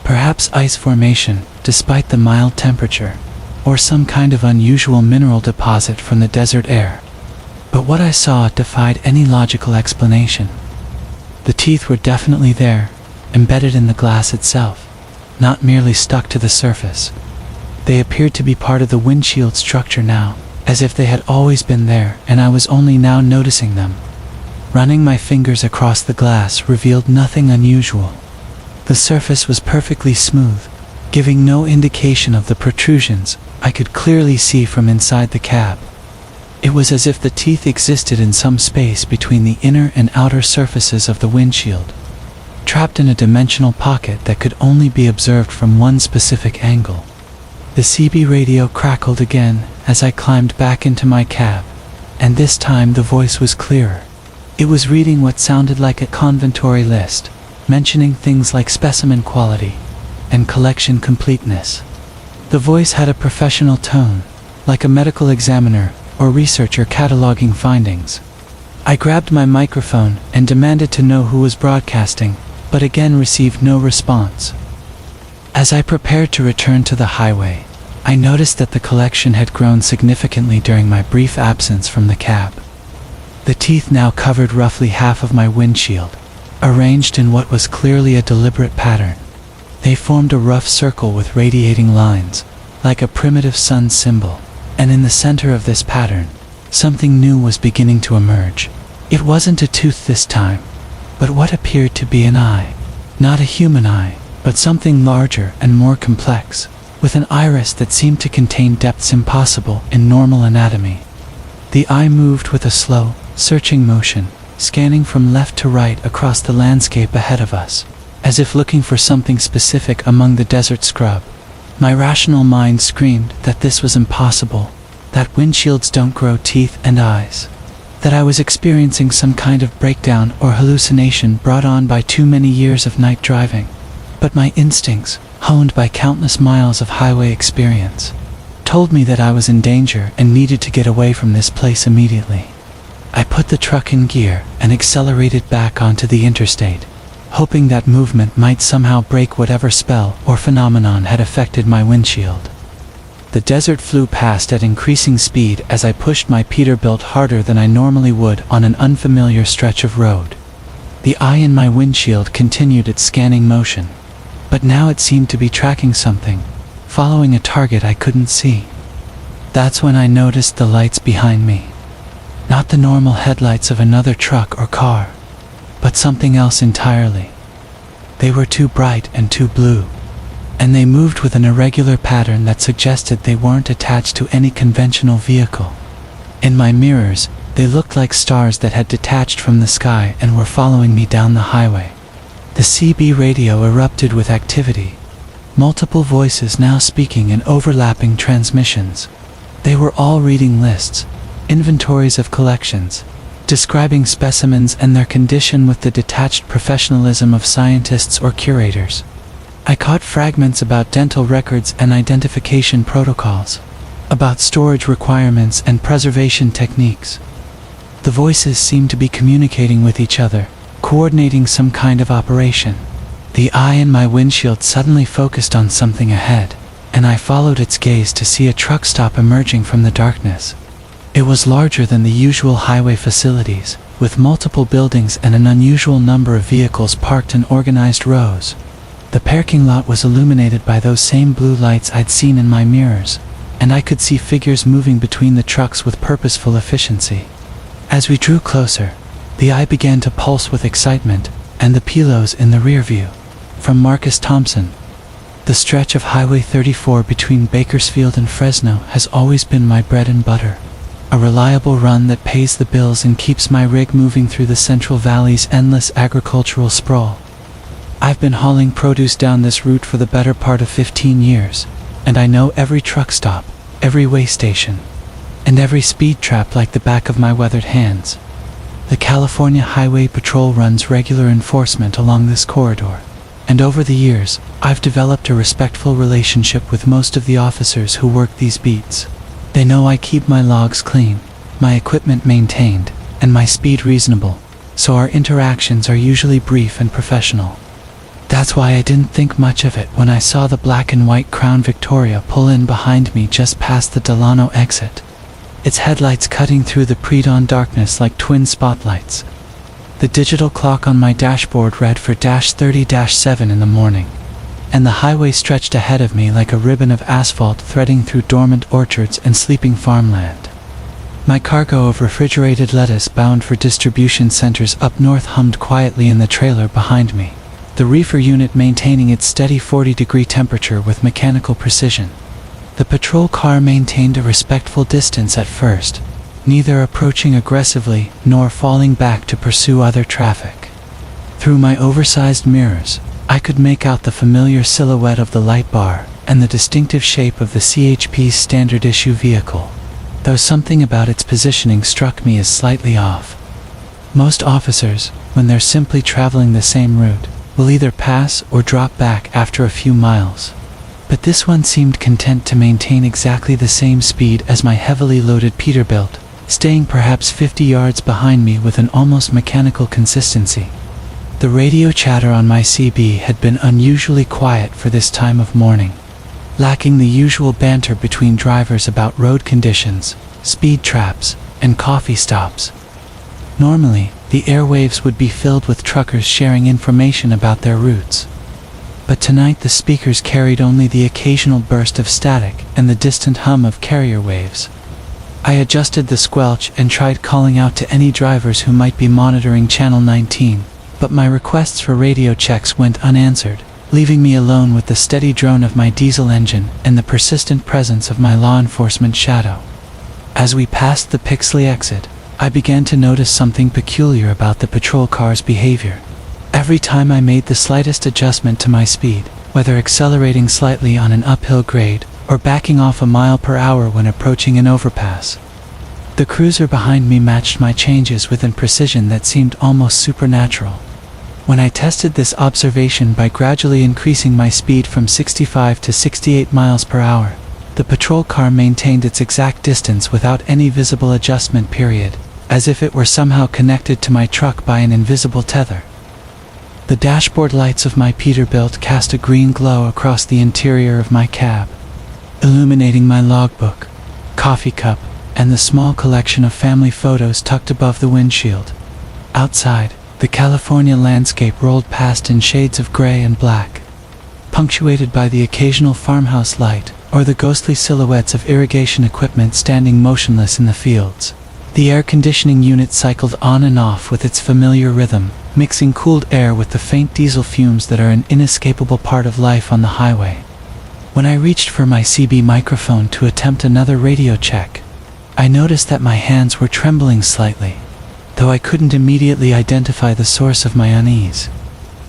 perhaps ice formation, despite the mild temperature, or some kind of unusual mineral deposit from the desert air. But what I saw defied any logical explanation. The teeth were definitely there, embedded in the glass itself, not merely stuck to the surface. They appeared to be part of the windshield structure now, as if they had always been there and I was only now noticing them. Running my fingers across the glass revealed nothing unusual. The surface was perfectly smooth, giving no indication of the protrusions I could clearly see from inside the cab. It was as if the teeth existed in some space between the inner and outer surfaces of the windshield, trapped in a dimensional pocket that could only be observed from one specific angle. The CB radio crackled again as I climbed back into my cab, and this time the voice was clearer. It was reading what sounded like a conventory list, mentioning things like specimen quality and collection completeness. The voice had a professional tone, like a medical examiner or researcher cataloging findings. I grabbed my microphone and demanded to know who was broadcasting, but again received no response. As I prepared to return to the highway, I noticed that the collection had grown significantly during my brief absence from the cab. The teeth now covered roughly half of my windshield, arranged in what was clearly a deliberate pattern. They formed a rough circle with radiating lines, like a primitive sun symbol, and in the center of this pattern, something new was beginning to emerge. It wasn't a tooth this time, but what appeared to be an eye. Not a human eye, but something larger and more complex, with an iris that seemed to contain depths impossible in normal anatomy. The eye moved with a slow, searching motion, scanning from left to right across the landscape ahead of us, as if looking for something specific among the desert scrub. My rational mind screamed that this was impossible, that windshields don't grow teeth and eyes, that I was experiencing some kind of breakdown or hallucination brought on by too many years of night driving. But my instincts, honed by countless miles of highway experience, told me that I was in danger and needed to get away from this place immediately. I put the truck in gear and accelerated back onto the interstate, hoping that movement might somehow break whatever spell or phenomenon had affected my windshield. The desert flew past at increasing speed as I pushed my Peterbilt harder than I normally would on an unfamiliar stretch of road. The eye in my windshield continued its scanning motion, but now it seemed to be tracking something, following a target I couldn't see. That's when I noticed the lights behind me. Not the normal headlights of another truck or car, but something else entirely. They were too bright and too blue, and they moved with an irregular pattern that suggested they weren't attached to any conventional vehicle. In my mirrors, they looked like stars that had detached from the sky and were following me down the highway. The CB radio erupted with activity, multiple voices now speaking in overlapping transmissions. They were all reading lists, inventories of collections, describing specimens and their condition with the detached professionalism of scientists or curators. I caught fragments about dental records and identification protocols, about storage requirements and preservation techniques. The voices seemed to be communicating with each other, coordinating some kind of operation. The eye in my windshield suddenly focused on something ahead, and I followed its gaze to see a truck stop emerging from the darkness. It was larger than the usual highway facilities, with multiple buildings and an unusual number of vehicles parked in organized rows. The parking lot was illuminated by those same blue lights I'd seen in my mirrors, and I could see figures moving between the trucks with purposeful efficiency. As we drew closer, the eye began to pulse with excitement, and the pilos in the rear view. From Marcus Thompson. The stretch of Highway 34 between Bakersfield and Fresno has always been my bread and butter. A reliable run that pays the bills and keeps my rig moving through the Central Valley's endless agricultural sprawl. I've been hauling produce down this route for the better part of 15 years, and I know every truck stop, every way station, and every speed trap like the back of my weathered hands. The California Highway Patrol runs regular enforcement along this corridor, and over the years, I've developed a respectful relationship with most of the officers who work these beats. They know I keep my logs clean, my equipment maintained, and my speed reasonable, so our interactions are usually brief and professional. That's why I didn't think much of it when I saw the black and white Crown Victoria pull in behind me just past the Delano exit, its headlights cutting through the pre-dawn darkness like twin spotlights. The digital clock on my dashboard read for -30-7 in the morning, and the highway stretched ahead of me like a ribbon of asphalt threading through dormant orchards and sleeping farmland. My cargo of refrigerated lettuce bound for distribution centers up north hummed quietly in the trailer behind me, the reefer unit maintaining its steady 40-degree temperature with mechanical precision. The patrol car maintained a respectful distance at first, neither approaching aggressively nor falling back to pursue other traffic. Through my oversized mirrors, I could make out the familiar silhouette of the light bar and the distinctive shape of the CHP's standard issue vehicle, though something about its positioning struck me as slightly off. Most officers, when they're simply traveling the same route, will either pass or drop back after a few miles. but this one seemed content to maintain exactly the same speed as my heavily loaded Peterbilt, staying perhaps 50 yards behind me with an almost mechanical consistency. The radio chatter on my CB had been unusually quiet for this time of morning, lacking the usual banter between drivers about road conditions, speed traps, and coffee stops. Normally, the airwaves would be filled with truckers sharing information about their routes. But tonight the speakers carried only the occasional burst of static and the distant hum of carrier waves. I adjusted the squelch and tried calling out to any drivers who might be monitoring Channel 19, but my requests for radio checks went unanswered, leaving me alone with the steady drone of my diesel engine and the persistent presence of my law enforcement shadow. As we passed the Pixley exit, I began to notice something peculiar about the patrol car's behavior. Every time I made the slightest adjustment to my speed, whether accelerating slightly on an uphill grade or backing off a mile per hour when approaching an overpass, the cruiser behind me matched my changes with a precision that seemed almost supernatural. When I tested this observation by gradually increasing my speed from 65 to 68 miles per hour, the patrol car maintained its exact distance without any visible adjustment period, as if it were somehow connected to my truck by an invisible tether. The dashboard lights of my Peterbilt cast a green glow across the interior of my cab, illuminating my logbook, coffee cup, and the small collection of family photos tucked above the windshield. Outside, the California landscape rolled past in shades of gray and black, punctuated by the occasional farmhouse light or the ghostly silhouettes of irrigation equipment standing motionless in the fields. The air conditioning unit cycled on and off with its familiar rhythm, mixing cooled air with the faint diesel fumes that are an inescapable part of life on the highway. When I reached for my CB microphone to attempt another radio check, I noticed that my hands were trembling slightly, though I couldn't immediately identify the source of my unease.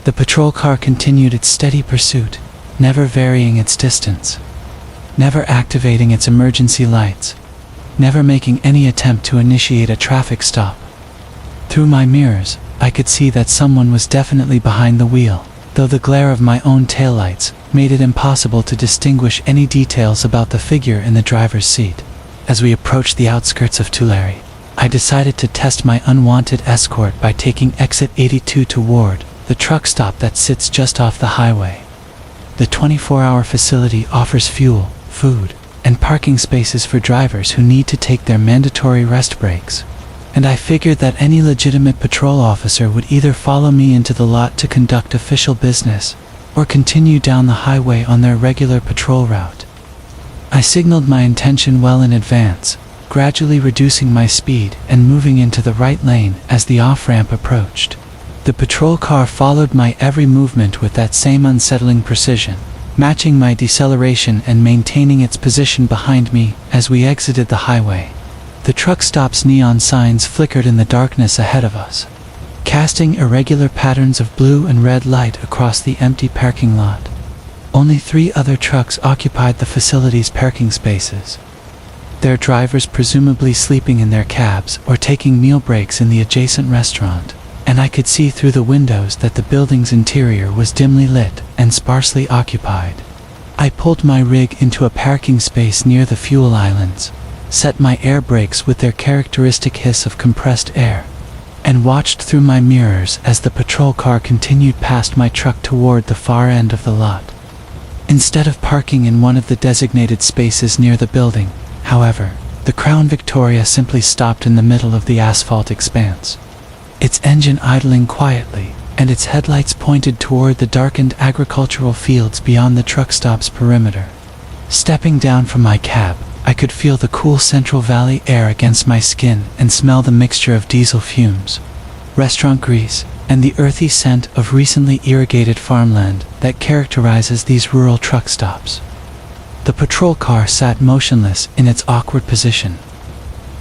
The patrol car continued its steady pursuit, never varying its distance, never activating its emergency lights, never making any attempt to initiate a traffic stop. Through my mirrors, I could see that someone was definitely behind the wheel, though the glare of my own taillights made it impossible to distinguish any details about the figure in the driver's seat. As we approached the outskirts of Tulare, I decided to test my unwanted escort by taking exit 82 toward the truck stop that sits just off the highway. The 24-hour facility offers fuel, food, and parking spaces for drivers who need to take their mandatory rest breaks, and I figured that any legitimate patrol officer would either follow me into the lot to conduct official business or continue down the highway on their regular patrol route. I signaled my intention well in advance, gradually reducing my speed and moving into the right lane as the off-ramp approached. The patrol car followed my every movement with that same unsettling precision, matching my deceleration and maintaining its position behind me as we exited the highway. The truck stop's neon signs flickered in the darkness ahead of us, casting irregular patterns of blue and red light across the empty parking lot. Only 3 other trucks occupied the facility's parking spaces, their drivers presumably sleeping in their cabs or taking meal breaks in the adjacent restaurant, and I could see through the windows that the building's interior was dimly lit and sparsely occupied. I pulled my rig into a parking space near the fuel islands, set my air brakes with their characteristic hiss of compressed air, and watched through my mirrors as the patrol car continued past my truck toward the far end of the lot. Instead of parking in one of the designated spaces near the building, however, the Crown Victoria simply stopped in the middle of the asphalt expanse, its engine idling quietly, and its headlights pointed toward the darkened agricultural fields beyond the truck stop's perimeter. Stepping down from my cab, I could feel the cool Central Valley air against my skin and smell the mixture of diesel fumes, restaurant grease, and the earthy scent of recently irrigated farmland that characterizes these rural truck stops. The patrol car sat motionless in its awkward position,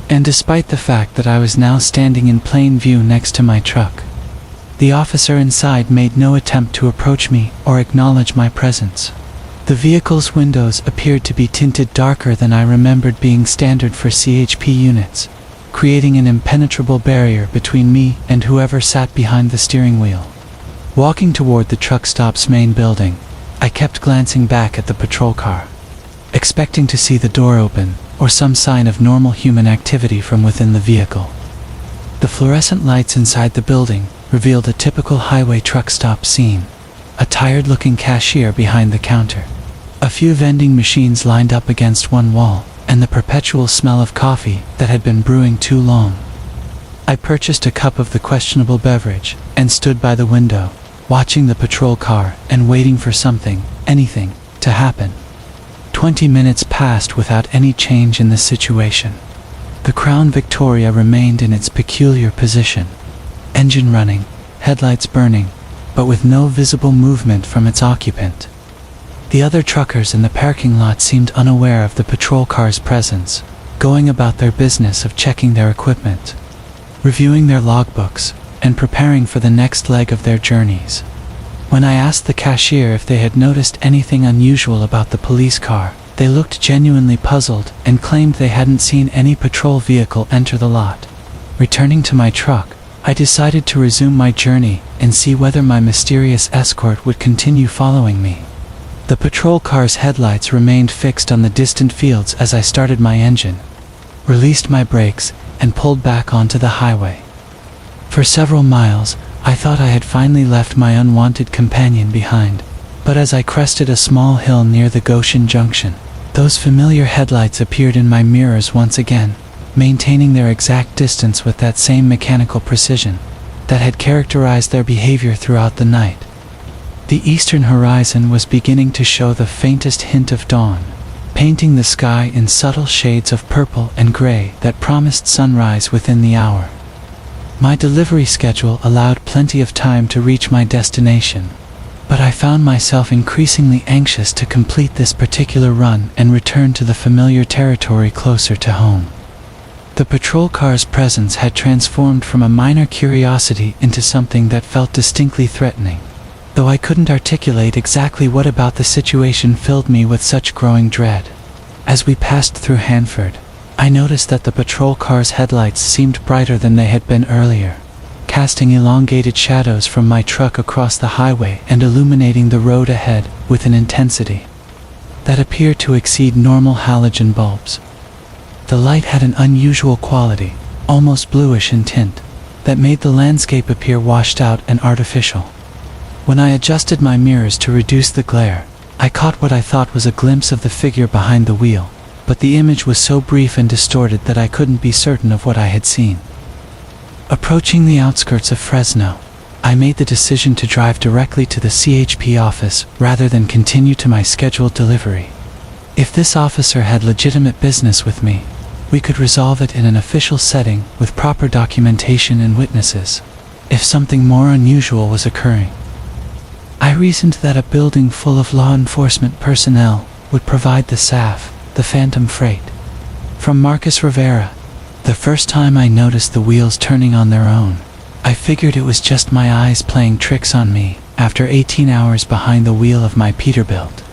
and despite the fact that I was now standing in plain view next to my truck, the officer inside made no attempt to approach me or acknowledge my presence. The vehicle's windows appeared to be tinted darker than I remembered being standard for CHP units, creating an impenetrable barrier between me and whoever sat behind the steering wheel. Walking toward the truck stop's main building, I kept glancing back at the patrol car, expecting to see the door open or some sign of normal human activity from within the vehicle. The fluorescent lights inside the building revealed a typical highway truck stop scene. A tired-looking cashier behind the counter, a few vending machines lined up against one wall, and the perpetual smell of coffee that had been brewing too long. I purchased a cup of the questionable beverage and stood by the window, watching the patrol car and waiting for something, anything, to happen. 20 minutes passed without any change in the situation. The Crown Victoria remained in its peculiar position, engine running, headlights burning, but with no visible movement from its occupant. The other truckers in the parking lot seemed unaware of the patrol car's presence, going about their business of checking their equipment, reviewing their logbooks, and preparing for the next leg of their journeys. When I asked the cashier if they had noticed anything unusual about the police car, they looked genuinely puzzled and claimed they hadn't seen any patrol vehicle enter the lot. Returning to my truck, I decided to resume my journey and see whether my mysterious escort would continue following me. The patrol car's headlights remained fixed on the distant fields as I started my engine, released my brakes, and pulled back onto the highway. For several miles, I thought I had finally left my unwanted companion behind, but as I crested a small hill near the Goshen Junction, those familiar headlights appeared in my mirrors once again, maintaining their exact distance with that same mechanical precision that had characterized their behavior throughout the night. The eastern horizon was beginning to show the faintest hint of dawn, painting the sky in subtle shades of purple and gray that promised sunrise within the hour. My delivery schedule allowed plenty of time to reach my destination, but I found myself increasingly anxious to complete this particular run and return to the familiar territory closer to home. The patrol car's presence had transformed from a minor curiosity into something that felt distinctly threatening, though I couldn't articulate exactly what about the situation filled me with such growing dread. As we passed through Hanford, I noticed that the patrol car's headlights seemed brighter than they had been earlier, casting elongated shadows from my truck across the highway and illuminating the road ahead with an intensity that appeared to exceed normal halogen bulbs. The light had an unusual quality, almost bluish in tint, that made the landscape appear washed out and artificial. When I adjusted my mirrors to reduce the glare, I caught what I thought was a glimpse of the figure behind the wheel, but the image was so brief and distorted that I couldn't be certain of what I had seen. Approaching the outskirts of Fresno, I made the decision to drive directly to the CHP office rather than continue to my scheduled delivery. If this officer had legitimate business with me, we could resolve it in an official setting with proper documentation and witnesses. If something more unusual was occurring, I reasoned that a building full of law enforcement personnel would provide the SAF, the phantom freight. From Marcus Rivera, the first time I noticed the wheels turning on their own, I figured it was just my eyes playing tricks on me after 18 hours behind the wheel of my Peterbilt.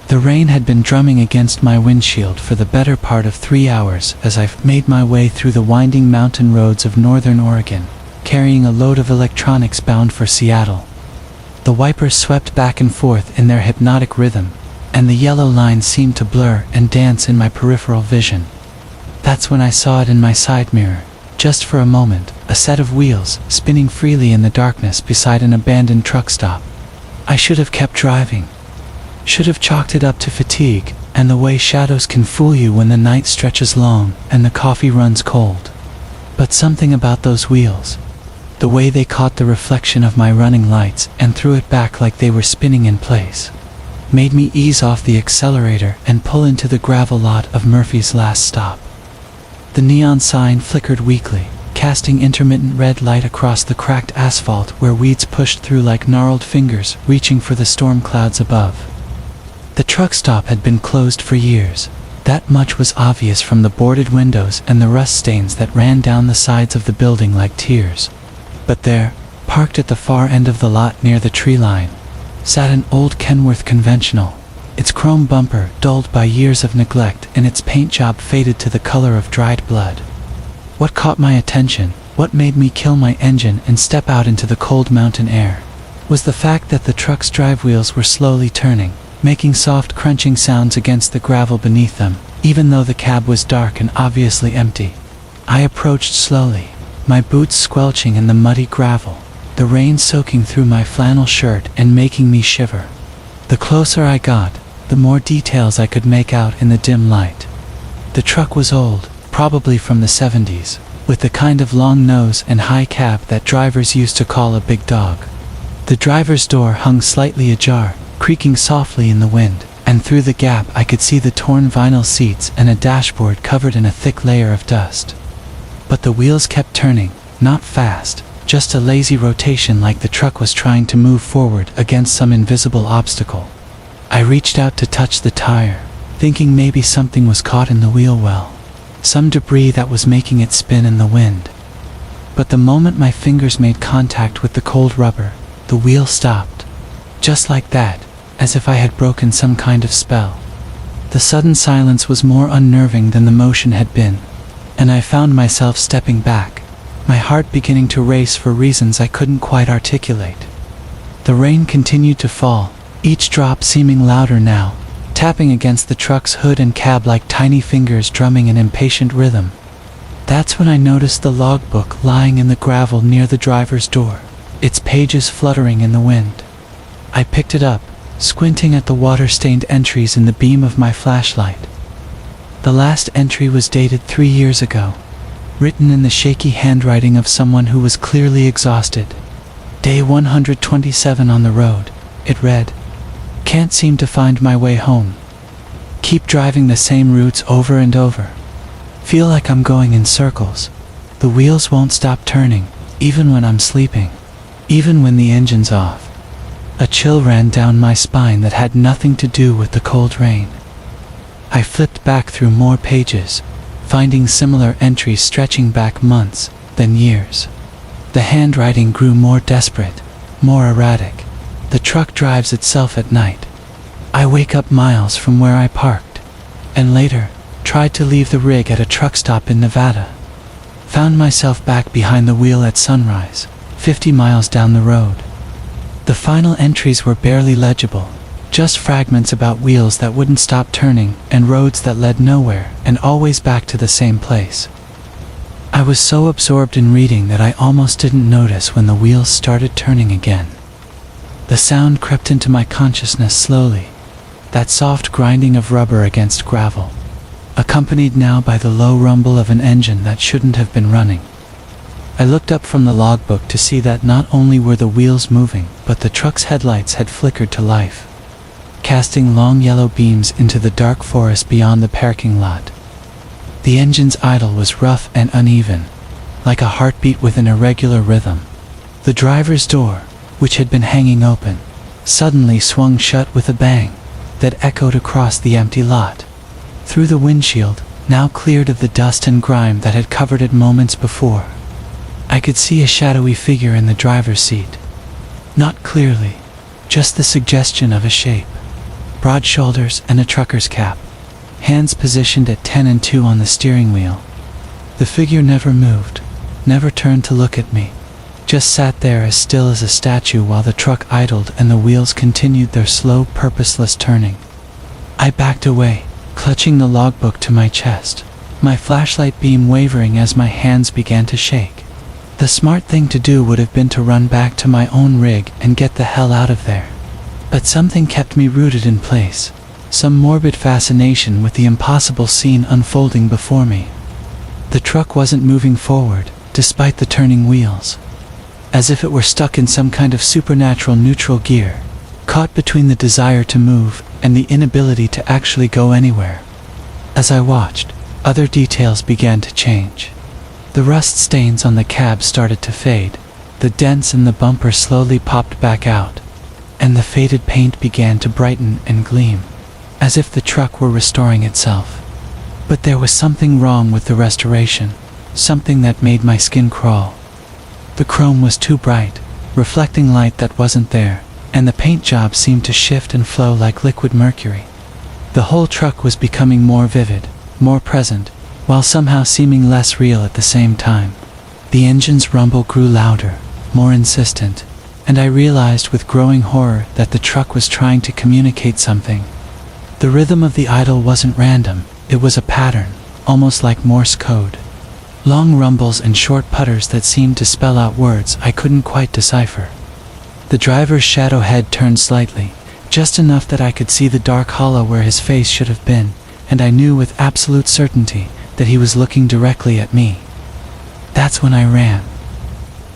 The rain had been drumming against my windshield for the better part of 3 hours as I made my way through the winding mountain roads of northern Oregon, carrying a load of electronics bound for Seattle. The wipers swept back and forth in their hypnotic rhythm, and the yellow lines seemed to blur and dance in my peripheral vision. That's when I saw it in my side mirror, just for a moment, a set of wheels spinning freely in the darkness beside an abandoned truck stop. I should have kept driving. Should have chalked it up to fatigue and the way shadows can fool you when the night stretches long and the coffee runs cold. But something about those wheels, the way they caught the reflection of my running lights and threw it back like they were spinning in place, made me ease off the accelerator and pull into the gravel lot of Murphy's Last Stop. The neon sign flickered weakly, casting intermittent red light across the cracked asphalt where weeds pushed through like gnarled fingers reaching for the storm clouds above. The truck stop had been closed for years. That much was obvious from the boarded windows and the rust stains that ran down the sides of the building like tears. But there, parked at the far end of the lot near the tree line, sat an old Kenworth conventional, its chrome bumper dulled by years of neglect and its paint job faded to the color of dried blood. What caught my attention, what made me kill my engine and step out into the cold mountain air, was the fact that the truck's drive wheels were slowly turning, making soft crunching sounds against the gravel beneath them, even though the cab was dark and obviously empty. I approached slowly, my boots squelching in the muddy gravel, the rain soaking through my flannel shirt and making me shiver. The closer I got, the more details I could make out in the dim light. The truck was old, probably from the 70s, with the kind of long nose and high cab that drivers used to call a big dog. The driver's door hung slightly ajar, creaking softly in the wind, and through the gap I could see the torn vinyl seats and a dashboard covered in a thick layer of dust. But the wheels kept turning, not fast, just a lazy rotation like the truck was trying to move forward against some invisible obstacle. I reached out to touch the tire, thinking maybe something was caught in the wheel well, some debris that was making it spin in the wind. But the moment my fingers made contact with the cold rubber, the wheel stopped. Just like that, as if I had broken some kind of spell. The sudden silence was more unnerving than the motion had been, and I found myself stepping back, my heart beginning to race for reasons I couldn't quite articulate. The rain continued to fall, each drop seeming louder now, tapping against the truck's hood and cab like tiny fingers drumming an impatient rhythm. That's when I noticed the logbook lying in the gravel near the driver's door, its pages fluttering in the wind. I picked it up, squinting at the water-stained entries in the beam of my flashlight. The last entry was dated 3 years ago, written in the shaky handwriting of someone who was clearly exhausted. Day 127 on the road, it read. Can't seem to find my way home. Keep driving the same routes over and over. Feel like I'm going in circles. The wheels won't stop turning, even when I'm sleeping, even when the engine's off. A chill ran down my spine that had nothing to do with the cold rain. I flipped back through more pages, finding similar entries stretching back months, then years. The handwriting grew more desperate, more erratic. The truck drives itself at night. I wake up miles from where I parked, and later, tried to leave the rig at a truck stop in Nevada. Found myself back behind the wheel at sunrise, 50 miles down the road. The final entries were barely legible, just fragments about wheels that wouldn't stop turning and roads that led nowhere and always back to the same place. I was so absorbed in reading that I almost didn't notice when the wheels started turning again. The sound crept into my consciousness slowly, that soft grinding of rubber against gravel, accompanied now by the low rumble of an engine that shouldn't have been running. I looked up from the logbook to see that not only were the wheels moving, but the truck's headlights had flickered to life, casting long yellow beams into the dark forest beyond the parking lot. The engine's idle was rough and uneven, like a heartbeat with an irregular rhythm. The driver's door, which had been hanging open, suddenly swung shut with a bang that echoed across the empty lot. Through the windshield, now cleared of the dust and grime that had covered it moments before, I could see a shadowy figure in the driver's seat. Not clearly, just the suggestion of a shape. Broad shoulders and a trucker's cap, hands positioned at 10 and 2 on the steering wheel. The figure never moved, never turned to look at me, just sat there as still as a statue while the truck idled and the wheels continued their slow, purposeless turning. I backed away, clutching the logbook to my chest, my flashlight beam wavering as my hands began to shake. The smart thing to do would have been to run back to my own rig and get the hell out of there. But something kept me rooted in place, some morbid fascination with the impossible scene unfolding before me. The truck wasn't moving forward, despite the turning wheels, as if it were stuck in some kind of supernatural neutral gear, caught between the desire to move and the inability to actually go anywhere. As I watched, other details began to change. The rust stains on the cab started to fade, the dents in the bumper slowly popped back out, and the faded paint began to brighten and gleam, as if the truck were restoring itself. But there was something wrong with the restoration, something that made my skin crawl. The chrome was too bright, reflecting light that wasn't there, and the paint job seemed to shift and flow like liquid mercury. The whole truck was becoming more vivid, more present, while somehow seeming less real at the same time. The engine's rumble grew louder, more insistent, and I realized with growing horror that the truck was trying to communicate something. The rhythm of the idle wasn't random, it was a pattern, almost like Morse code. Long rumbles and short putters that seemed to spell out words I couldn't quite decipher. The driver's shadow head turned slightly, just enough that I could see the dark hollow where his face should have been, and I knew with absolute certainty that he was looking directly at me. That's when I ran.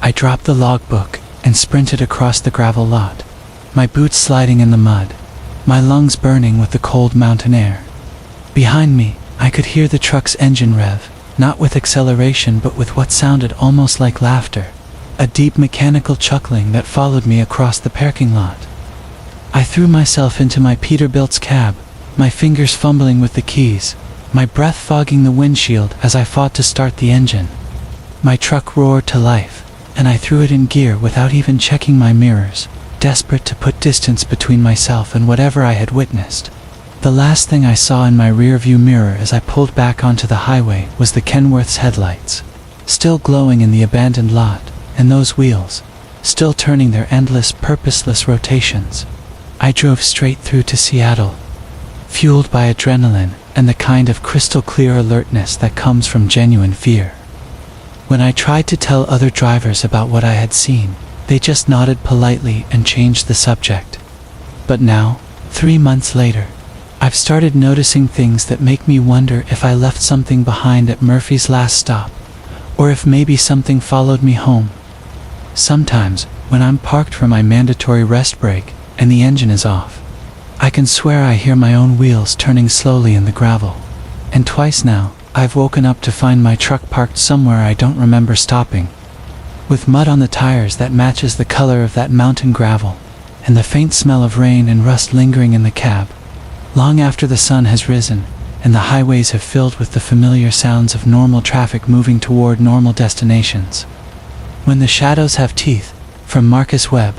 I dropped the logbook and sprinted across the gravel lot, my boots sliding in the mud, my lungs burning with the cold mountain air. Behind me, I could hear the truck's engine rev, not with acceleration but with what sounded almost like laughter, a deep mechanical chuckling that followed me across the parking lot. I threw myself into my Peterbilt's cab, my fingers fumbling with the keys, my breath fogging the windshield as I fought to start the engine. My truck roared to life, and I threw it in gear without even checking my mirrors, desperate to put distance between myself and whatever I had witnessed. The last thing I saw in my rearview mirror as I pulled back onto the highway was the Kenworth's headlights, still glowing in the abandoned lot, and those wheels, still turning their endless, purposeless rotations. I drove straight through to Seattle, fueled by adrenaline and the kind of crystal-clear alertness that comes from genuine fear. When I tried to tell other drivers about what I had seen, they just nodded politely and changed the subject. But now, 3 months later, I've started noticing things that make me wonder if I left something behind at Murphy's last stop, or if maybe something followed me home. Sometimes, when I'm parked for my mandatory rest break and the engine is off, I can swear I hear my own wheels turning slowly in the gravel. And twice now, I've woken up to find my truck parked somewhere I don't remember stopping, with mud on the tires that matches the color of that mountain gravel, and the faint smell of rain and rust lingering in the cab, long after the sun has risen, and the highways have filled with the familiar sounds of normal traffic moving toward normal destinations. When the shadows have teeth, from Marcus Webb.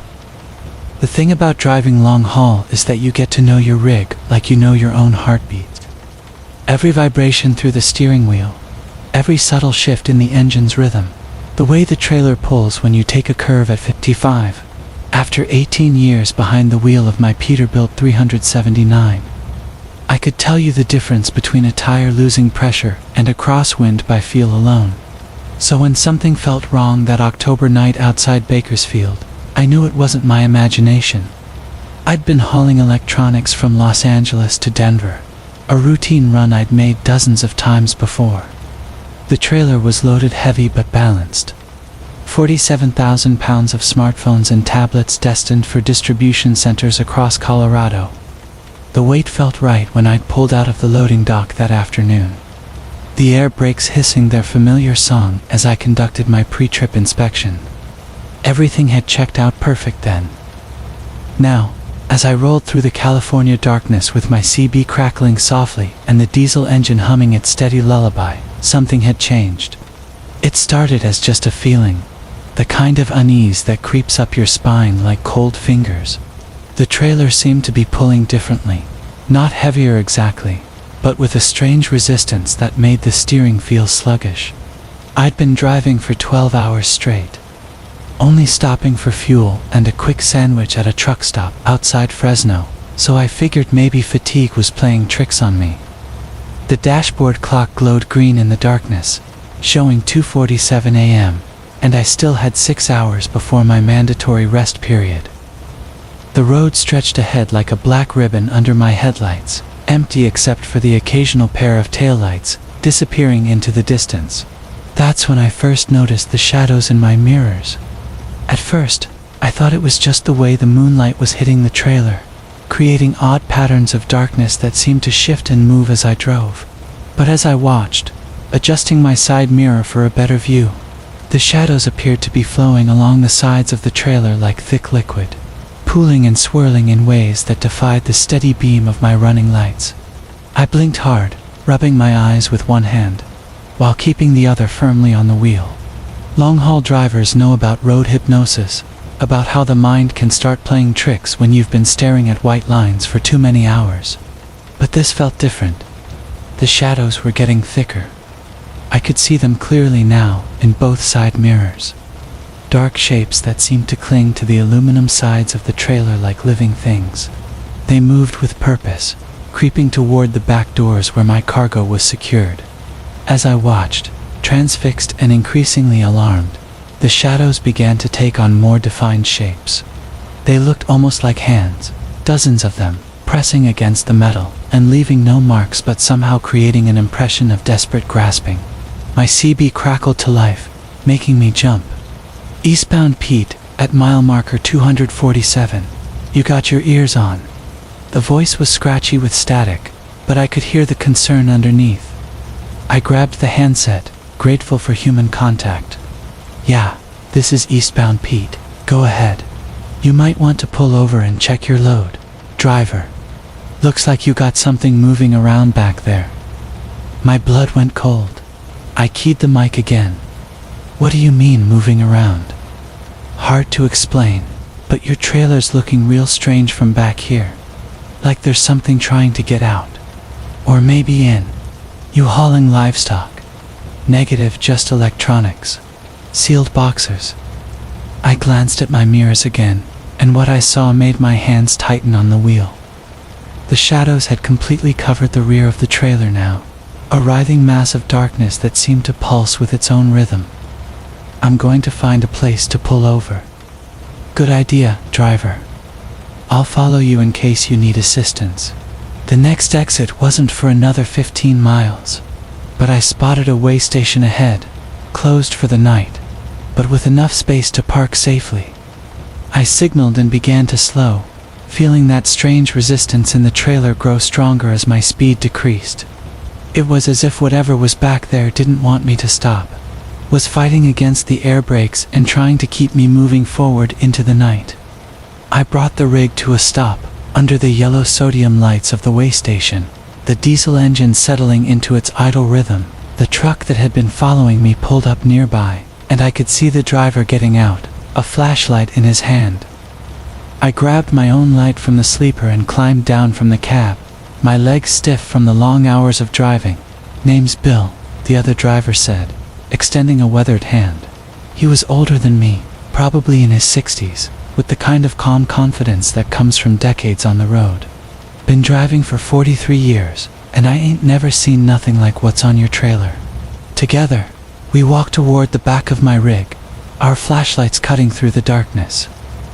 The thing about driving long haul is that you get to know your rig like you know your own heartbeat. Every vibration through the steering wheel, every subtle shift in the engine's rhythm, the way the trailer pulls when you take a curve at 55, after 18 years behind the wheel of my Peterbilt 379. I could tell you the difference between a tire losing pressure and a crosswind by feel alone. So when something felt wrong that October night outside Bakersfield, I knew it wasn't my imagination. I'd been hauling electronics from Los Angeles to Denver, a routine run I'd made dozens of times before. The trailer was loaded heavy but balanced. 47,000 pounds of smartphones and tablets destined for distribution centers across Colorado. The weight felt right when I'd pulled out of the loading dock that afternoon, the air brakes hissing their familiar song as I conducted my pre-trip inspection. Everything had checked out perfect then. Now, as I rolled through the California darkness with my CB crackling softly and the diesel engine humming its steady lullaby, something had changed. It started as just a feeling, the kind of unease that creeps up your spine like cold fingers. The trailer seemed to be pulling differently, not heavier exactly, but with a strange resistance that made the steering feel sluggish. I'd been driving for 12 hours straight, only stopping for fuel and a quick sandwich at a truck stop outside Fresno, so I figured maybe fatigue was playing tricks on me. The dashboard clock glowed green in the darkness, showing 2:47 a.m., and I still had 6 hours before my mandatory rest period. The road stretched ahead like a black ribbon under my headlights, empty except for the occasional pair of taillights, disappearing into the distance. That's when I first noticed the shadows in my mirrors. At first, I thought it was just the way the moonlight was hitting the trailer, creating odd patterns of darkness that seemed to shift and move as I drove. But as I watched, adjusting my side mirror for a better view, the shadows appeared to be flowing along the sides of the trailer like thick liquid, pooling and swirling in ways that defied the steady beam of my running lights. I blinked hard, rubbing my eyes with one hand, while keeping the other firmly on the wheel. Long-haul drivers know about road hypnosis, about how the mind can start playing tricks when you've been staring at white lines for too many hours. But this felt different. The shadows were getting thicker. I could see them clearly now in both side mirrors. dark shapes that seemed to cling to the aluminum sides of the trailer like living things. They moved with purpose, creeping toward the back doors where my cargo was secured. As I watched, transfixed and increasingly alarmed, the shadows began to take on more defined shapes. They looked almost like hands, dozens of them, pressing against the metal and leaving no marks but somehow creating an impression of desperate grasping. My CB crackled to life, making me jump. "Eastbound Pete, at mile marker 247. You got your ears on." The voice was scratchy with static, but I could hear the concern underneath. I grabbed the handset, grateful for human contact. "Yeah, this is eastbound Pete. Go ahead. You might want to pull over and check your load, driver. Looks like you got something moving around back there." My blood went cold. I keyed the mic again. "What do you mean moving around?" "Hard to explain, but your trailer's looking real strange from back here. Like there's something trying to get out. Or maybe in. You hauling livestock?" "Negative, just electronics. Sealed boxers." I glanced at my mirrors again, and what I saw made my hands tighten on the wheel. The shadows had completely covered the rear of the trailer now, a writhing mass of darkness that seemed to pulse with its own rhythm. "I'm going to find a place to pull over." "Good idea, driver. I'll follow you in case you need assistance." The next exit wasn't for another 15 miles, but I spotted a way station ahead, closed for the night, but with enough space to park safely. I signaled and began to slow, feeling that strange resistance in the trailer grow stronger as my speed decreased. It was as if whatever was back there didn't want me to stop, was fighting against the air brakes and trying to keep me moving forward into the night. I brought the rig to a stop, under the yellow sodium lights of the way station, the diesel engine settling into its idle rhythm. The truck that had been following me pulled up nearby, and I could see the driver getting out, a flashlight in his hand. I grabbed my own light from the sleeper and climbed down from the cab, my legs stiff from the long hours of driving. "Name's Bill," the other driver said, extending a weathered hand. He was older than me, probably in his 60s, with the kind of calm confidence that comes from decades on the road. "Been driving for 43 years, and I ain't never seen nothing like what's on your trailer." Together, we walked toward the back of my rig, our flashlights cutting through the darkness.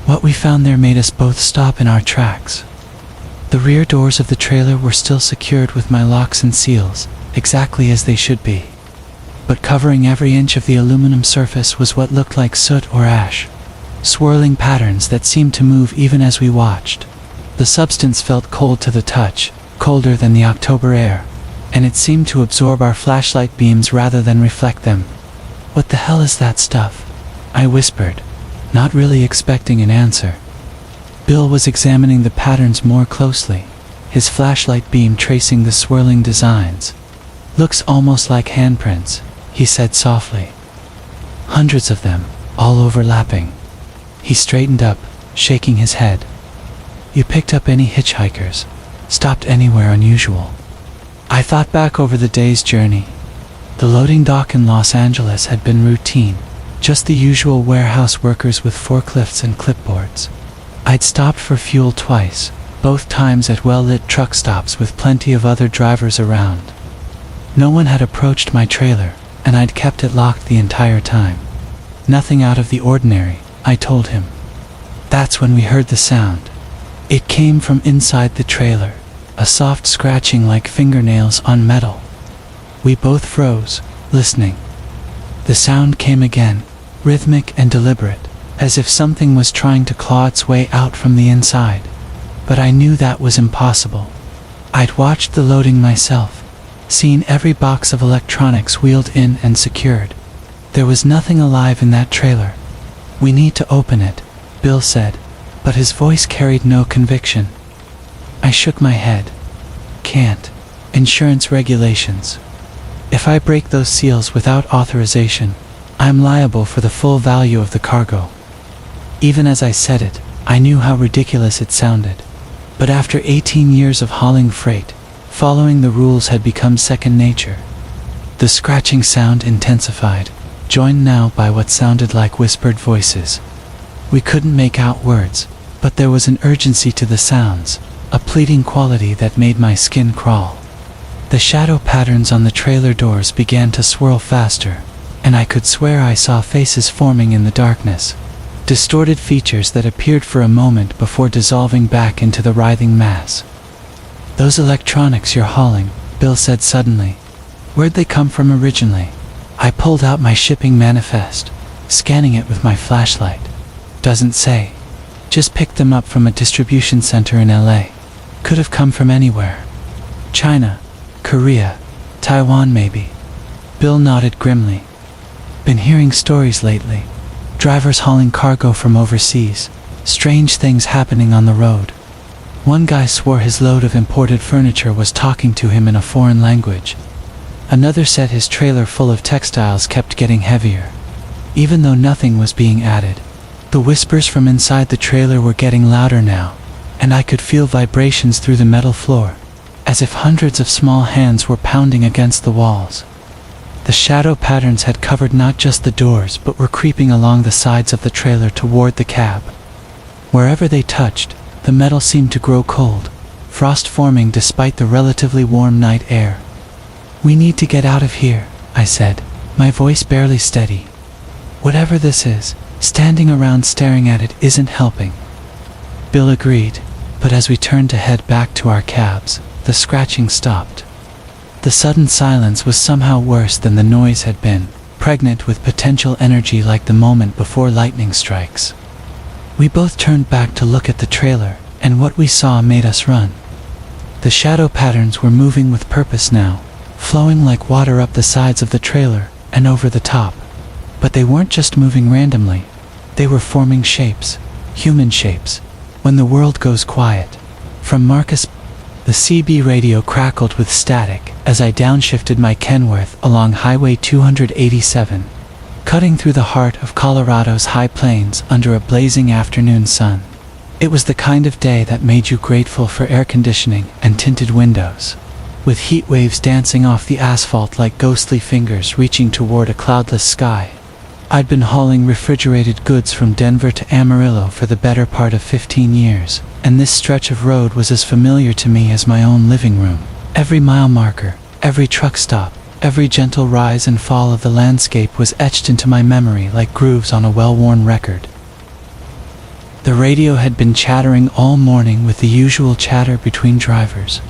What we found there made us both stop in our tracks. The rear doors of the trailer were still secured with my locks and seals, exactly as they should be. But covering every inch of the aluminum surface was what looked like soot or ash, swirling patterns that seemed to move even as we watched. The substance felt cold to the touch, colder than the October air, and it seemed to absorb our flashlight beams rather than reflect them. "What the hell is that stuff?" I whispered, not really expecting an answer. Bill was examining the patterns more closely, his flashlight beam tracing the swirling designs. "Looks almost like handprints," he said softly. "Hundreds of them, all overlapping." He straightened up, shaking his head. "You picked up any hitchhikers? Stopped anywhere unusual?" I thought back over the day's journey. The loading dock in Los Angeles had been routine, just the usual warehouse workers with forklifts and clipboards. I'd stopped for fuel twice, both times at well-lit truck stops with plenty of other drivers around. No one had approached my trailer, and I'd kept it locked the entire time. "Nothing out of the ordinary," I told him. That's when we heard the sound. It came from inside the trailer, a soft scratching like fingernails on metal. We both froze, listening. The sound came again, rhythmic and deliberate, as if something was trying to claw its way out from the inside. But I knew that was impossible. I'd watched the loading myself, seen every box of electronics wheeled in and secured. There was nothing alive in that trailer. "We need to open it," Bill said, but his voice carried no conviction. I shook my head. "Can't. Insurance regulations. If I break those seals without authorization, I'm liable for the full value of the cargo." Even as I said it, I knew how ridiculous it sounded. But after 18 years of hauling freight, following the rules had become second nature. The scratching sound intensified, joined now by what sounded like whispered voices. We couldn't make out words, but there was an urgency to the sounds, a pleading quality that made my skin crawl. The shadow patterns on the trailer doors began to swirl faster, and I could swear I saw faces forming in the darkness. Distorted features that appeared for a moment before dissolving back into the writhing mass. "Those electronics you're hauling," Bill said suddenly. "Where'd they come from originally?" I pulled out my shipping manifest, scanning it with my flashlight. "Doesn't say. Just picked them up from a distribution center in LA. Could have come from anywhere. China, Korea, Taiwan maybe." Bill nodded grimly. "Been hearing stories lately. Drivers hauling cargo from overseas. Strange things happening on the road. One guy swore his load of imported furniture was talking to him in a foreign language. Another said his trailer full of textiles kept getting heavier, even though nothing was being added. The whispers from inside the trailer were getting louder now, and I could feel vibrations through the metal floor, as if hundreds of small hands were pounding against the walls. The shadow patterns had covered not just the doors but were creeping along the sides of the trailer toward the cab. Wherever they touched, the metal seemed to grow cold, frost forming despite the relatively warm night air. "We need to get out of here," I said, my voice barely steady. "Whatever this is, standing around staring at it isn't helping." Bill agreed, but as we turned to head back to our cabs, the scratching stopped. The sudden silence was somehow worse than the noise had been, pregnant with potential energy like the moment before lightning strikes. We both turned back to look at the trailer, and what we saw made us run. The shadow patterns were moving with purpose now, flowing like water up the sides of the trailer and over the top. But they weren't just moving randomly. They were forming shapes, human shapes. When the world goes quiet. From Marcus. The CB radio crackled with static as I downshifted my Kenworth along Highway 287, cutting through the heart of Colorado's high plains under a blazing afternoon sun. It was the kind of day that made you grateful for air conditioning and tinted windows, with heat waves dancing off the asphalt like ghostly fingers reaching toward a cloudless sky. I'd been hauling refrigerated goods from Denver to Amarillo for the better part of 15 years, and this stretch of road was as familiar to me as my own living room. Every mile marker, every truck stop, every gentle rise and fall of the landscape was etched into my memory like grooves on a well-worn record. The radio had been chattering all morning with the usual chatter between drivers,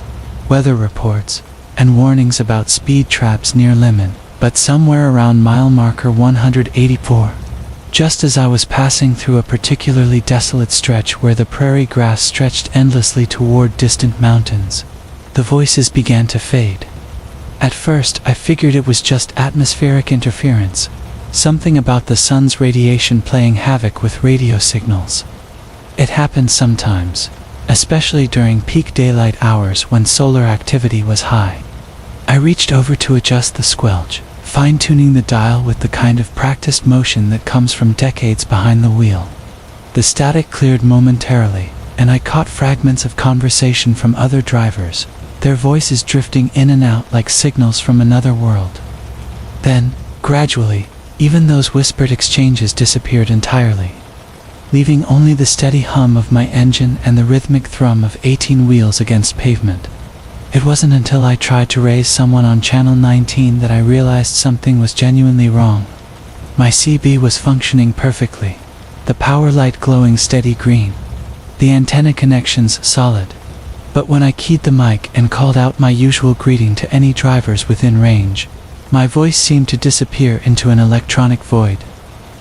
weather reports, and warnings about speed traps near Lemon. But somewhere around mile marker 184, just as I was passing through a particularly desolate stretch where the prairie grass stretched endlessly toward distant mountains, the voices began to fade. At first, I figured it was just atmospheric interference, something about the sun's radiation playing havoc with radio signals. It happened sometimes, especially during peak daylight hours when solar activity was high. I reached over to adjust the squelch, fine-tuning the dial with the kind of practiced motion that comes from decades behind the wheel. The static cleared momentarily, and I caught fragments of conversation from other drivers, their voices drifting in and out like signals from another world. Then, gradually, even those whispered exchanges disappeared entirely, leaving only the steady hum of my engine and the rhythmic thrum of 18 wheels against pavement. It wasn't until I tried to raise someone on channel 19 that I realized something was genuinely wrong. My CB was functioning perfectly, the power light glowing steady green, the antenna connections solid. But when I keyed the mic and called out my usual greeting to any drivers within range, my voice seemed to disappear into an electronic void.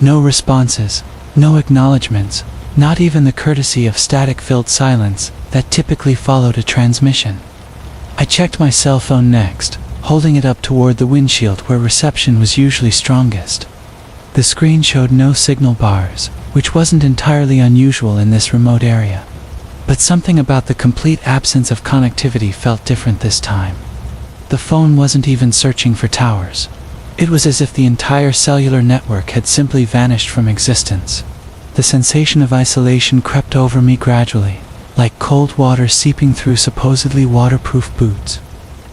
No responses, no acknowledgements, not even the courtesy of static-filled silence that typically followed a transmission. I checked my cell phone next, holding it up toward the windshield where reception was usually strongest. The screen showed no signal bars, which wasn't entirely unusual in this remote area. But something about the complete absence of connectivity felt different this time. The phone wasn't even searching for towers. It was as if the entire cellular network had simply vanished from existence. The sensation of isolation crept over me gradually, like cold water seeping through supposedly waterproof boots.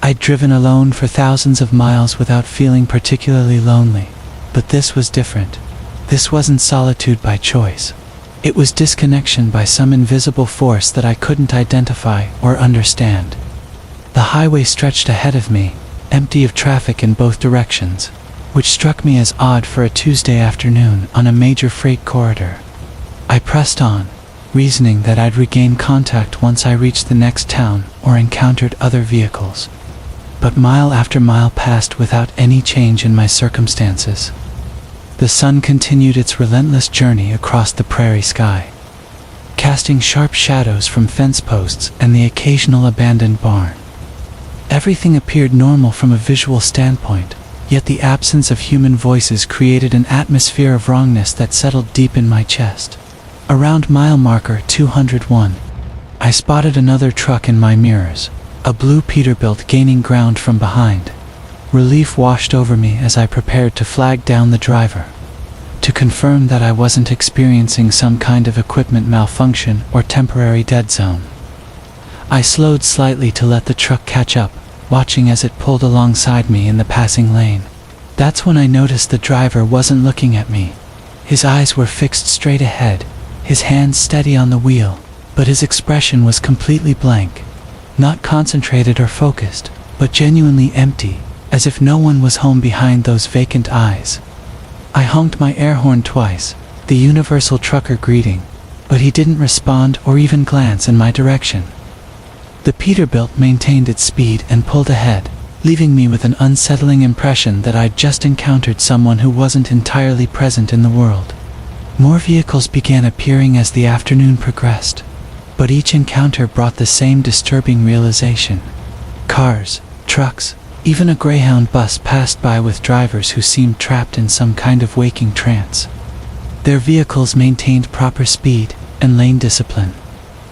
I'd driven alone for thousands of miles without feeling particularly lonely. But this was different. This wasn't solitude by choice. It was disconnection by some invisible force that I couldn't identify or understand. The highway stretched ahead of me, empty of traffic in both directions, which struck me as odd for a Tuesday afternoon on a major freight corridor. I pressed on, reasoning that I'd regain contact once I reached the next town or encountered other vehicles. But mile after mile passed without any change in my circumstances. The sun continued its relentless journey across the prairie sky, casting sharp shadows from fence posts and the occasional abandoned barn. Everything appeared normal from a visual standpoint, yet the absence of human voices created an atmosphere of wrongness that settled deep in my chest. Around mile marker 201, I spotted another truck in my mirrors, a blue Peterbilt gaining ground from behind. Relief washed over me as I prepared to flag down the driver, to confirm that I wasn't experiencing some kind of equipment malfunction or temporary dead zone. I slowed slightly to let the truck catch up, watching as it pulled alongside me in the passing lane. That's when I noticed the driver wasn't looking at me. His eyes were fixed straight ahead, his hands steady on the wheel, but his expression was completely blank. Not concentrated or focused, but genuinely empty, as if no one was home behind those vacant eyes. I honked my air horn twice, the universal trucker greeting, but he didn't respond or even glance in my direction. The Peterbilt maintained its speed and pulled ahead, leaving me with an unsettling impression that I'd just encountered someone who wasn't entirely present in the world. More vehicles began appearing as the afternoon progressed, but each encounter brought the same disturbing realization. Cars, trucks, even a Greyhound bus passed by with drivers who seemed trapped in some kind of waking trance. Their vehicles maintained proper speed and lane discipline,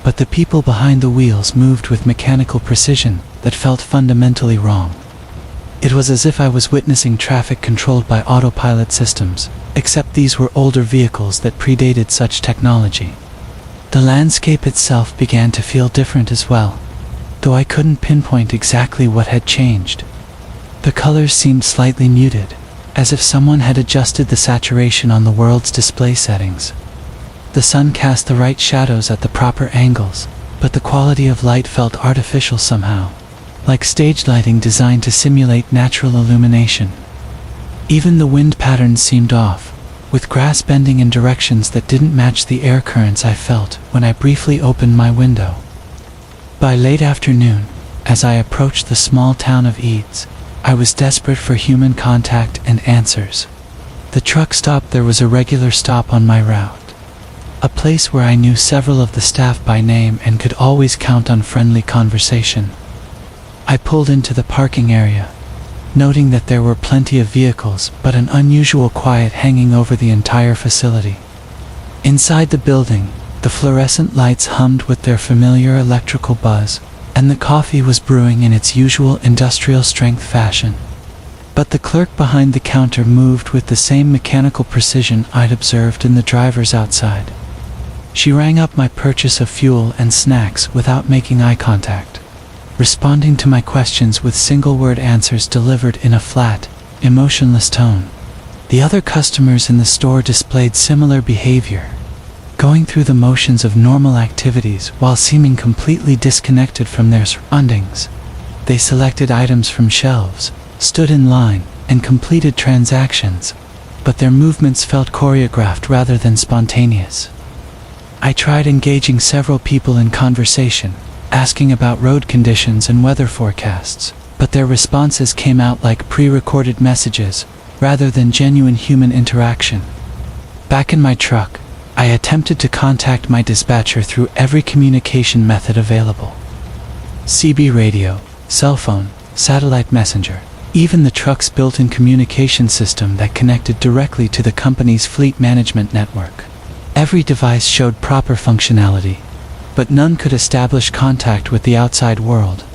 but the people behind the wheels moved with mechanical precision that felt fundamentally wrong. It was as if I was witnessing traffic controlled by autopilot systems, except these were older vehicles that predated such technology. The landscape itself began to feel different as well, though I couldn't pinpoint exactly what had changed. The colors seemed slightly muted, as if someone had adjusted the saturation on the world's display settings. The sun cast the right shadows at the proper angles, but the quality of light felt artificial somehow, like stage lighting designed to simulate natural illumination. Even the wind patterns seemed off, with grass bending in directions that didn't match the air currents I felt when I briefly opened my window. By late afternoon, as I approached the small town of Eads, I was desperate for human contact and answers. The truck stop there was a regular stop on my route, a place where I knew several of the staff by name and could always count on friendly conversation. I pulled into the parking area, noting that there were plenty of vehicles but an unusual quiet hanging over the entire facility. Inside the building, the fluorescent lights hummed with their familiar electrical buzz, and the coffee was brewing in its usual industrial-strength fashion. But the clerk behind the counter moved with the same mechanical precision I'd observed in the drivers outside. She rang up my purchase of fuel and snacks without making eye contact, responding to my questions with single-word answers delivered in a flat, emotionless tone. The other customers in the store displayed similar behavior, going through the motions of normal activities while seeming completely disconnected from their surroundings. They selected items from shelves, stood in line, and completed transactions, but their movements felt choreographed rather than spontaneous. I tried engaging several people in conversation, asking about road conditions and weather forecasts, but their responses came out like pre-recorded messages, rather than genuine human interaction. Back in my truck, I attempted to contact my dispatcher through every communication method available. CB radio, cell phone, satellite messenger, even the truck's built-in communication system that connected directly to the company's fleet management network. Every device showed proper functionality, but none could establish contact with the outside world.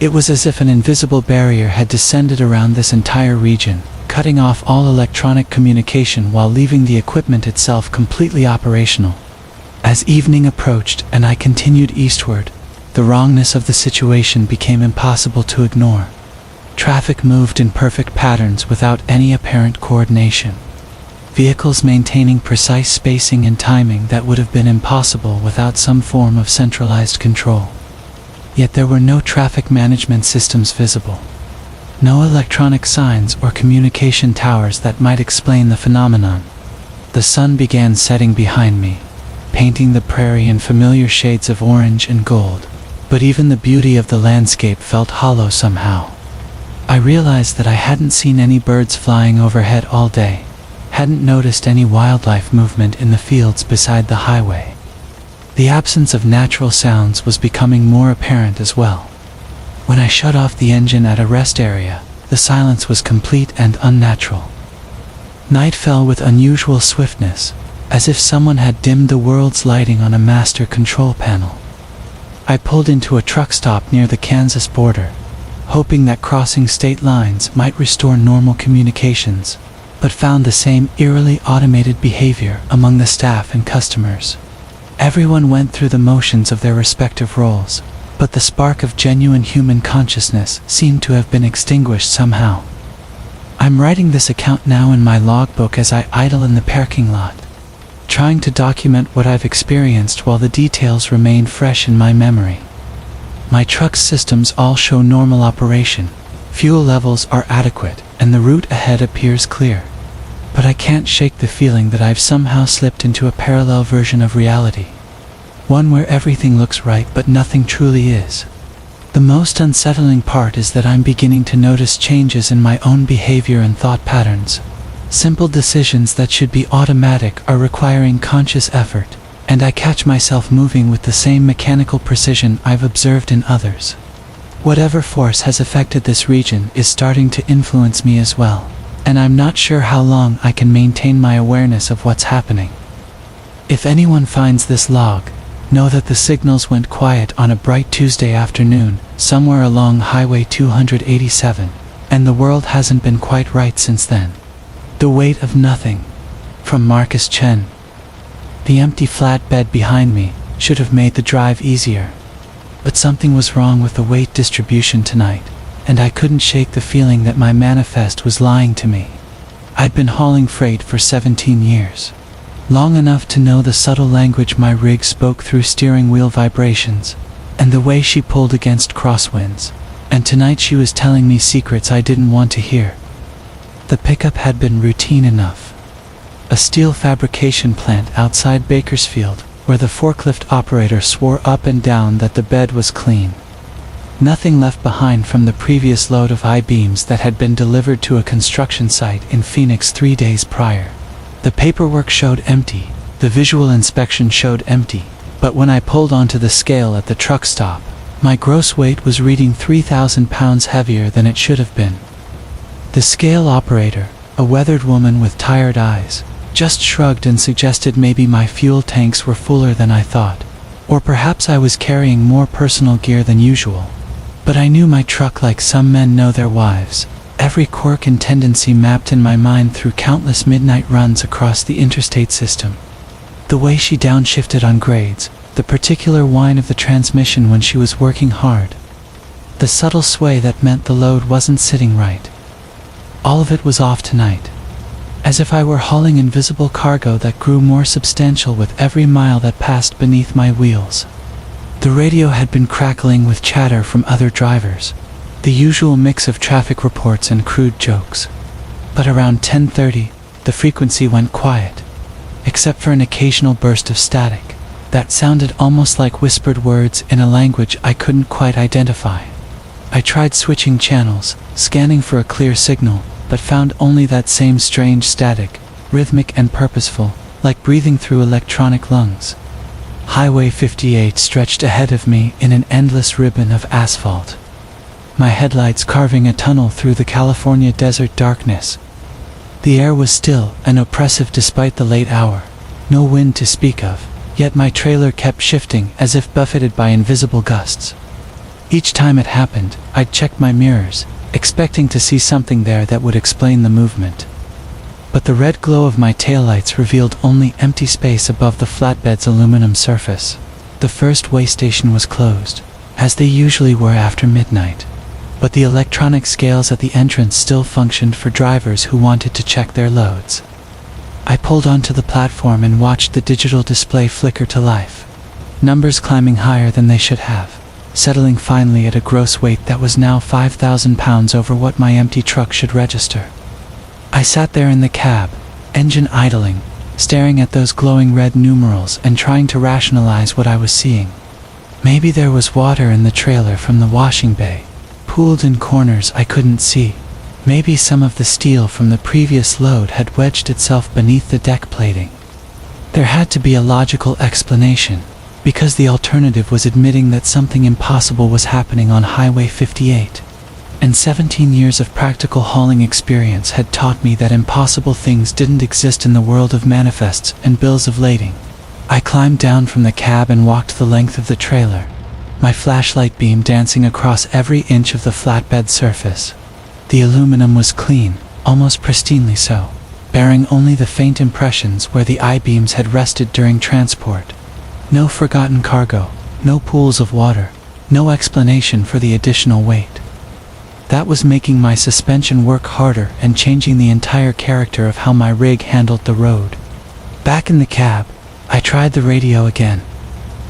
It was as if an invisible barrier had descended around this entire region, cutting off all electronic communication while leaving the equipment itself completely operational. As evening approached and I continued eastward, the wrongness of the situation became impossible to ignore. Traffic moved in perfect patterns without any apparent coordination. Vehicles maintaining precise spacing and timing that would have been impossible without some form of centralized control. Yet there were no traffic management systems visible. No electronic signs or communication towers that might explain the phenomenon. The sun began setting behind me, painting the prairie in familiar shades of orange and gold, but even the beauty of the landscape felt hollow somehow. I realized that I hadn't seen any birds flying overhead all day, hadn't noticed any wildlife movement in the fields beside the highway. The absence of natural sounds was becoming more apparent as well. When I shut off the engine at a rest area, the silence was complete and unnatural. Night fell with unusual swiftness, as if someone had dimmed the world's lighting on a master control panel. I pulled into a truck stop near the Kansas border, hoping that crossing state lines might restore normal communications, but found the same eerily automated behavior among the staff and customers. Everyone went through the motions of their respective roles, but the spark of genuine human consciousness seemed to have been extinguished somehow. I'm writing this account now in my logbook as I idle in the parking lot, trying to document what I've experienced while the details remain fresh in my memory. My truck's systems all show normal operation, fuel levels are adequate, and the route ahead appears clear. But I can't shake the feeling that I've somehow slipped into a parallel version of reality. One where everything looks right but nothing truly is. The most unsettling part is that I'm beginning to notice changes in my own behavior and thought patterns. Simple decisions that should be automatic are requiring conscious effort, and I catch myself moving with the same mechanical precision I've observed in others. Whatever force has affected this region is starting to influence me as well, and I'm not sure how long I can maintain my awareness of what's happening. If anyone finds this log, know that the signals went quiet on a bright Tuesday afternoon, somewhere along Highway 287, and the world hasn't been quite right since then. The Weight of Nothing, from Marcus Chen. The empty flatbed behind me should have made the drive easier. But something was wrong with the weight distribution tonight, and I couldn't shake the feeling that my manifest was lying to me. I'd been hauling freight for 17 years. Long enough to know the subtle language my rig spoke through steering wheel vibrations, and the way she pulled against crosswinds, and tonight she was telling me secrets I didn't want to hear. The pickup had been routine enough. A steel fabrication plant outside Bakersfield, where the forklift operator swore up and down that the bed was clean. Nothing left behind from the previous load of I-beams that had been delivered to a construction site in Phoenix 3 days prior. The paperwork showed empty, the visual inspection showed empty, but when I pulled onto the scale at the truck stop, my gross weight was reading 3,000 pounds heavier than it should have been. The scale operator, a weathered woman with tired eyes, just shrugged and suggested maybe my fuel tanks were fuller than I thought, or perhaps I was carrying more personal gear than usual. But I knew my truck like some men know their wives. Every quirk and tendency mapped in my mind through countless midnight runs across the interstate system. The way she downshifted on grades, the particular whine of the transmission when she was working hard. The subtle sway that meant the load wasn't sitting right. All of it was off tonight. As if I were hauling invisible cargo that grew more substantial with every mile that passed beneath my wheels. The radio had been crackling with chatter from other drivers, the usual mix of traffic reports and crude jokes. But around 10:30, the frequency went quiet, except for an occasional burst of static that sounded almost like whispered words in a language I couldn't quite identify. I tried switching channels, scanning for a clear signal, but found only that same strange static, rhythmic and purposeful, like breathing through electronic lungs. Highway 58 stretched ahead of me in an endless ribbon of asphalt, my headlights carving a tunnel through the California desert darkness. The air was still and oppressive despite the late hour, no wind to speak of, yet my trailer kept shifting as if buffeted by invisible gusts. Each time it happened, I'd check my mirrors, expecting to see something there that would explain the movement. But the red glow of my taillights revealed only empty space above the flatbed's aluminum surface. The first way station was closed, as they usually were after midnight. but the electronic scales at the entrance still functioned for drivers who wanted to check their loads. I pulled onto the platform and watched the digital display flicker to life. Numbers climbing higher than they should have, settling finally at a gross weight that was now 5,000 pounds over what my empty truck should register. I sat there in the cab, engine idling, staring at those glowing red numerals and trying to rationalize what I was seeing. Maybe there was water in the trailer from the washing bay, pooled in corners I couldn't see. Maybe some of the steel from the previous load had wedged itself beneath the deck plating. There had to be a logical explanation, because the alternative was admitting that something impossible was happening on Highway 58. And 17 years of practical hauling experience had taught me that impossible things didn't exist in the world of manifests and bills of lading. I climbed down from the cab and walked the length of the trailer, my flashlight beam dancing across every inch of the flatbed surface. The aluminum was clean, almost pristinely so, bearing only the faint impressions where the I-beams had rested during transport. No forgotten cargo, no pools of water, no explanation for the additional weight. That was making my suspension work harder and changing the entire character of how my rig handled the road. Back in the cab, I tried the radio again,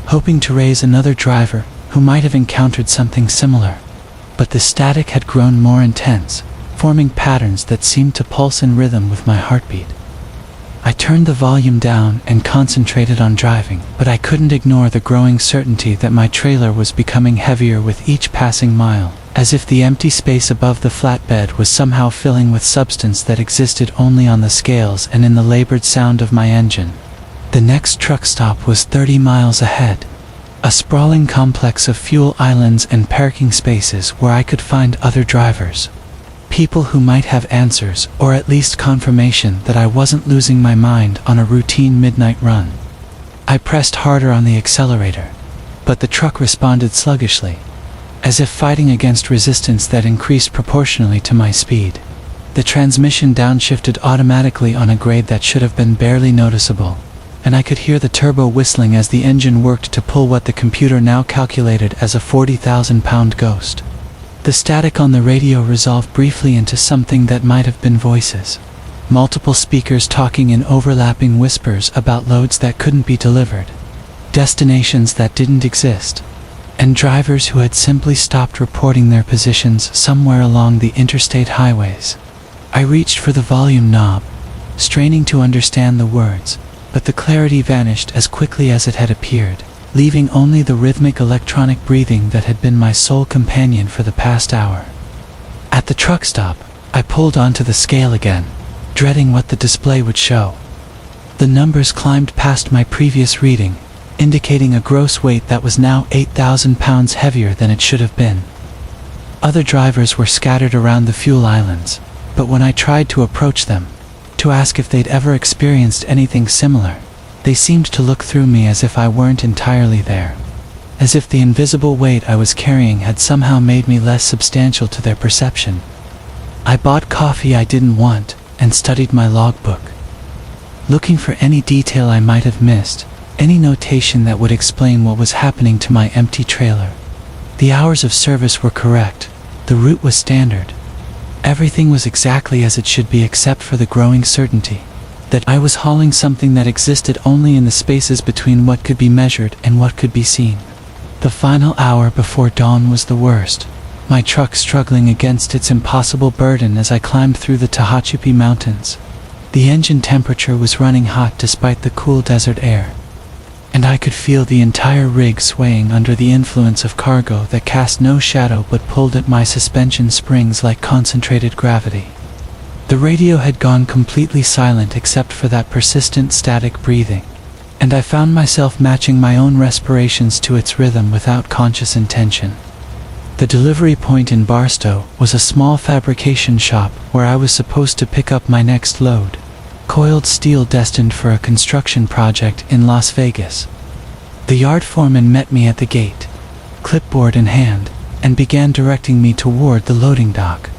hoping to raise another driver who might have encountered something similar. But the static had grown more intense, forming patterns that seemed to pulse in rhythm with my heartbeat. I turned the volume down and concentrated on driving, but I couldn't ignore the growing certainty that my trailer was becoming heavier with each passing mile, as if the empty space above the flatbed was somehow filling with substance that existed only on the scales and in the labored sound of my engine. The next truck stop was 30 miles ahead, a sprawling complex of fuel islands and parking spaces where I could find other drivers. People who might have answers, or at least confirmation that I wasn't losing my mind on a routine midnight run. I pressed harder on the accelerator, but the truck responded sluggishly, as if fighting against resistance that increased proportionally to my speed. The transmission downshifted automatically on a grade that should have been barely noticeable, and I could hear the turbo whistling as the engine worked to pull what the computer now calculated as a 40,000-pound ghost. The static on the radio resolved briefly into something that might have been voices. Multiple speakers talking in overlapping whispers about loads that couldn't be delivered, destinations that didn't exist, and drivers who had simply stopped reporting their positions somewhere along the interstate highways. I reached for the volume knob, straining to understand the words, but the clarity vanished as quickly as it had appeared, leaving only the rhythmic electronic breathing that had been my sole companion for the past hour. At the truck stop, I pulled onto the scale again, dreading what the display would show. The numbers climbed past my previous reading, indicating a gross weight that was now 8,000 pounds heavier than it should have been. Other drivers were scattered around the fuel islands, but when I tried to approach them, to ask if they'd ever experienced anything similar, they seemed to look through me as if I weren't entirely there, as if the invisible weight I was carrying had somehow made me less substantial to their perception. I bought coffee I didn't want and studied my logbook, looking for any detail I might have missed, any notation that would explain what was happening to my empty trailer. The hours of service were correct, the route was standard. Everything was exactly as it should be except for the growing certainty that I was hauling something that existed only in the spaces between what could be measured and what could be seen. The final hour before dawn was the worst, my truck struggling against its impossible burden as I climbed through the Tehachapi Mountains. The engine temperature was running hot despite the cool desert air, and I could feel the entire rig swaying under the influence of cargo that cast no shadow but pulled at my suspension springs like concentrated gravity. The radio had gone completely silent except for that persistent static breathing, and I found myself matching my own respirations to its rhythm without conscious intention. The delivery point in Barstow was a small fabrication shop where I was supposed to pick up my next load, coiled steel destined for a construction project in Las Vegas. The yard foreman met me at the gate, clipboard in hand, and began directing me toward the loading dock.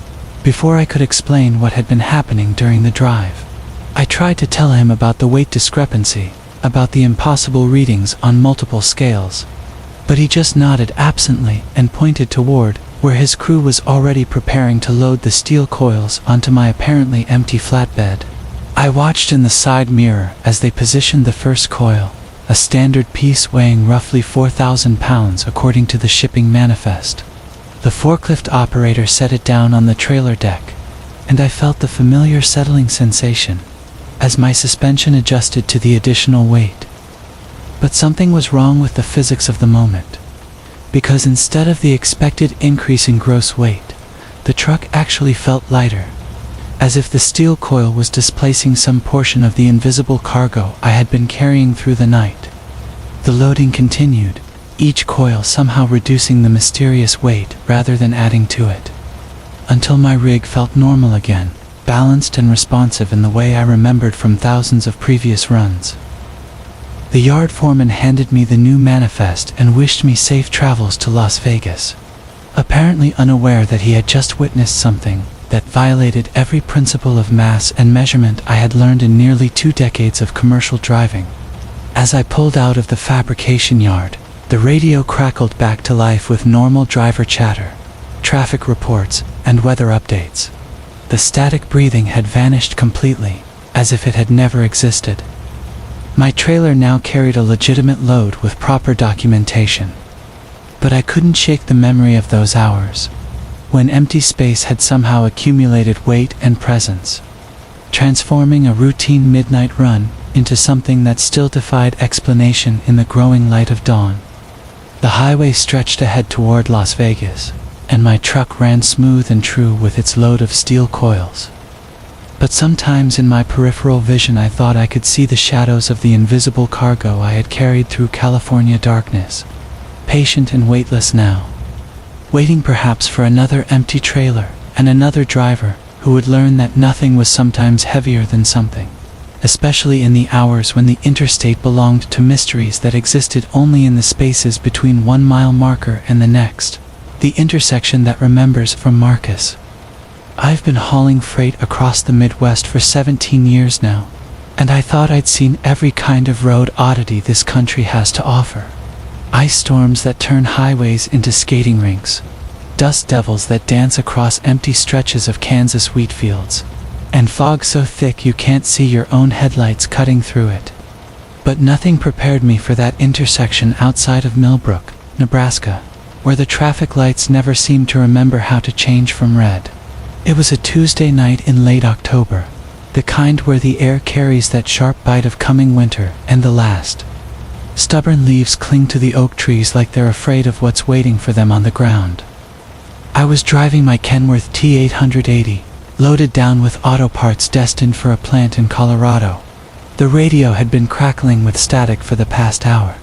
Before I could explain what had been happening during the drive, I tried to tell him about the weight discrepancy, about the impossible readings on multiple scales, but he just nodded absently and pointed toward where his crew was already preparing to load the steel coils onto my apparently empty flatbed. I watched in the side mirror as they positioned the first coil, a standard piece weighing roughly 4,000 pounds according to the shipping manifest. The forklift operator set it down on the trailer deck, and I felt the familiar settling sensation as my suspension adjusted to the additional weight. But something was wrong with the physics of the moment, because instead of the expected increase in gross weight, the truck actually felt lighter, as if the steel coil was displacing some portion of the invisible cargo I had been carrying through the night. The loading continued, each coil somehow reducing the mysterious weight rather than adding to it, until my rig felt normal again, balanced and responsive in the way I remembered from thousands of previous runs. The yard foreman handed me the new manifest and wished me safe travels to Las Vegas, apparently unaware that he had just witnessed something that violated every principle of mass and measurement I had learned in nearly 2 decades of commercial driving. As I pulled out of the fabrication yard, the radio crackled back to life with normal driver chatter, traffic reports, and weather updates. The static breathing had vanished completely, as if it had never existed. My trailer now carried a legitimate load with proper documentation. But I couldn't shake the memory of those hours, when empty space had somehow accumulated weight and presence, transforming a routine midnight run into something that still defied explanation in the growing light of dawn. The highway stretched ahead toward Las Vegas, and my truck ran smooth and true with its load of steel coils. But sometimes in my peripheral vision I thought I could see the shadows of the invisible cargo I had carried through California darkness, patient and weightless now, waiting perhaps for another empty trailer and another driver who would learn that nothing was sometimes heavier than something, especially in the hours when the interstate belonged to mysteries that existed only in the spaces between 1 mile marker and the next, the intersection that remembers from Marcus. I've been hauling freight across the Midwest for 17 years now, and I thought I'd seen every kind of road oddity this country has to offer. Ice storms that turn highways into skating rinks, dust devils that dance across empty stretches of Kansas wheat fields, and fog so thick you can't see your own headlights cutting through it. But nothing prepared me for that intersection outside of Millbrook, Nebraska, where the traffic lights never seemed to remember how to change from red. It was a Tuesday night in late October, the kind where the air carries that sharp bite of coming winter, and the last stubborn leaves cling to the oak trees like they're afraid of what's waiting for them on the ground. I was driving my Kenworth T880, loaded down with auto parts destined for a plant in Colorado. The radio had been crackling with static for the past hour,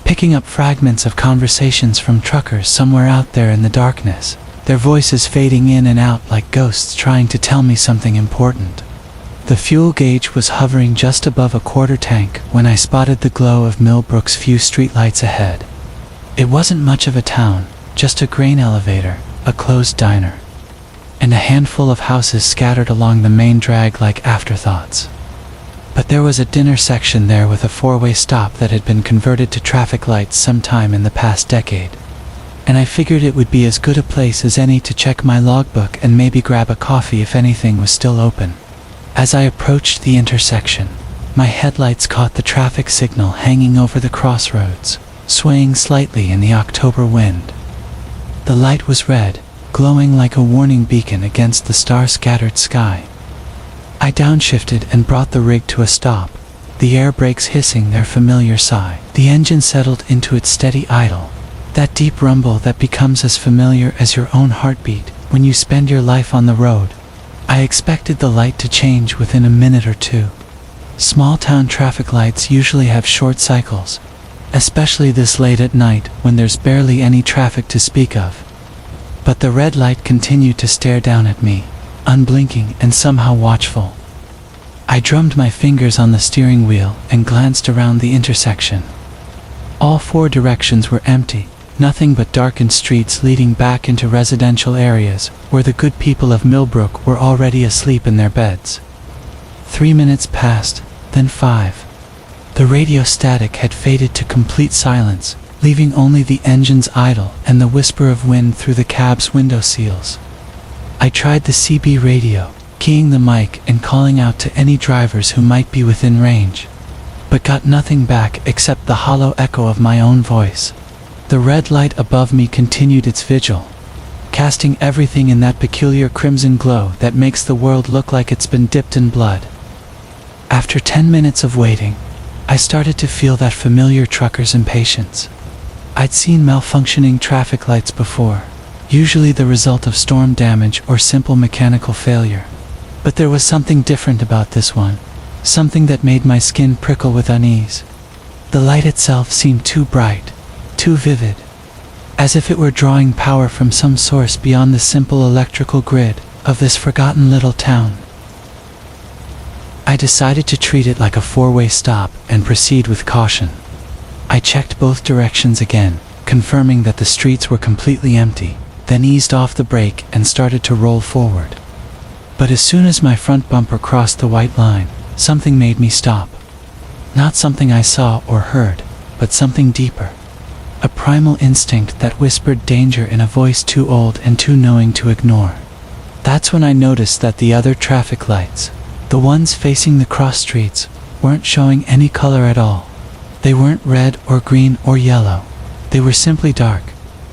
picking up fragments of conversations from truckers somewhere out there in the darkness, their voices fading in and out like ghosts trying to tell me something important. The fuel gauge was hovering just above a quarter tank when I spotted the glow of Millbrook's few streetlights ahead. It wasn't much of a town, just a grain elevator, a closed diner, and a handful of houses scattered along the main drag like afterthoughts. But there was a dinner section there with a 4-way stop that had been converted to traffic lights sometime in the past decade, and I figured it would be as good a place as any to check my logbook and maybe grab a coffee if anything was still open. As I approached the intersection, my headlights caught the traffic signal hanging over the crossroads, swaying slightly in the October wind. The light was red, glowing like a warning beacon against the star-scattered sky. I downshifted and brought the rig to a stop, the air brakes hissing their familiar sigh. The engine settled into its steady idle, that deep rumble that becomes as familiar as your own heartbeat when you spend your life on the road. I expected the light to change within a minute or two. Small-town traffic lights usually have short cycles, especially this late at night when there's barely any traffic to speak of. But the red light continued to stare down at me, unblinking and somehow watchful. I drummed my fingers on the steering wheel and glanced around the intersection. All 4 directions were empty, nothing but darkened streets leading back into residential areas where the good people of Millbrook were already asleep in their beds. 3 minutes passed, then 5. The radio static had faded to complete silence, leaving only the engines idle and the whisper of wind through the cab's window seals. I tried the CB radio, keying the mic and calling out to any drivers who might be within range, but got nothing back except the hollow echo of my own voice. The red light above me continued its vigil, casting everything in that peculiar crimson glow that makes the world look like it's been dipped in blood. After 10 minutes of waiting, I started to feel that familiar trucker's impatience. I'd seen malfunctioning traffic lights before, usually the result of storm damage or simple mechanical failure. But there was something different about this one, something that made my skin prickle with unease. The light itself seemed too bright, too vivid, as if it were drawing power from some source beyond the simple electrical grid of this forgotten little town. I decided to treat it like a four-way stop and proceed with caution. I checked both directions again, confirming that the streets were completely empty, then eased off the brake and started to roll forward. But as soon as my front bumper crossed the white line, something made me stop. Not something I saw or heard, but something deeper. A primal instinct that whispered danger in a voice too old and too knowing to ignore. That's when I noticed that the other traffic lights, the ones facing the cross streets, weren't showing any color at all. They weren't red or green or yellow. They were simply dark,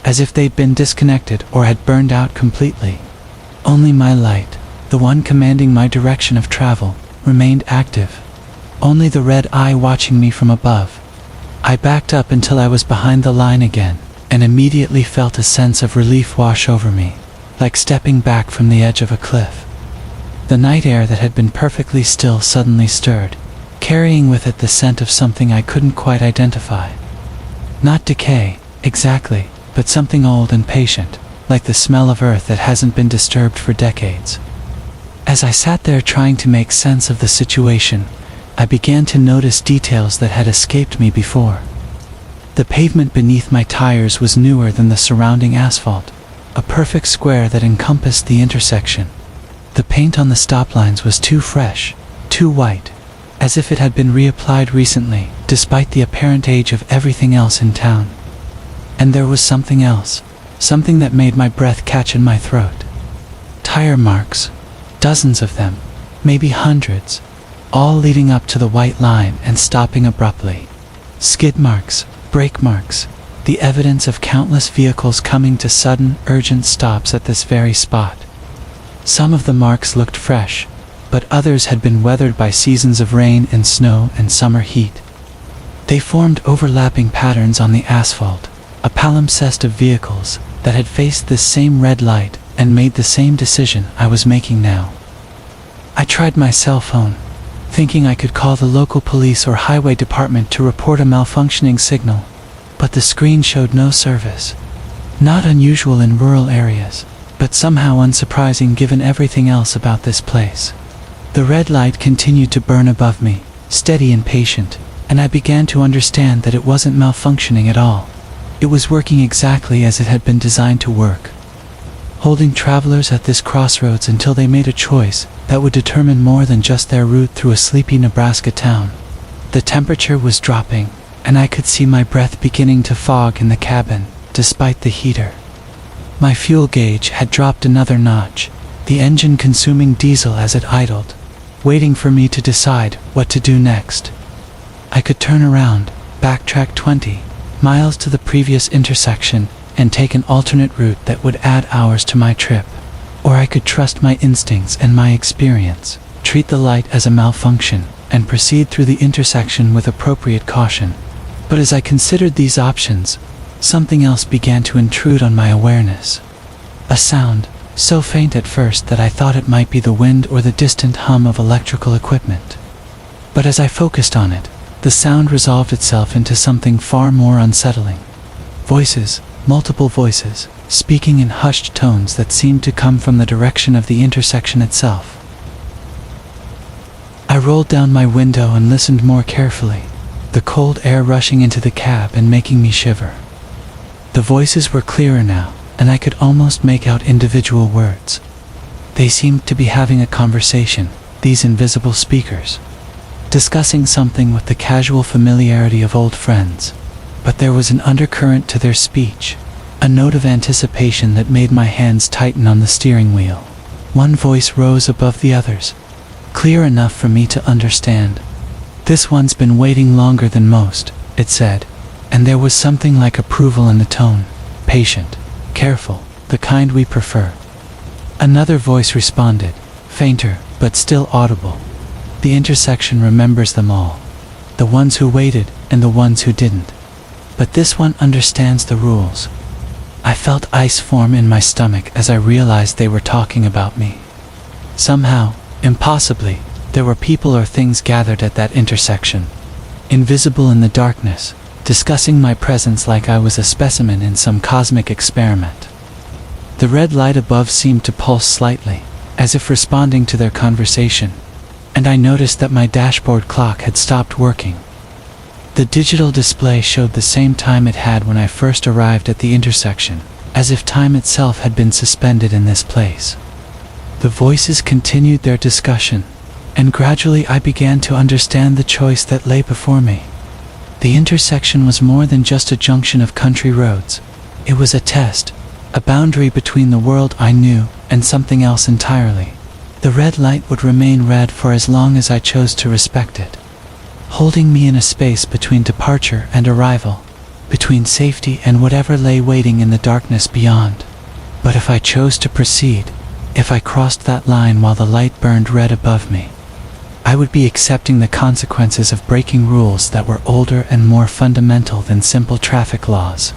as if they'd been disconnected or had burned out completely. Only my light, the one commanding my direction of travel, remained active. Only the red eye watching me from above. I backed up until I was behind the line again, and immediately felt a sense of relief wash over me, like stepping back from the edge of a cliff. The night air that had been perfectly still suddenly stirred, carrying with it the scent of something I couldn't quite identify. Not decay, exactly, but something old and patient, like the smell of earth that hasn't been disturbed for decades. As I sat there trying to make sense of the situation, I began to notice details that had escaped me before. The pavement beneath my tires was newer than the surrounding asphalt, a perfect square that encompassed the intersection. The paint on the stop lines was too fresh, too white, as if it had been reapplied recently, despite the apparent age of everything else in town. And there was something else, something that made my breath catch in my throat. Tire marks, dozens of them, maybe hundreds, all leading up to the white line and stopping abruptly. Skid marks, brake marks, the evidence of countless vehicles coming to sudden, urgent stops at this very spot. Some of the marks looked fresh, but others had been weathered by seasons of rain and snow and summer heat. They formed overlapping patterns on the asphalt, a palimpsest of vehicles that had faced this same red light and made the same decision I was making now. I tried my cell phone, thinking I could call the local police or highway department to report a malfunctioning signal, but the screen showed no service. Not unusual in rural areas, but somehow unsurprising given everything else about this place. The red light continued to burn above me, steady and patient, and I began to understand that it wasn't malfunctioning at all. It was working exactly as it had been designed to work, holding travelers at this crossroads until they made a choice that would determine more than just their route through a sleepy Nebraska town. The temperature was dropping, and I could see my breath beginning to fog in the cabin, despite the heater. My fuel gauge had dropped another notch, the engine consuming diesel as it idled, waiting for me to decide what to do next. I could turn around, backtrack 20 miles to the previous intersection, and take an alternate route that would add hours to my trip. Or I could trust my instincts and my experience, treat the light as a malfunction, and proceed through the intersection with appropriate caution. But as I considered these options, something else began to intrude on my awareness. A sound, so faint at first that I thought it might be the wind or the distant hum of electrical equipment. But as I focused on it, the sound resolved itself into something far more unsettling. Voices, multiple voices, speaking in hushed tones that seemed to come from the direction of the intersection itself. I rolled down my window and listened more carefully, the cold air rushing into the cab and making me shiver. The voices were clearer now, and I could almost make out individual words. They seemed to be having a conversation, these invisible speakers, discussing something with the casual familiarity of old friends. but there was an undercurrent to their speech, a note of anticipation that made my hands tighten on the steering wheel. One voice rose above the others, clear enough for me to understand. "This one's been waiting longer than most," it said, and there was something like approval in the tone. "Patient, careful, the kind we prefer." Another voice responded, fainter, but still audible. "The intersection remembers them all. The ones who waited and the ones who didn't. But this one understands the rules." I felt ice form in my stomach as I realized they were talking about me. Somehow, impossibly, there were people or things gathered at that intersection, invisible in the darkness, discussing my presence like I was a specimen in some cosmic experiment. The red light above seemed to pulse slightly, as if responding to their conversation, and I noticed that my dashboard clock had stopped working. The digital display showed the same time it had when I first arrived at the intersection, as if time itself had been suspended in this place. The voices continued their discussion, and gradually I began to understand the choice that lay before me. The intersection was more than just a junction of country roads. It was a test, a boundary between the world I knew and something else entirely. The red light would remain red for as long as I chose to respect it, holding me in a space between departure and arrival, between safety and whatever lay waiting in the darkness beyond. But if I chose to proceed, if I crossed that line while the light burned red above me, I would be accepting the consequences of breaking rules that were older and more fundamental than simple traffic laws.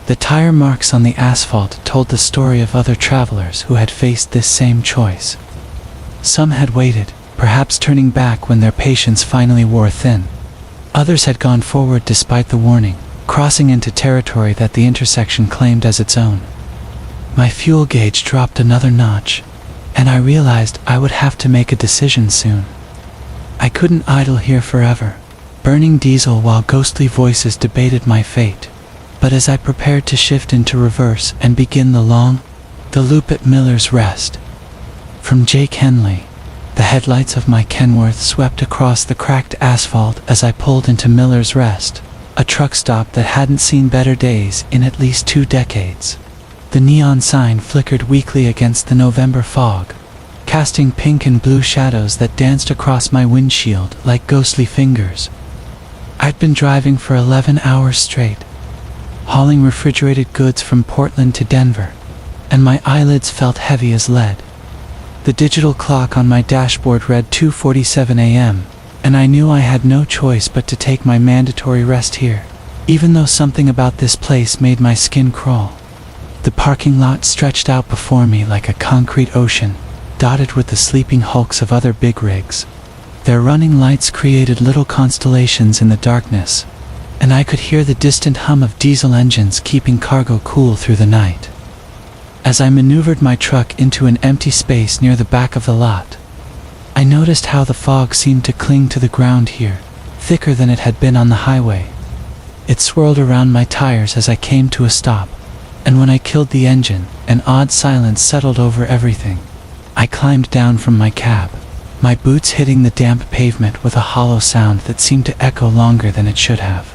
The tire marks on the asphalt told the story of other travelers who had faced this same choice. Some had waited, perhaps turning back when their patience finally wore thin. Others had gone forward despite the warning, crossing into territory that the intersection claimed as its own. My fuel gauge dropped another notch, and I realized I would have to make a decision soon. I couldn't idle here forever, burning diesel while ghostly voices debated my fate. But as I prepared to shift into reverse and begin the loop at Miller's Rest, from Jake Henley, the headlights of my Kenworth swept across the cracked asphalt as I pulled into Miller's Rest, a truck stop that hadn't seen better days in at least 2 decades. The neon sign flickered weakly against the November fog, casting pink and blue shadows that danced across my windshield like ghostly fingers. I'd been driving for 11 hours straight, hauling refrigerated goods from Portland to Denver, and my eyelids felt heavy as lead. The digital clock on my dashboard read 2:47 a.m., and I knew I had no choice but to take my mandatory rest here, even though something about this place made my skin crawl. The parking lot stretched out before me like a concrete ocean, dotted with the sleeping hulks of other big rigs. Their running lights created little constellations in the darkness, and I could hear the distant hum of diesel engines keeping cargo cool through the night. As I maneuvered my truck into an empty space near the back of the lot, I noticed how the fog seemed to cling to the ground here, thicker than it had been on the highway. It swirled around my tires as I came to a stop, and when I killed the engine, an odd silence settled over everything. I climbed down from my cab, my boots hitting the damp pavement with a hollow sound that seemed to echo longer than it should have.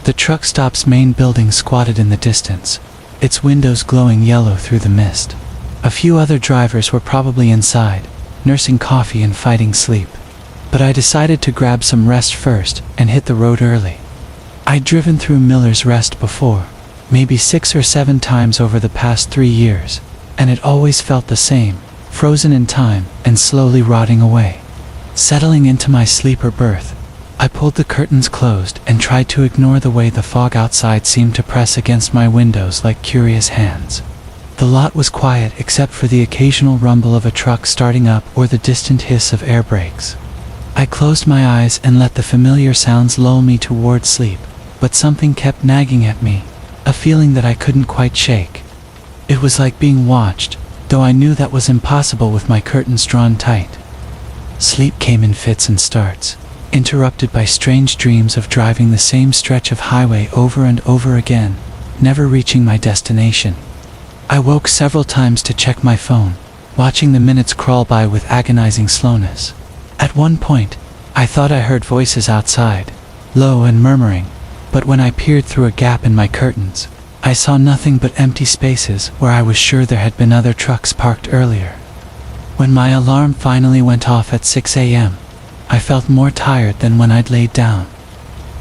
The truck stop's main building squatted in the distance, its windows glowing yellow through the mist. A few other drivers were probably inside, nursing coffee and fighting sleep. But I decided to grab some rest first and hit the road early. I'd driven through Miller's Rest before, maybe 6 or 7 times over the past 3 years, and it always felt the same, frozen in time and slowly rotting away. Settling into my sleeper berth, I pulled the curtains closed and tried to ignore the way the fog outside seemed to press against my windows like curious hands. The lot was quiet except for the occasional rumble of a truck starting up or the distant hiss of air brakes. I closed my eyes and let the familiar sounds lull me toward sleep, but something kept nagging at me, a feeling that I couldn't quite shake. It was like being watched, though I knew that was impossible with my curtains drawn tight. Sleep came in fits and starts, interrupted by strange dreams of driving the same stretch of highway over and over again, never reaching my destination. I woke several times to check my phone, watching the minutes crawl by with agonizing slowness. At one point, I thought I heard voices outside, low and murmuring, but when I peered through a gap in my curtains, I saw nothing but empty spaces where I was sure there had been other trucks parked earlier. When my alarm finally went off at 6 a.m., I felt more tired than when I'd laid down.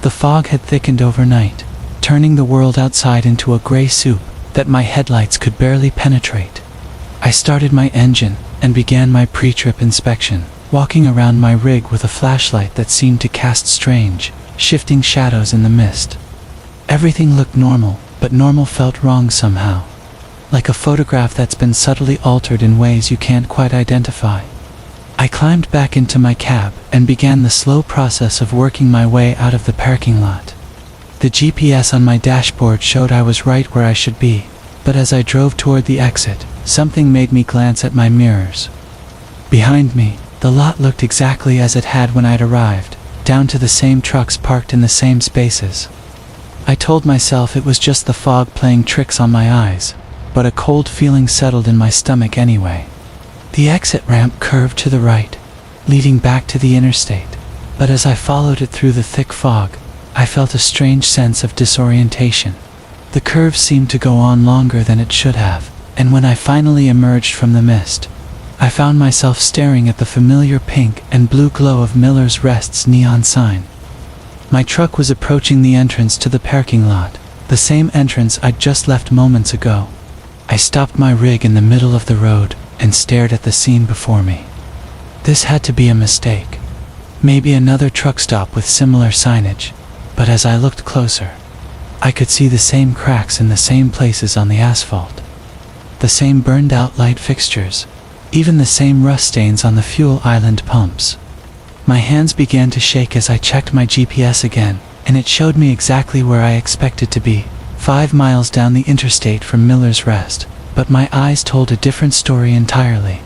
The fog had thickened overnight, turning the world outside into a gray soup that my headlights could barely penetrate. I started my engine and began my pre-trip inspection, walking around my rig with a flashlight that seemed to cast strange, shifting shadows in the mist. Everything looked normal, but normal felt wrong somehow, like a photograph that's been subtly altered in ways you can't quite identify. I climbed back into my cab and began the slow process of working my way out of the parking lot. The GPS on my dashboard showed I was right where I should be, but as I drove toward the exit, something made me glance at my mirrors. Behind me, the lot looked exactly as it had when I'd arrived, down to the same trucks parked in the same spaces. I told myself it was just the fog playing tricks on my eyes, but a cold feeling settled in my stomach anyway. The exit ramp curved to the right, leading back to the interstate, but as I followed it through the thick fog, I felt a strange sense of disorientation. The curve seemed to go on longer than it should have, and when I finally emerged from the mist, I found myself staring at the familiar pink and blue glow of Miller's Rest's neon sign. My truck was approaching the entrance to the parking lot, the same entrance I'd just left moments ago. I stopped my rig in the middle of the road and stared at the scene before me. This had to be a mistake. Maybe another truck stop with similar signage, but as I looked closer, I could see the same cracks in the same places on the asphalt. The same burned out light fixtures, even the same rust stains on the fuel island pumps. My hands began to shake as I checked my GPS again, and it showed me exactly where I expected to be, 5 miles down the interstate from Miller's Rest, but my eyes told a different story entirely.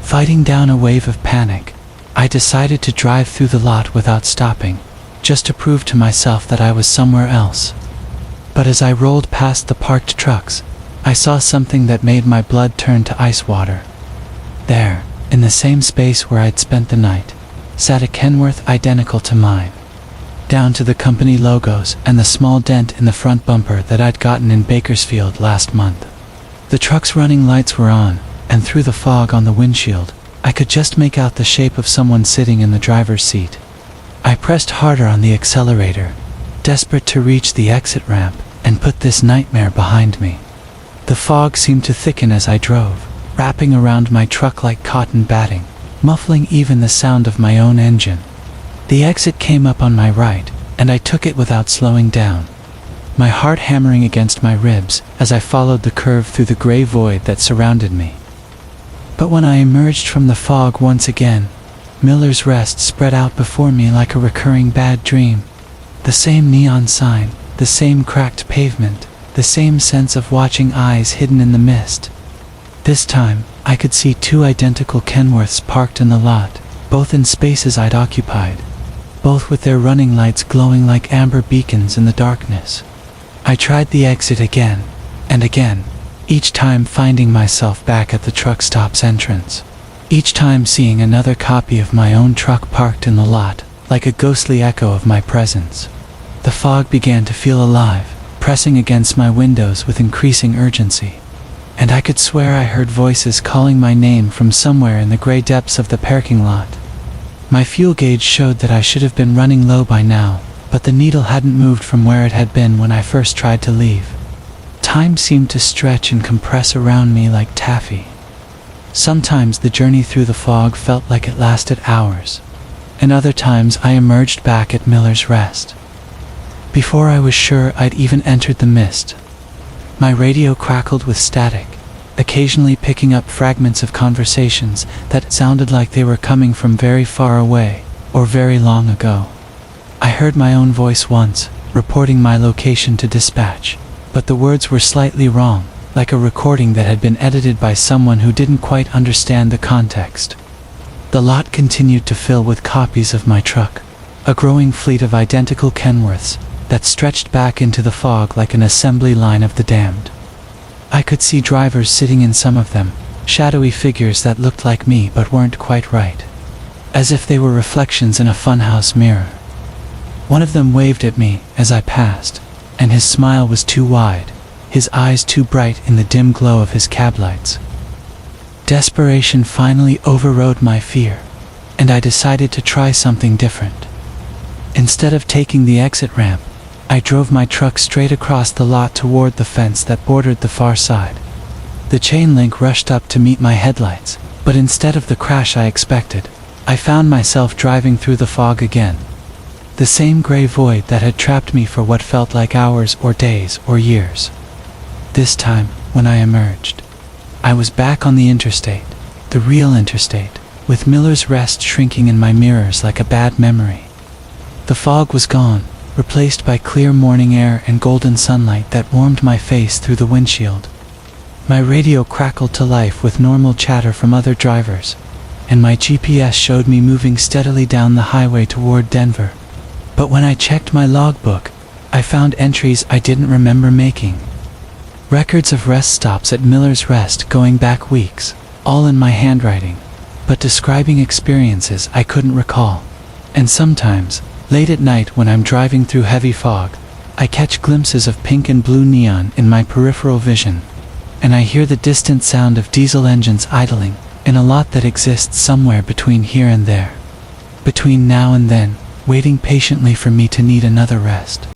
Fighting down a wave of panic, I decided to drive through the lot without stopping, just to prove to myself that I was somewhere else. But as I rolled past the parked trucks, I saw something that made my blood turn to ice water. There, in the same space where I'd spent the night, sat a Kenworth identical to mine, down to the company logos and the small dent in the front bumper that I'd gotten in Bakersfield last month. The truck's running lights were on, and through the fog on the windshield, I could just make out the shape of someone sitting in the driver's seat. I pressed harder on the accelerator, desperate to reach the exit ramp and put this nightmare behind me. The fog seemed to thicken as I drove, wrapping around my truck like cotton batting, muffling even the sound of my own engine. The exit came up on my right, and I took it without slowing down, my heart hammering against my ribs as I followed the curve through the gray void that surrounded me. But when I emerged from the fog once again, Miller's Rest spread out before me like a recurring bad dream. The same neon sign, the same cracked pavement, the same sense of watching eyes hidden in the mist. This time, I could see 2 identical Kenworths parked in the lot, both in spaces I'd occupied, both with their running lights glowing like amber beacons in the darkness. I tried the exit again, and again, each time finding myself back at the truck stop's entrance, each time seeing another copy of my own truck parked in the lot, like a ghostly echo of my presence. The fog began to feel alive, pressing against my windows with increasing urgency, and I could swear I heard voices calling my name from somewhere in the gray depths of the parking lot. My fuel gauge showed that I should have been running low by now, but the needle hadn't moved from where it had been when I first tried to leave. Time seemed to stretch and compress around me like taffy. Sometimes the journey through the fog felt like it lasted hours, and other times I emerged back at Miller's Rest before I was sure I'd even entered the mist. My radio crackled with static, occasionally picking up fragments of conversations that sounded like they were coming from very far away or very long ago. I heard my own voice once, reporting my location to dispatch, but the words were slightly wrong, like a recording that had been edited by someone who didn't quite understand the context. The lot continued to fill with copies of my truck, a growing fleet of identical Kenworths that stretched back into the fog like an assembly line of the damned. I could see drivers sitting in some of them, shadowy figures that looked like me but weren't quite right, as if they were reflections in a funhouse mirror. One of them waved at me as I passed, and his smile was too wide, his eyes too bright in the dim glow of his cab lights. Desperation finally overrode my fear, and I decided to try something different. Instead of taking the exit ramp, I drove my truck straight across the lot toward the fence that bordered the far side. The chain link rushed up to meet my headlights, but instead of the crash I expected, I found myself driving through the fog again. The same gray void that had trapped me for what felt like hours or days or years. This time, when I emerged, I was back on the interstate, the real interstate, with Miller's Rest shrinking in my mirrors like a bad memory. The fog was gone, replaced by clear morning air and golden sunlight that warmed my face through the windshield. My radio crackled to life with normal chatter from other drivers, and my GPS showed me moving steadily down the highway toward Denver. But when I checked my logbook, I found entries I didn't remember making. Records of rest stops at Miller's Rest going back weeks, all in my handwriting, but describing experiences I couldn't recall. And sometimes, late at night when I'm driving through heavy fog, I catch glimpses of pink and blue neon in my peripheral vision, and I hear the distant sound of diesel engines idling in a lot that exists somewhere between here and there. Between now and then, waiting patiently for me to need another rest.